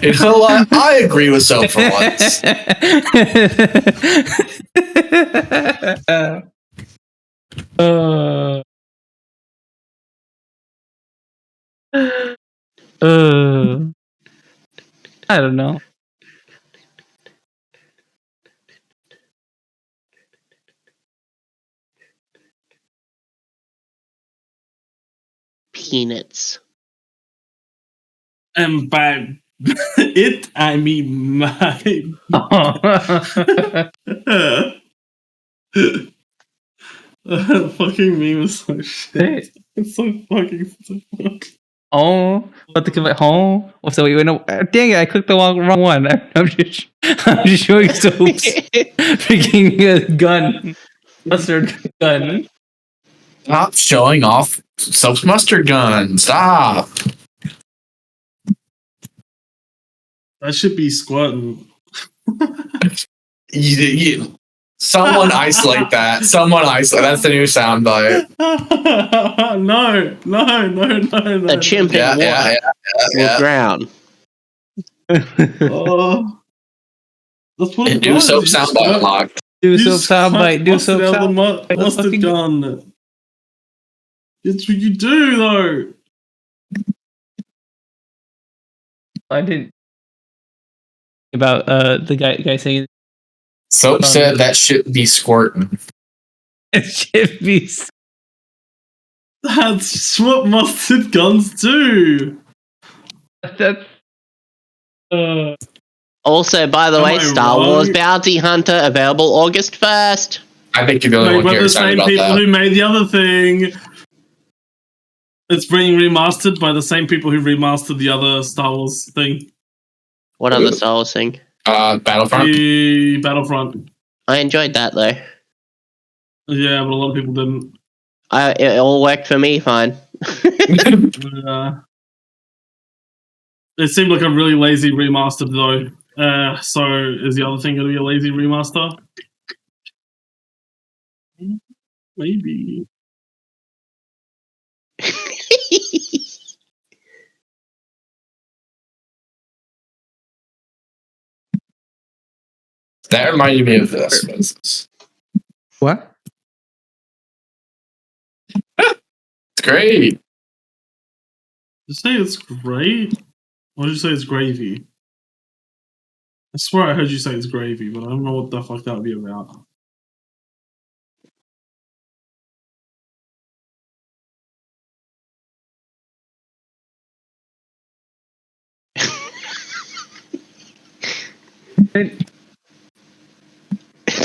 You know what? I agree with Soap for once. I don't know. Peanuts. And by it, I mean my. Fucking meme is so shit. It's so fucking stupid. Oh, what the like home? Oh, so wait, no, dang it! I clicked the wrong one. I'm just showing Soap's freaking gun, mustard gun. Stop showing off Soap's mustard gun. Stop. That should be squatting. Someone isolate that. Someone isolate. That's the new soundbite. No. A chimp in water will drown. Oh, that's what it Do does. Soap soundbite unlocked. Do Soap soundbite. Do Soap soundbite. Mustard gun. It's what you do, though. I didn't about the guy saying Soap said that shit be squirting. it should be. That's what mustard guns do. That's. Also, by the Am way, I Star wrong? Wars Bounty Hunter available August 1st. I think you're the only Made one by here the excited same about people that. who made the other thing. It's being remastered by the same people who remastered the other Star Wars thing. What other Star Wars thing? Battlefront. The Battlefront. I enjoyed that though. Yeah, but a lot of people didn't. It all worked for me fine. It seemed like a really lazy remaster though. So is the other thing going to be a lazy remaster? Maybe. That reminded me of this. What? It's great. Did you say it's great? Or did you say it's gravy? I swear I heard you say it's gravy, but I don't know what the fuck that would be about.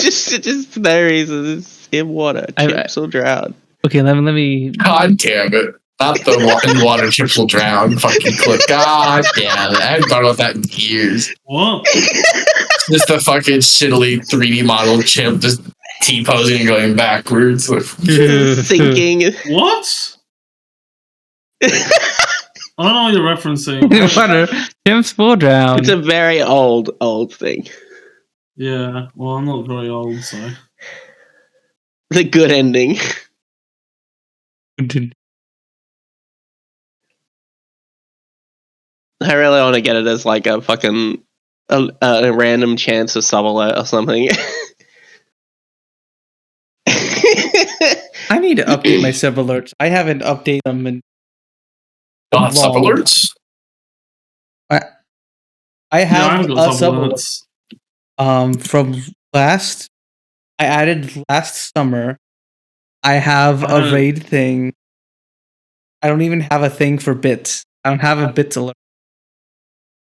just no reason. It's in water. Chips will drown. Okay, let me. God damn it. Not the water chips will drown fucking clip. God damn it. I haven't thought about that in years. What? Just the fucking shittily 3D model chimp just T-posing and going backwards. Sinking. What? I don't know what you're referencing. Water. Tim's full drown. It's a very old thing. Yeah, well, I'm not very old, so. The good ending. I really want to get it as like a fucking a random chance of sub alert or something. I need to update my sub alerts. I haven't updated them in. Don't have sub alerts? I have got a sub alert. From last, I added last summer. I have a raid thing. I don't even have a thing for bits. I don't have a bits alert.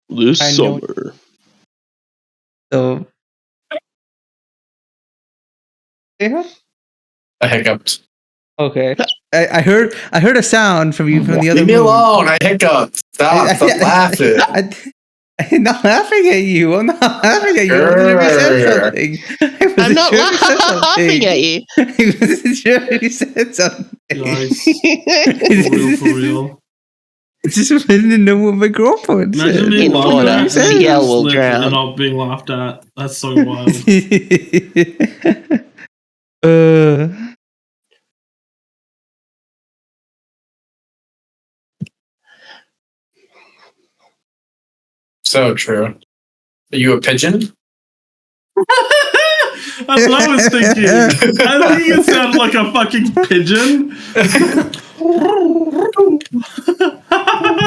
This summer. So. Yeah. I hiccuped. Okay. I heard a sound from you from the other. Leave me alone. I hiccuped. Stop laughing. I'm not laughing at you. I'm not laughing at you. I I'm not laughing at you. I wasn't sure if you said something. Nice. For real. I just wanted to know what my girlfriend said. Imagine being In water, laughed at Siel will and drown. not being laughed at. That's so wild. So true. Are you a pigeon? That's what I was thinking. I think it sounded like a fucking pigeon. Oh,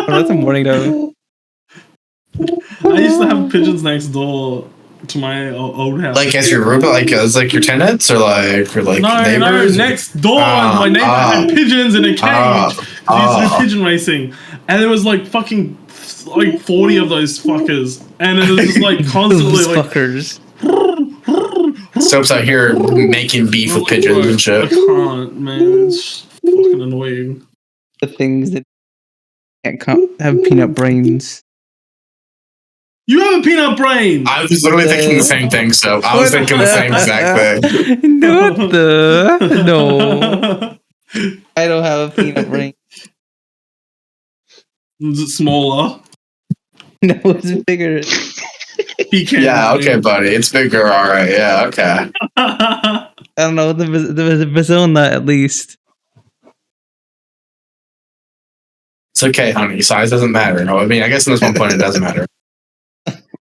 that's a morning though. I used to have pigeons next door to my old house. Like as your roommate, like as like your tenants, or like neighbors? No, next door. My neighbor had pigeons in a cage. He used to do pigeon racing, and there was like fucking like 40 of those fuckers, and it was just like constantly like fuckers. Soap's out here making beef with pigeons and I shit. can't, man. It's fucking annoying. The things that can't have peanut brains. You have a peanut brain. I was literally thinking the same thing, so I was thinking the same exact thing. What the? No. I don't have a peanut brain. Is it smaller? No, it's bigger. Yeah, okay, buddy. It's bigger, alright. Yeah, okay. I don't know, the Brazil nut at least. It's okay, honey. Size doesn't matter. No, I mean, I guess in this one point it doesn't matter.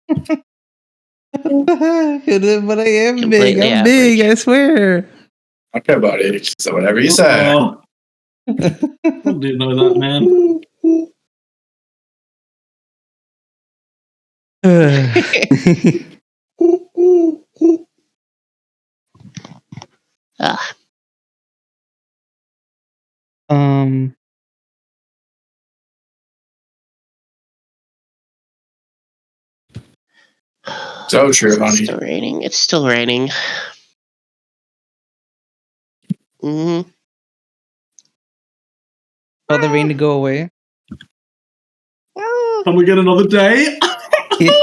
But I am Completely big. I'm average. big, I swear. Okay, buddy. So whatever you say. Oh. I didn't know that, man. Ah, um So true, It's honey. still raining. It's still raining. hmm Tell the rain to go away. Can we get another day?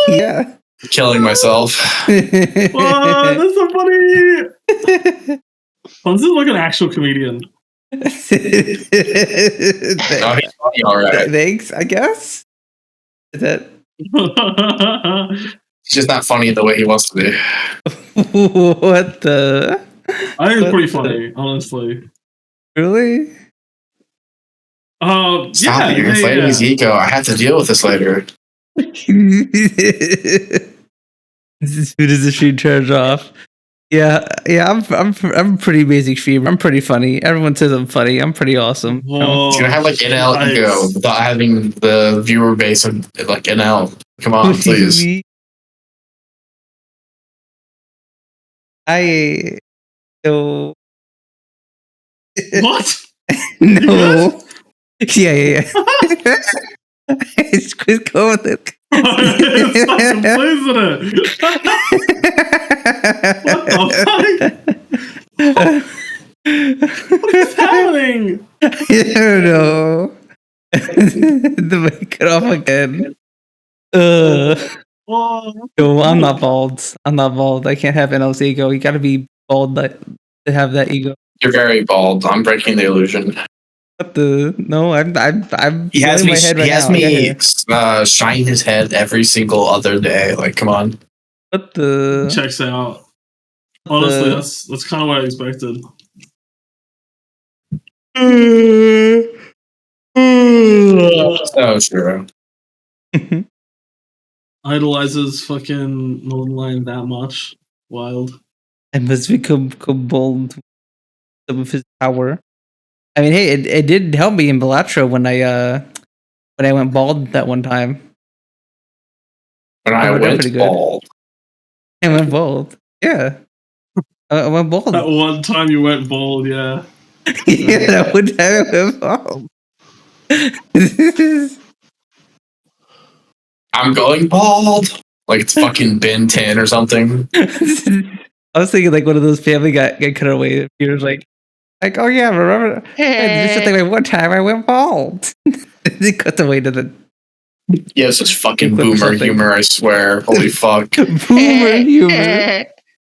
Yeah. Killing myself. Wow, that's so funny. Punz is like an actual comedian. Oh, he's funny, all right. Thanks, I guess. Is that He's just not funny the way he wants to be. what the? I think it's pretty What funny, honestly. Really? Stop it, you're inflating his ego. I have to deal with this later. As soon as the stream turns off. Yeah, I'm pretty basic streamer. I'm pretty funny. Everyone says I'm funny. I'm pretty awesome. Whoa. You're gonna have like NL ego without having the viewer base of like NL. Come on, please. I no. What? No. Yeah. It's quick go with it. It's not some place in it. What the fuck? What is happening? I don't know. The mic cut off again. Whoa. No, I'm not bald. I can't have NL's ego. You gotta be bald to have that ego. You're very bald. I'm breaking the illusion. What the? No, I'm He has me. my head right He has now. me shine his head every single other day. Like, come on. What the? Checks out. Honestly, that's kind of what I expected. So true. Idolizes fucking Northern Lion that much. Wild. I must become bold. Some of his power. I mean, hey, it did help me in Balatro when I went bald that one time. When I went bald. I went bald. Yeah. I went bald. That one time you went bald, yeah. Yeah, that one time I went bald. I'm going bald. Like it's fucking Ben 10 or something. I was thinking like one of those Family Guy cut away. You're like, oh yeah, remember? This is like one time I went bald. They cut away to the. Yeah, such fucking boomer humor. I swear. Holy fuck. Boomer humor.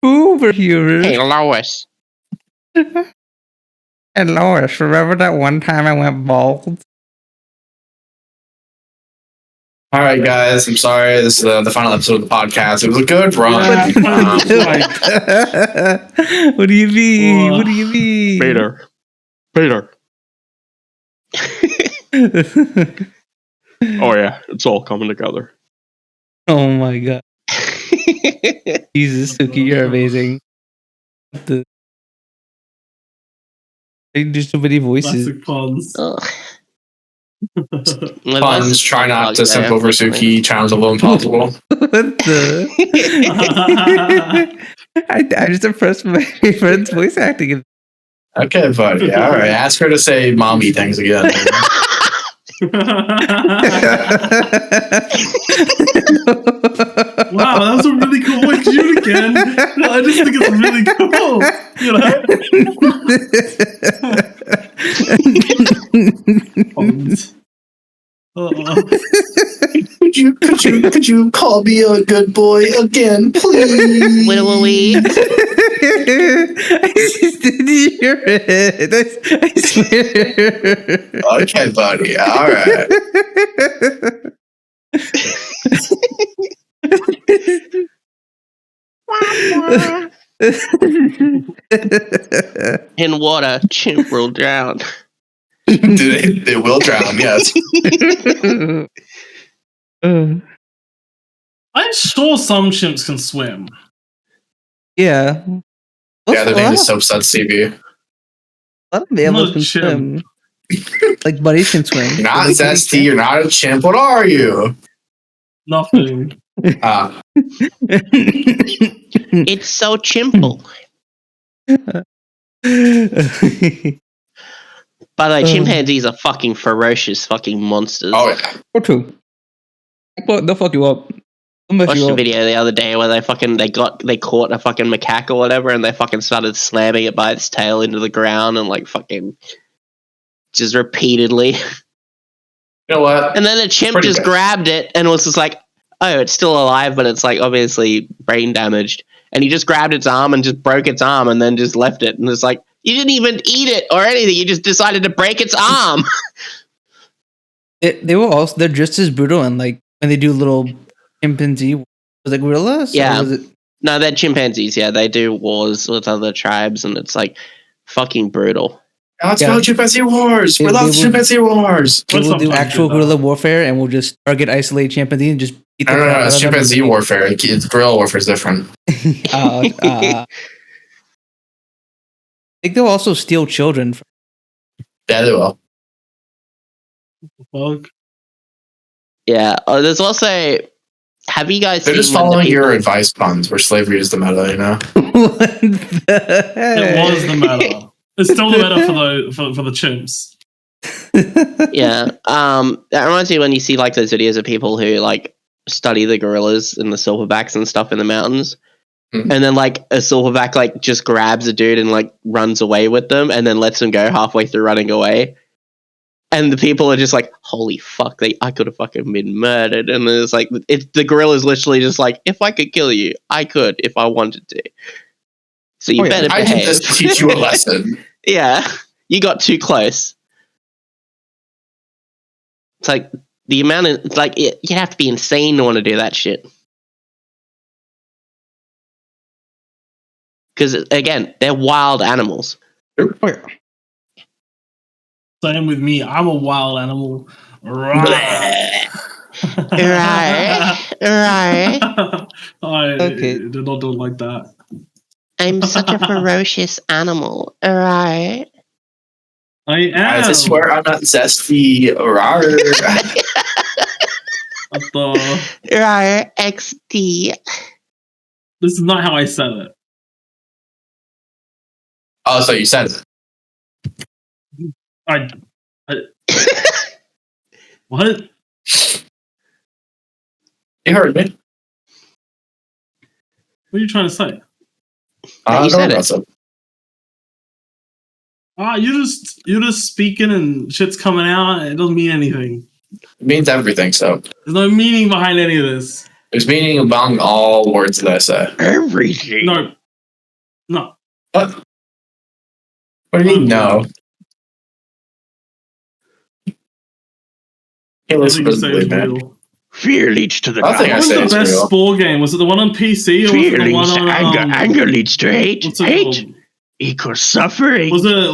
Boomer humor. Hey, Lois. And Lois, remember that one time I went bald? All right, guys. I'm sorry. This is the final episode of the podcast. It was a good run. What do you mean? What do you mean? Peter. Oh yeah, it's all coming together. Oh my god. Jesus, Sooky, you're amazing. They do so many voices. Classic Punz. Punz, try not to simp over Sooky. Challenge level impossible. What the? I'm just impressed with my friend's voice acting. Okay, buddy. All right. Ask her to say mommy things again. Wow, that was a really cool way to do it again. I just think it's really cool. You know? Could you call me a good boy again, please? Will we? I just didn't hear it. I swear. Okay, buddy. All right. In water, chimp will drown. They will drown, yes. I'm sure some chimps can swim. Yeah. Yeah, their name is Subsets CV. A lot of mammals can swim. Like buddies can swim. You're not zesty, you're not a chimp. What are you? Nothing. It's so chimple. By the way, chimpanzees are fucking ferocious fucking monsters. Oh, yeah. Or two. They'll fuck you up. watched a video the other day where they caught a fucking macaque or whatever, and they fucking started slamming it by its tail into the ground and like fucking just repeatedly. You know what? And then the chimp just grabbed it and was just like, "Oh, it's still alive, but it's like obviously brain damaged." And he just grabbed its arm and just broke its arm and then just left it. And it's like, you didn't even eat it or anything. You just decided to break its arm. They're just as brutal, and like when they do little chimpanzee, was it gorillas? Yeah. Was it? No, they're chimpanzees. Yeah, they do wars with other tribes, and it's like fucking brutal. Let's go chimpanzee wars. We love chimpanzee wars. We'll do actual guerrilla warfare, and we'll just target, isolate chimpanzee, and just beat the No, it's chimpanzee warfare. It's guerrilla warfare is different. I think they'll also steal children. Yeah, they will. Fuck. Yeah. There's also. Have you guys? They're just following your advice, Punz, where slavery is the meta. You know. What the heck? It was the meta. It's still the meta for the chimps. Yeah. That reminds me when you see like those videos of people who like study the gorillas and the silverbacks and stuff in the mountains. Mm-hmm. And then like a silverback like just grabs a dude and like runs away with them and then lets him go halfway through running away. And the people are just like, holy fuck, I could have fucking been murdered. And then it's like, the gorilla's literally just like, if I could kill you, I could if I wanted to. So you better behave. I did this to teach you a lesson. Yeah, you got too close. It's like the amount of, it's like, you have to be insane to want to do that shit. Because, again, they're wild animals. Same with me. I'm a wild animal. Right. Right. I Okay. did not do it like that. I'm such a ferocious animal. Right. I am. I swear I'm not zesty. Rawr. What the? Right. XD. This is not how I said it. Oh, so you said it. I what? You heard me. What are you trying to say? You said it. You're just speaking and shit's coming out. It doesn't mean anything. It means everything, so. There's no meaning behind any of this. There's meaning among all words that I say. Everything. No. What? What do you mean, no? Hey, listen, Nothing you say is man. real. Fear leads to the Nothing I What was say the is best real. spore game? Was it the one on PC or was it the one on anger leads to hate. what's it called? Equals suffering. Was it the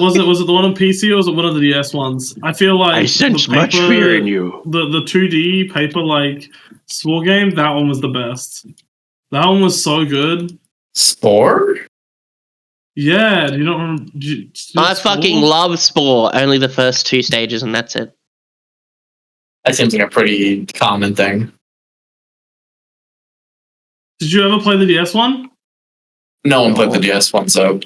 one on PC or was it one of the DS ones? I feel like you. The 2D paper like spore game, that one was the best. That one was so good. Spore? Yeah, do you not remember? Do you I Spore? fucking love Spore. Only the first 2 stages and that's it. That seems like a pretty common thing. Did you ever play the DS one? No one played the DS one, so.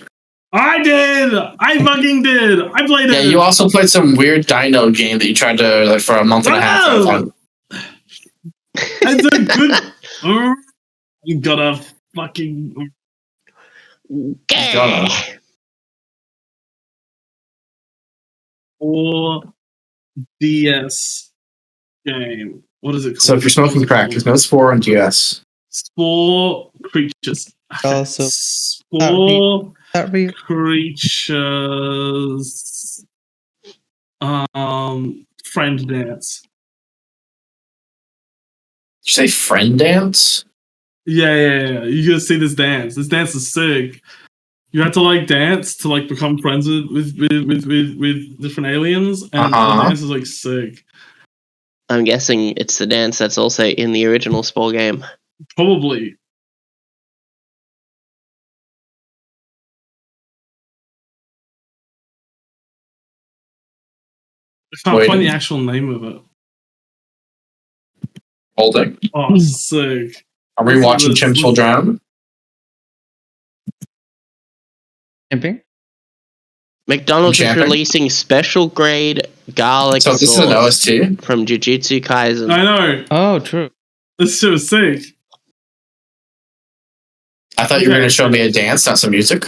I did! I fucking did! I played it! Yeah, you also played some weird dino game that you tried to, like, for a month and a half. Oh! It's a good... You gotta fucking... Gotta. Or DS game. What is it called? So if you're smoking crack, there's no Spore on DS. Spore creatures. Also, Spore that real. creatures. Friend dance. Did you say friend dance? Yeah. You gotta see this dance. This dance is sick. You have to like dance to like become friends with different aliens, and the dance is like sick. I'm guessing it's the dance that's also in the original Spore game. Probably. I can't find the actual name of it. Holding. Oh, sick. Are we watching Chimps Will Drown? Camping? McDonald's is Champing? releasing special grade garlic So this is an sauce OST? from Jujutsu Kaisen. I know. Oh, true. This shit was sick. I thought you were going to show me a dance, not some music.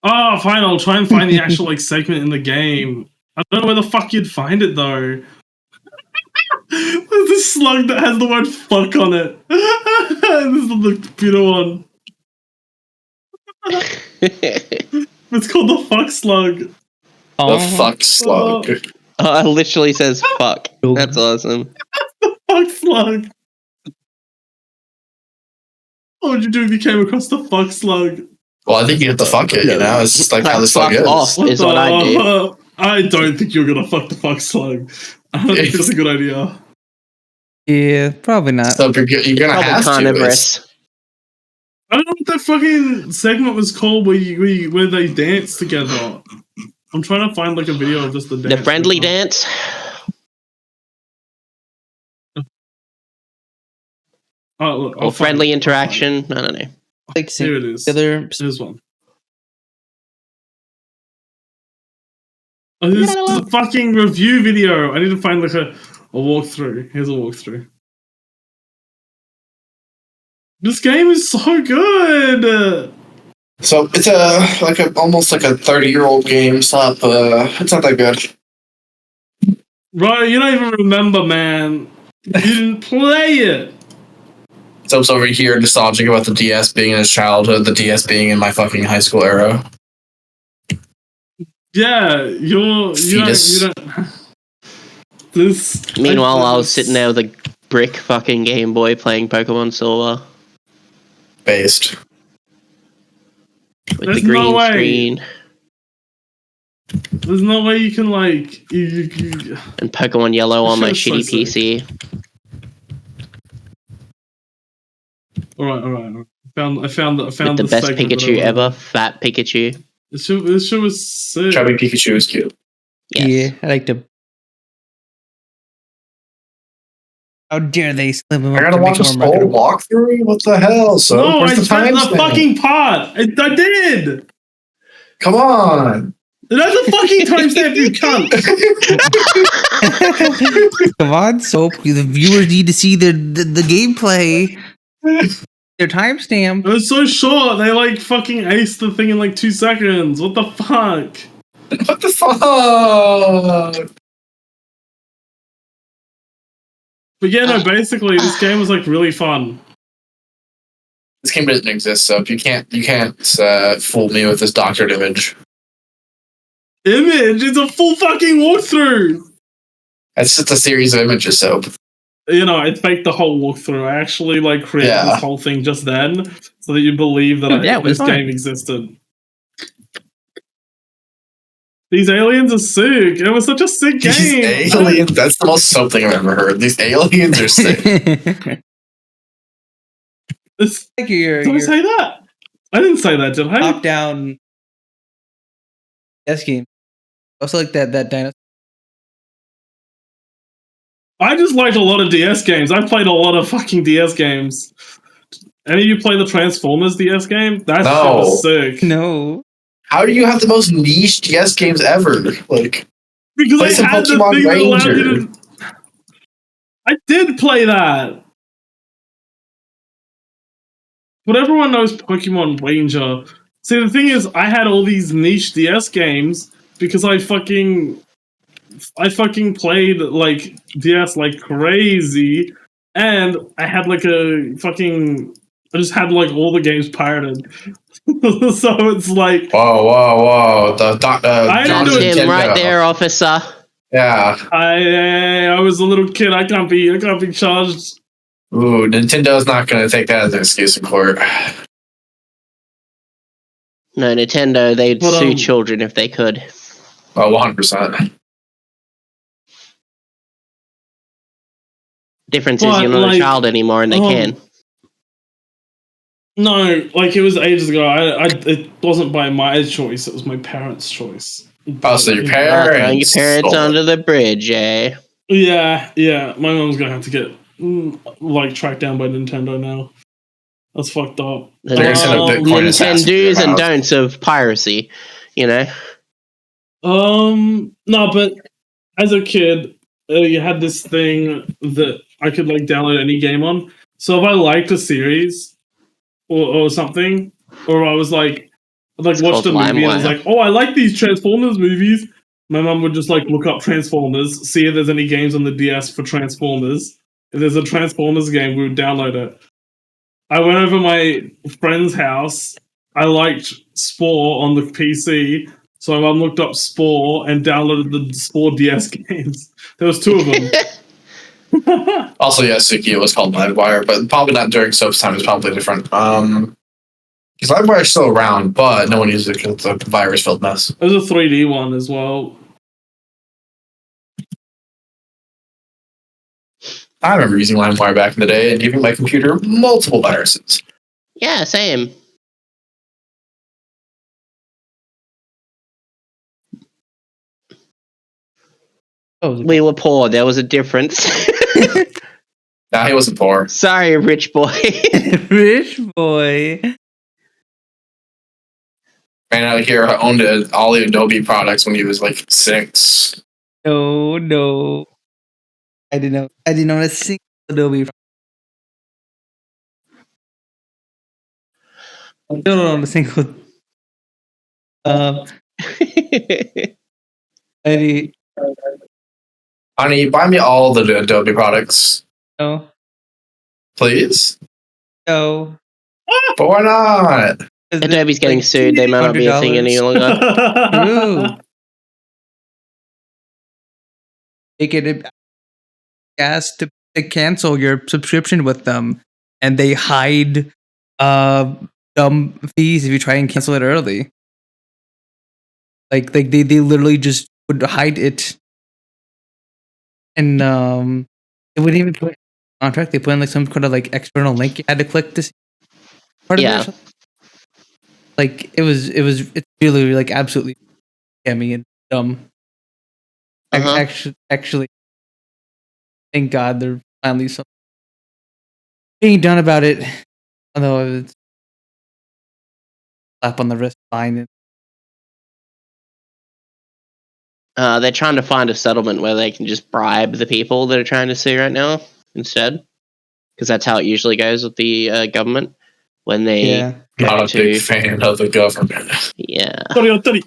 Oh, fine. I'll try and find the actual like segment in the game. I don't know where the fuck you'd find it though. There's this slug that has the word "fuck" on it. This is the computer one. It's called the fuck slug. The fuck slug. Oh, it literally says fuck. That's awesome. The fuck slug. What would you do if you came across the fuck slug? Well, I think you have to fuck it, you know? It's just like how the slug Fuck is. off is what I do. I don't think you're gonna fuck the fuck slug. I don't think that's a good idea. Yeah, probably not. So you're gonna Probably have carnivorous. to. I don't know what that fucking segment was called where they dance together. I'm trying to find like a video of just the dance. The friendly dance. Oh, look, Or friendly interaction. I don't know. Like Here it is. Here's one. Oh, this is a fucking review video. I need to find like a walkthrough. Here's a walkthrough. This game is so good. So it's almost like a 30-year-old game. It's not that good. Right, you don't even remember, man. You didn't play it. So it's over here nostalgic about the DS being in his childhood, the DS being in my fucking high school era. Yeah, you don't. This. Meanwhile, I was sitting there with a brick fucking Game Boy playing Pokemon Silver. Based. With There's the green no way. screen. There's no way you can like. And Pokemon Yellow on my That's so shitty PC. All right. I found With the best segment that I Pikachu wanted. ever. Fat Pikachu. This shit was sick. Chubby Pikachu is cute. Yes. Yeah, I like to. How dare they slip him I up gotta to watch make a more whole marketable? walkthrough? What the hell? So No, I where's the spent the timestamp? fucking part. I did. Come on. That's a fucking timestamp, you cunt. Come on, Soap. The viewers need to see the gameplay. Their timestamp. It was so short. They like fucking aced the thing in like 2 seconds. What the fuck? What the fuck? But yeah, no. Basically, this game was like really fun. This game doesn't exist, so you can't fool me with this doctored image. Image. It's a full fucking walkthrough. It's just a series of images, so You know, I faked the whole walkthrough. I actually like created this whole thing just then, so that you believe that Yeah, it was this fun. game existed. These aliens are sick. It was such a sick game. these aliens, that's the most soap thing I've ever heard. These aliens are sick. Did Like I your say that? I didn't say that, did I? top down DS game. Also like that dinosaur. I just liked a lot of DS games. I played a lot of fucking DS games. Any of you play the Transformers DS game? That shit was sick. No. How do you have the most niche DS games ever? Like, Because play I some had the Pokemon thing that allowed you Ranger. to... I did play that. But everyone knows Pokemon Ranger. See, the thing is, I had all these niche DS games because I fucking played like DS like crazy, and I had like I just had like all the games pirated. So it's like, whoa. I John didn't do it. Him right Nintendo. there, officer. Yeah. I was a little kid. I can't be charged. Ooh, Nintendo's not going to take that as an excuse in court. No, Nintendo, they'd But, sue children if they could. Oh, 100%. Difference is But, you're not like, a child anymore and they can. No, like it was ages ago. It wasn't by my choice. It was my parents' choice. Oh, so your Throwing parents. your parents stole it. under the bridge, eh? Yeah. My mom's gonna have to get like tracked down by Nintendo now. That's fucked up. The They're gonna send a Bitcoin assassin to your Nintendo's and house. don'ts of piracy, you know? No, but as a kid, you had this thing that I could like download any game on. So if I liked a series, or something, or I was like It's watched a called movie and I was LimeWire. like, oh, I like these Transformers movies. My mum would just like look up Transformers, see if there's any games on the DS for Transformers. If there's a Transformers game, we would download it. I went over my friend's house. I liked Spore on the PC, so my mum looked up Spore and downloaded the Spore DS games. There was 2 of them. Also, yeah, Sooky, it was called LimeWire, but probably not during soap's time. It's probably different. Because LimeWire is still around, but no one uses it because it's a virus-filled mess. There's a 3D one as well. I remember using LimeWire back in the day and giving my computer multiple viruses. Yeah, same. Oh, We were poor. There was a difference. Nah, he wasn't poor. Sorry, rich boy. rich boy. Man out here owned all the Adobe products when he was like 6. No. I didn't know a single Adobe. I don't know a single. I Honey, buy me all the Adobe products, no. please. No. But why not? Adobe's getting sued. They might not be a thing any longer. True. They get asked to cancel your subscription with them, and they hide dumb fees if you try and cancel it early. Like they literally just would hide it, and they wouldn't even put it in the contract. They put in like some kind of like external link you had to click to see part of it. Like it's really like absolutely scammy and dumb. Actually, thank God they're finally something being done about it. Although it's slap on the wrist, fine. They're trying to find a settlement where they can just bribe the people that are trying to sue right now instead, because that's how it usually goes with the government when they Not a big fan of the government. Yeah. Sorry.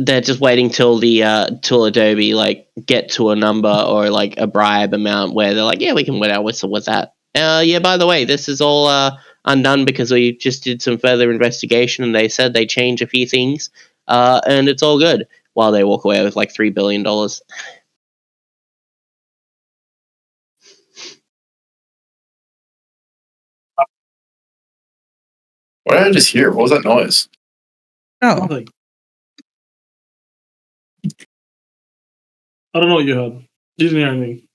They're just waiting till Adobe like get to a number or like a bribe amount where they're like, yeah, we can wet our whistle with that. Yeah, by the way, this is all undone because we just did some further investigation and they said they changed a few things and it's all good. While they walk away with like $3 billion. What did I just hear? What was that noise? Oh, I don't know what you heard. You didn't hear anything.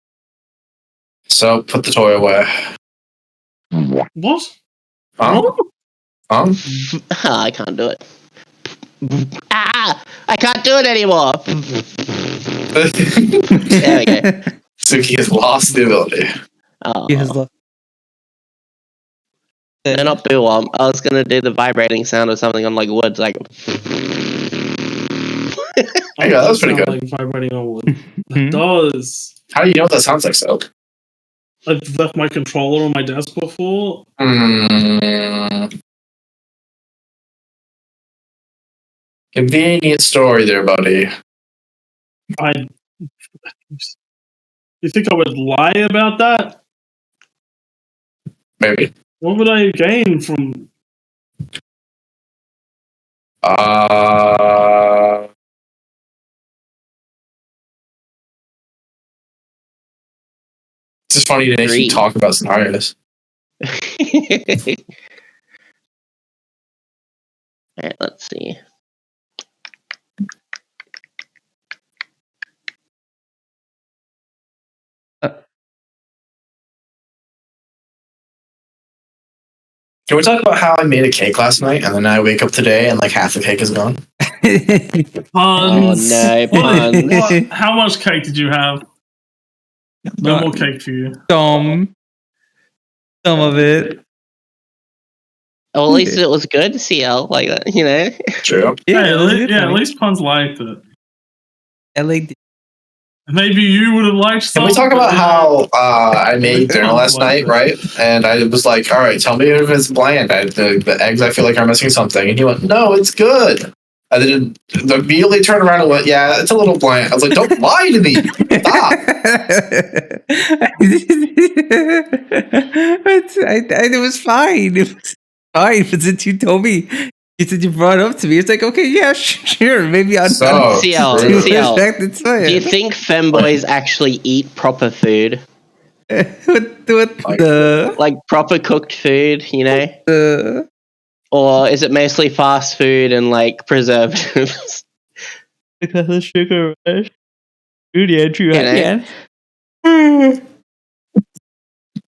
So, put the toy away. What? I can't do it. I can't do it anymore. There we go. Sooky has lost the ability. Oh. he has lost. No, not boo. I was gonna do the vibrating sound or something on like wood, like. Yeah, that was pretty good. Like vibrating on wood. It does. How do you know what that sounds like, Soak? I've left my controller on my desk before. Convenient story there, buddy. You think I would lie about that? Maybe. What would I gain from? It's just funny to actually talk about scenarios. Alright, let's see. Can we talk about how I made a cake last night and then I wake up today and like half the cake is gone? Punz. Oh no, Punz. How much cake did you have? No more cake for you. Some of it. Well, at least it was good, Siel, like that, you know. True. Yeah, at least Punz liked it. I liked it. Maybe you would have liked some. Can we talk about how I made dinner last night, right? And I was like, all right, tell me if it's bland. The eggs, I feel like, are missing something. And he went, no, it's good. I didn't immediately turn around and went, yeah, it's a little bland. I was like, don't lie to me. Stop. It was fine. It was fine. But since you told me, you said you brought it up to me, it's like, okay, yeah, sure. Maybe I'll CL, do you think femboys actually eat proper food? what the? Like proper cooked food, you know? Or is it mostly fast food and like preservatives? Because of sugar rush. Dude, yeah, true. You know?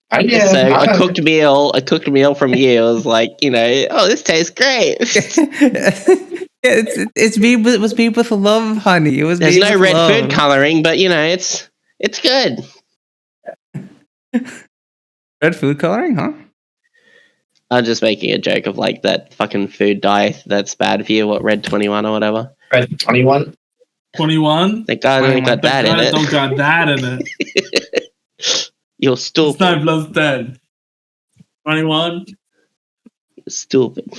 So a cooked meal from you was like, you know, oh, this tastes great. It was made with love, honey. It was. There's made no with red love. food coloring, but you know, it's good. Red food coloring, huh? I'm just making a joke of like that fucking food dye that's bad for you. What, Red 21 or whatever? Red 21? 21? Thank God I got that in it. Don't got that in it. You're stupid. It's 9 plus 10. 21? You're stupid.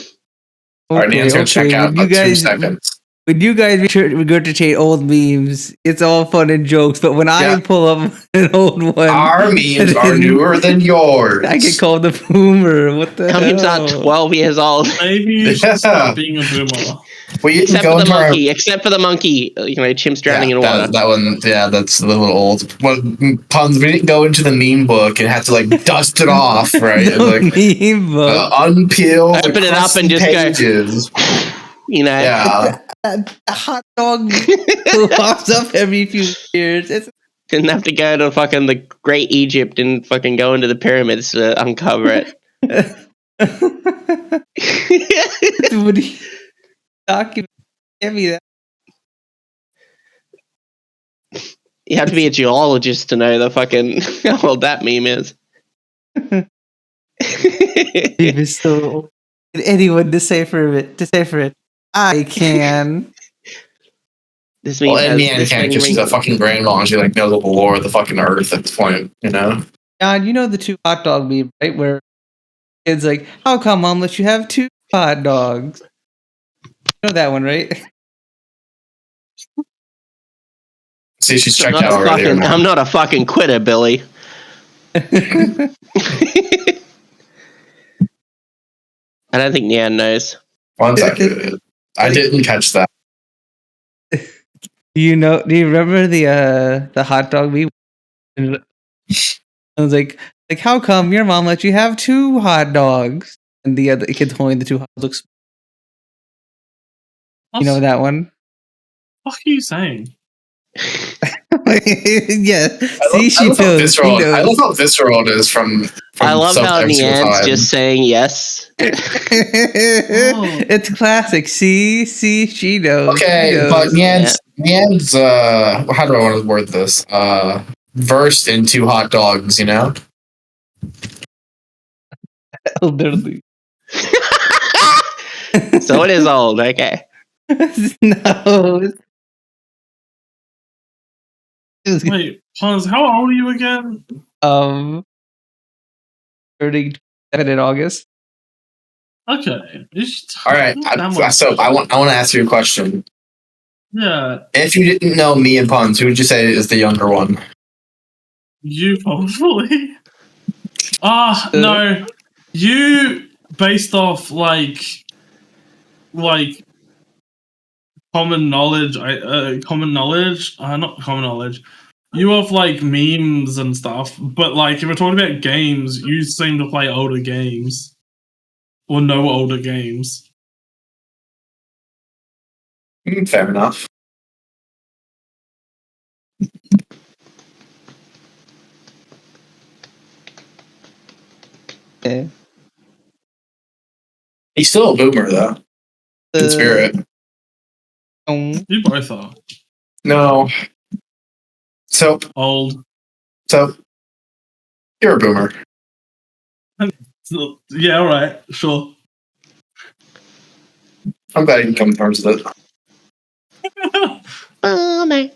Alright, Nan's gonna check out in 2 seconds. When you guys regurgitate old memes, it's all fun and jokes. But when I pull up an old one, our memes are newer than yours. I get called a boomer. What the hell? Memes are 12 years old. Maybe you should stop being a boomer. Except for the monkey, you know, chimps drowning in water. That one, that's a little old. Well, Punz, we didn't go into the meme book and have to like dust it off, right? Like, meme book. Unpeel. Open it up and just pages. Go. You know, a hot dog pops up every few years. Didn't have to go to fucking the Great Egypt and fucking go into the pyramids to uncover it. What do you document? Give me that. You have to be a geologist to know the fucking how old that meme is. Meme is so old. Can anyone decipher it? I can. This means Nan can't because she's a fucking grandma and she like knows all the lore of the fucking earth at this point, you know? John, you know the 2 hot dog meme, right? Where it's like, how come Mom lets you have 2 hot dogs? You know that one, right? See, she's checked out already. I'm not a fucking quitter, Billy. I don't think Nan knows. 1 second. I didn't catch that. Do you remember the hot dog meme? I was like, how come your mom let you have 2 hot dogs? And the other kid holding the 2 hot dogs. You know that one? What are you saying? Yeah. I love how visceral it is from I love how Nian's just saying yes. It's classic. See, she knows. Okay, she knows. but Nian's how do I want to word this? Versed in 2 hot dogs, you know? Elderly. So it is old, okay. No. Wait, Punz, how old are you again? Turning 27 in August. Okay. All right. So I want to ask you a question. Yeah. If you didn't know me and Punz, who would you say is the younger one? You probably. No. You based off like common knowledge. Not common knowledge. You have like memes and stuff, but like if we're talking about games, you seem to play older games or know older games. Fair enough. Yeah. He's still a boomer though. In spirit. You both are. No. So old. So you're a boomer. Yeah, all right, sure. I'm glad you can come to terms with it. Boomer.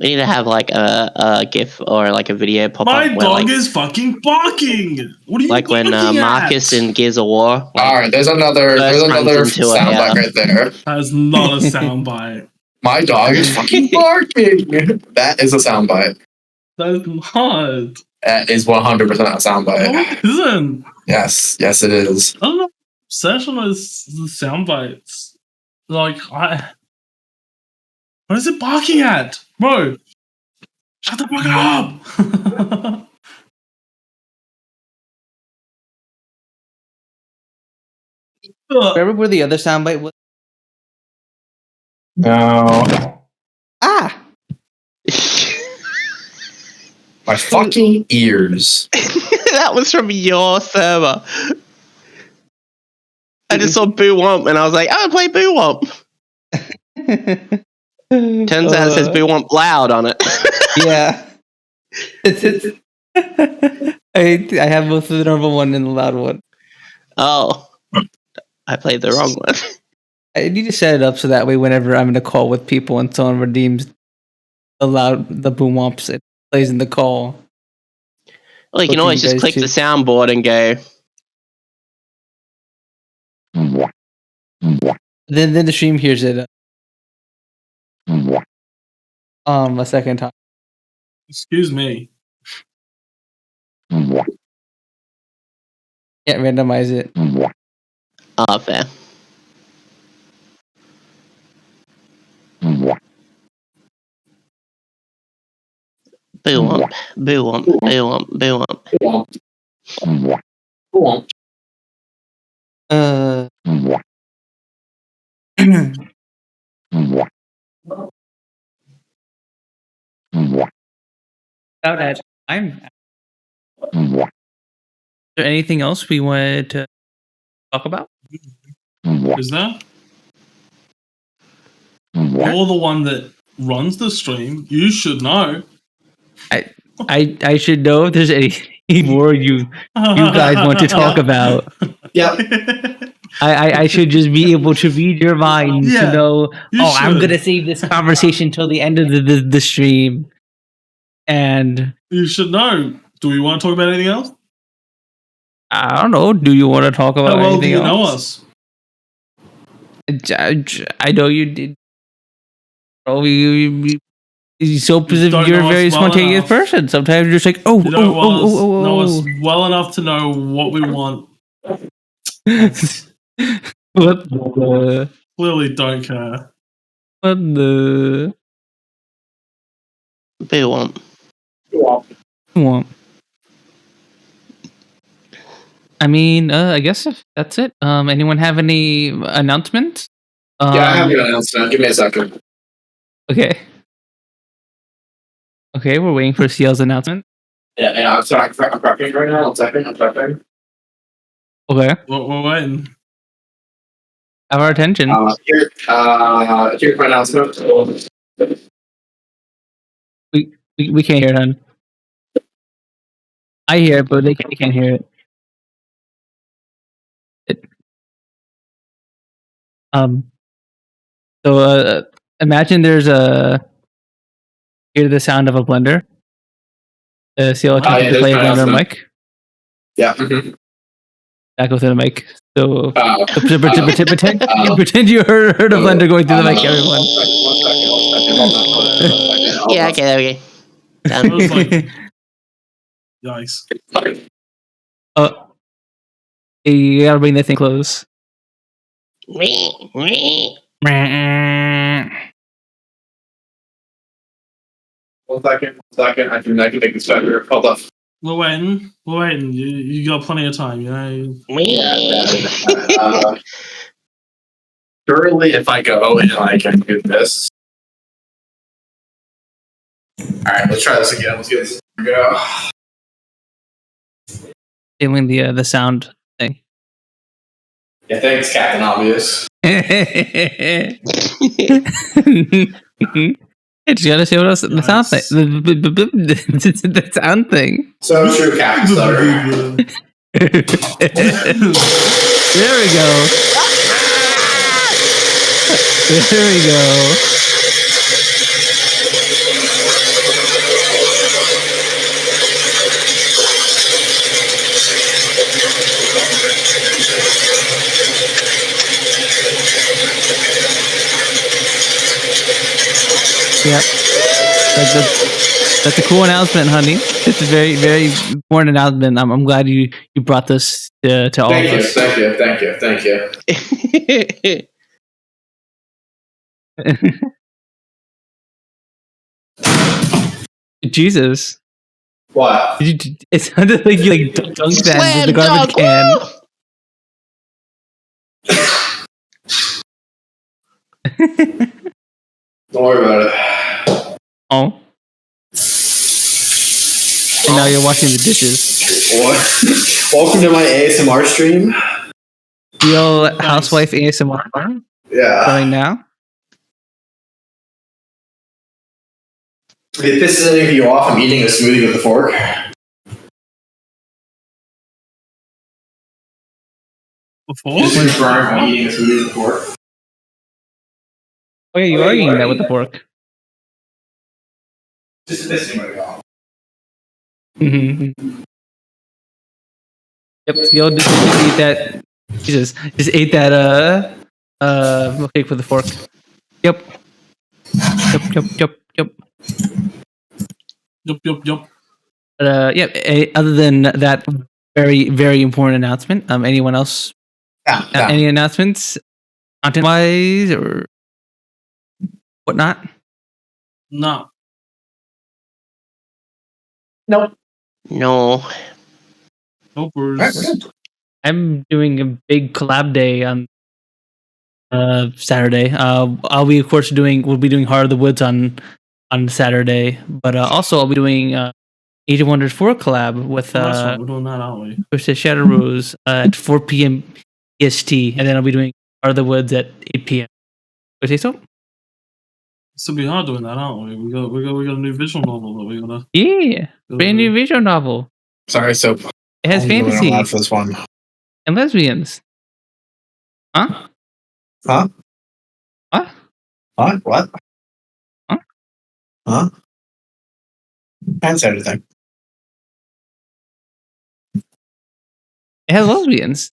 We need to have like a GIF or like a video pop My up. dog is fucking barking. What are you like when Marcus in Gears of War. Like, All right, there's another soundbite right there. That's not a soundbite. My dog is fucking barking. That is a soundbite. That's not. That is 100% a soundbite. No, it isn't. Yes, it is. I don't know. Obsession is the soundbites. Like what is it barking at, bro? Shut the fuck up. Remember where the other soundbite was? No. Ah! My fucking ears. that was from your server. I just saw Boo Womp and I was like, I would play Boo Womp. Turns out it says Boo Womp loud on it. Yeah. I have both the normal one and the loud one. Oh. I played the wrong one. I need to set it up so that way whenever I'm in a call with people and someone redeems the boom womps, it plays in the call. Well, you can always just click the soundboard and go. Then the stream hears it. A second time. Excuse me. Can't randomize it. Ah, fair. Boo Womp, Boo Womp, Boo Womp, Boo Womp. About that time. Is there anything else we wanted to talk about? Is there? You're the one that runs the stream. You should know. I should know if there's any more you guys want to talk about. Yep. I should just be able to read your mind to know. I'm gonna save this conversation till the end of the stream. And you should know. Do we want to talk about anything else? I don't know. Do you want to talk about anything else? How well do you know us? I know you did. Oh, you're a very spontaneous person. Sometimes you're just like, know us well enough to know what we want. What the? Clearly don't care. What the? Boo Womp. Womp. I mean, I guess that's it. Anyone have any announcements? Yeah, I have an announcement. Give me a second. Okay, we're waiting for Siel's announcement. Yeah, I'm sorry. I'm prepping right now. 1 second. I'm prepping. Okay. We're waiting. Have our attention. Here's my announcement. We can't hear it, hon. I hear it, but they can't hear it. So imagine there's hear the sound of a blender. Ciel attempted to play a blender mic. Yeah. Mm-hmm. That goes in the mic. So pretend you heard a blender going through the mic, everyone. 1 second. Yeah, okay. It was like, yikes. You gotta bring that thing close. 1 second. I can make this better. Hold up. We're waiting. You got plenty of time, you know. Surely, if I go and I can do this. All right, let's try this again. Let's get this. Go. Doing the sound thing. Yeah, thanks, Captain Obvious. It's gotta say what else the sound thing. The sound thing. So true, Captain Stutter. There we go. There we go. Yep. That's a cool announcement, honey. It's a very, very important announcement. I'm glad you brought this to all of us. Thank you. Jesus. What? It sounded like you dunked that in the garbage can. Don't worry about it. Oh. And now you're washing the dishes. What? Welcome to my ASMR stream. Real housewife ASMR. Yeah. Starting now. If it pisses any of you off, I'm eating a smoothie with a fork. Just confirm I'm eating a smoothie with a fork. Oh yeah, you are eating that with the fork. Just pissing me off. Mm-hmm. Yep, Siel just ate that. Jesus, just ate that milkshake with a fork. Yep. But other than that very, very important announcement, anyone else? Yeah. Any announcements, content wise or whatnot? No. Nope. No. I'm doing a big collab day on Saturday. I'll be of course we'll be doing Heart of the Woods on Saturday, but also I'll be doing Age of Wonders 4 collab with We're doing that, aren't we? Twisted Shadow Rose at 4 p.m. EST, and then I'll be doing Heart of the Woods at 8 p.m. Would you say so? So we are doing that, aren't we? We got a new visual novel that we're gonna. Yeah, brand new visual novel. Sorry, so It has fantasy for this one. and lesbians. Huh? Huh? What? What? Huh? Huh? Can't say anything. It has lesbians.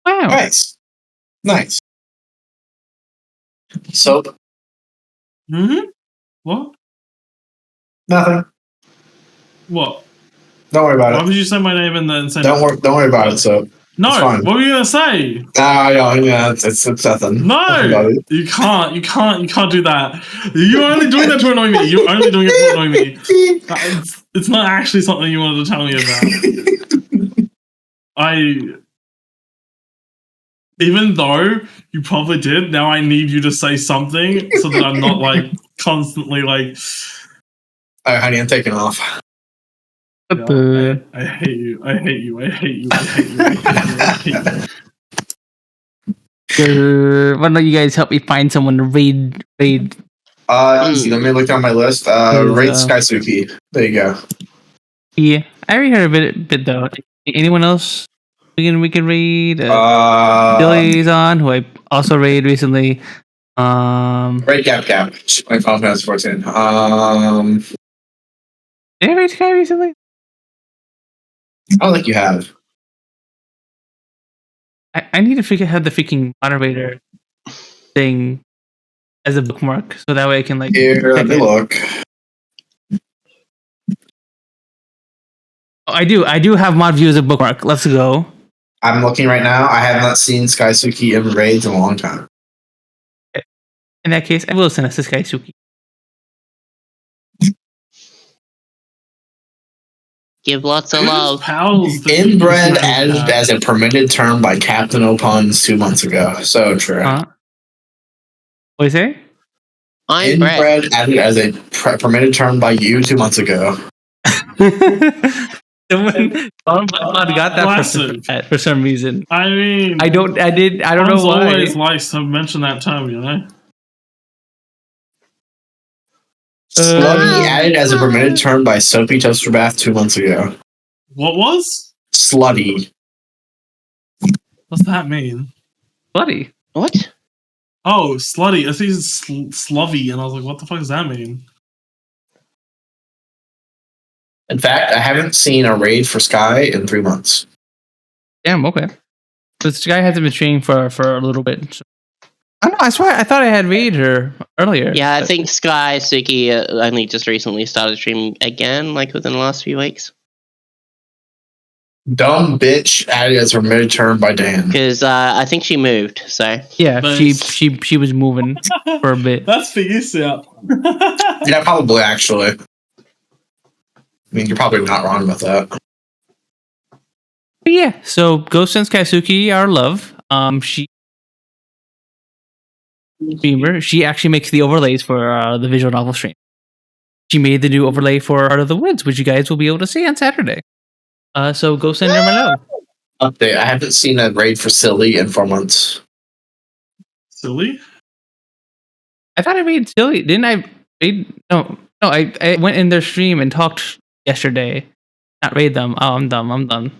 Wow. Nice. Soap. Mm-hmm. What? Nothing. What? Don't worry about Why it. would you say my name and then say Don't worry about it, Soap. No, it's fine. what were you gonna say? Yeah, it's nothing. No, you can't do that. You're only doing that to annoy me. You're only doing it to annoy me. It's not actually something you wanted to tell me about. Even though you probably did, now I need you to say something so that I'm not like constantly like. Alright, honey, I'm taking off. Yeah, I hate you. I hate you. I hate you. I hate you. I hate you. I hate you. Why don't you guys help me find someone to raid? Easy. Let me look down my list. Rate Sooky. There you go. Yeah, I already heard a bit though. Anyone else we can raid? Billy's on, who I also raided recently. Rate Gap. My Final Fantasy 14. Did I raid Sky recently? I don't think you have. I need to figure out how the freaking moderator thing as a bookmark, so that way I can like. Here, let me look. Oh, I do have mod view as a bookmark. Let's go. I'm looking right now. I have not seen Skysuke in raids in a long time. In that case, I will send us to Skysuke. Give lots of love. Inbred added as a permitted term by Captain O'Punz 2 months ago. So true. What do you say? Inbred added as a permitted term by you 2 months ago. Someone got that for some reason. I mean, I don't know why. Always likes to mention that term, you know. Slutty added as a permitted term by Soapy Toaster Bath 2 months ago. What was? Slutty. What's that mean? Slutty. What? Oh, slutty. I think it's slovey, and I was like, what the fuck does that mean? In fact, I haven't seen a raid for Sky in 3 months. Damn, okay. This guy hasn't been streaming for a little bit. So. I don't know. I swear, I thought I had read her earlier. Yeah, I think Sky Sooky only just recently started streaming again, like within the last few weeks. Dumb bitch added as her midterm by Dan. Because I think she moved, so. Yeah, Nice. she was moving for a bit. That's for you, Siel. Yeah, probably, actually. I mean, you're probably not wrong about that. But yeah, so go send Kaisuki our love. She actually makes the overlays for the visual novel stream. She made the new overlay for Heart of the Woods, which you guys will be able to see on Saturday. So go send her my love. Update. I haven't seen a raid for Silly in 4 months. Silly? I thought I made Silly. Didn't I raid? No, I went in their stream and talked yesterday. Not raid them. Oh, I'm dumb.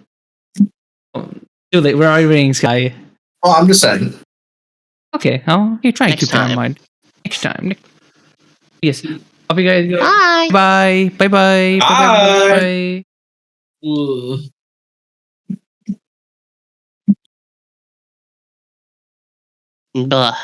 Oh, too late. We're already raiding Sky. Oh, I'm just saying. Okay, you're trying to Next keep it in time. mind. Next time. Yes. Hope you guys go. Bye! Bye. Bye. Bye. Ugh. Blah.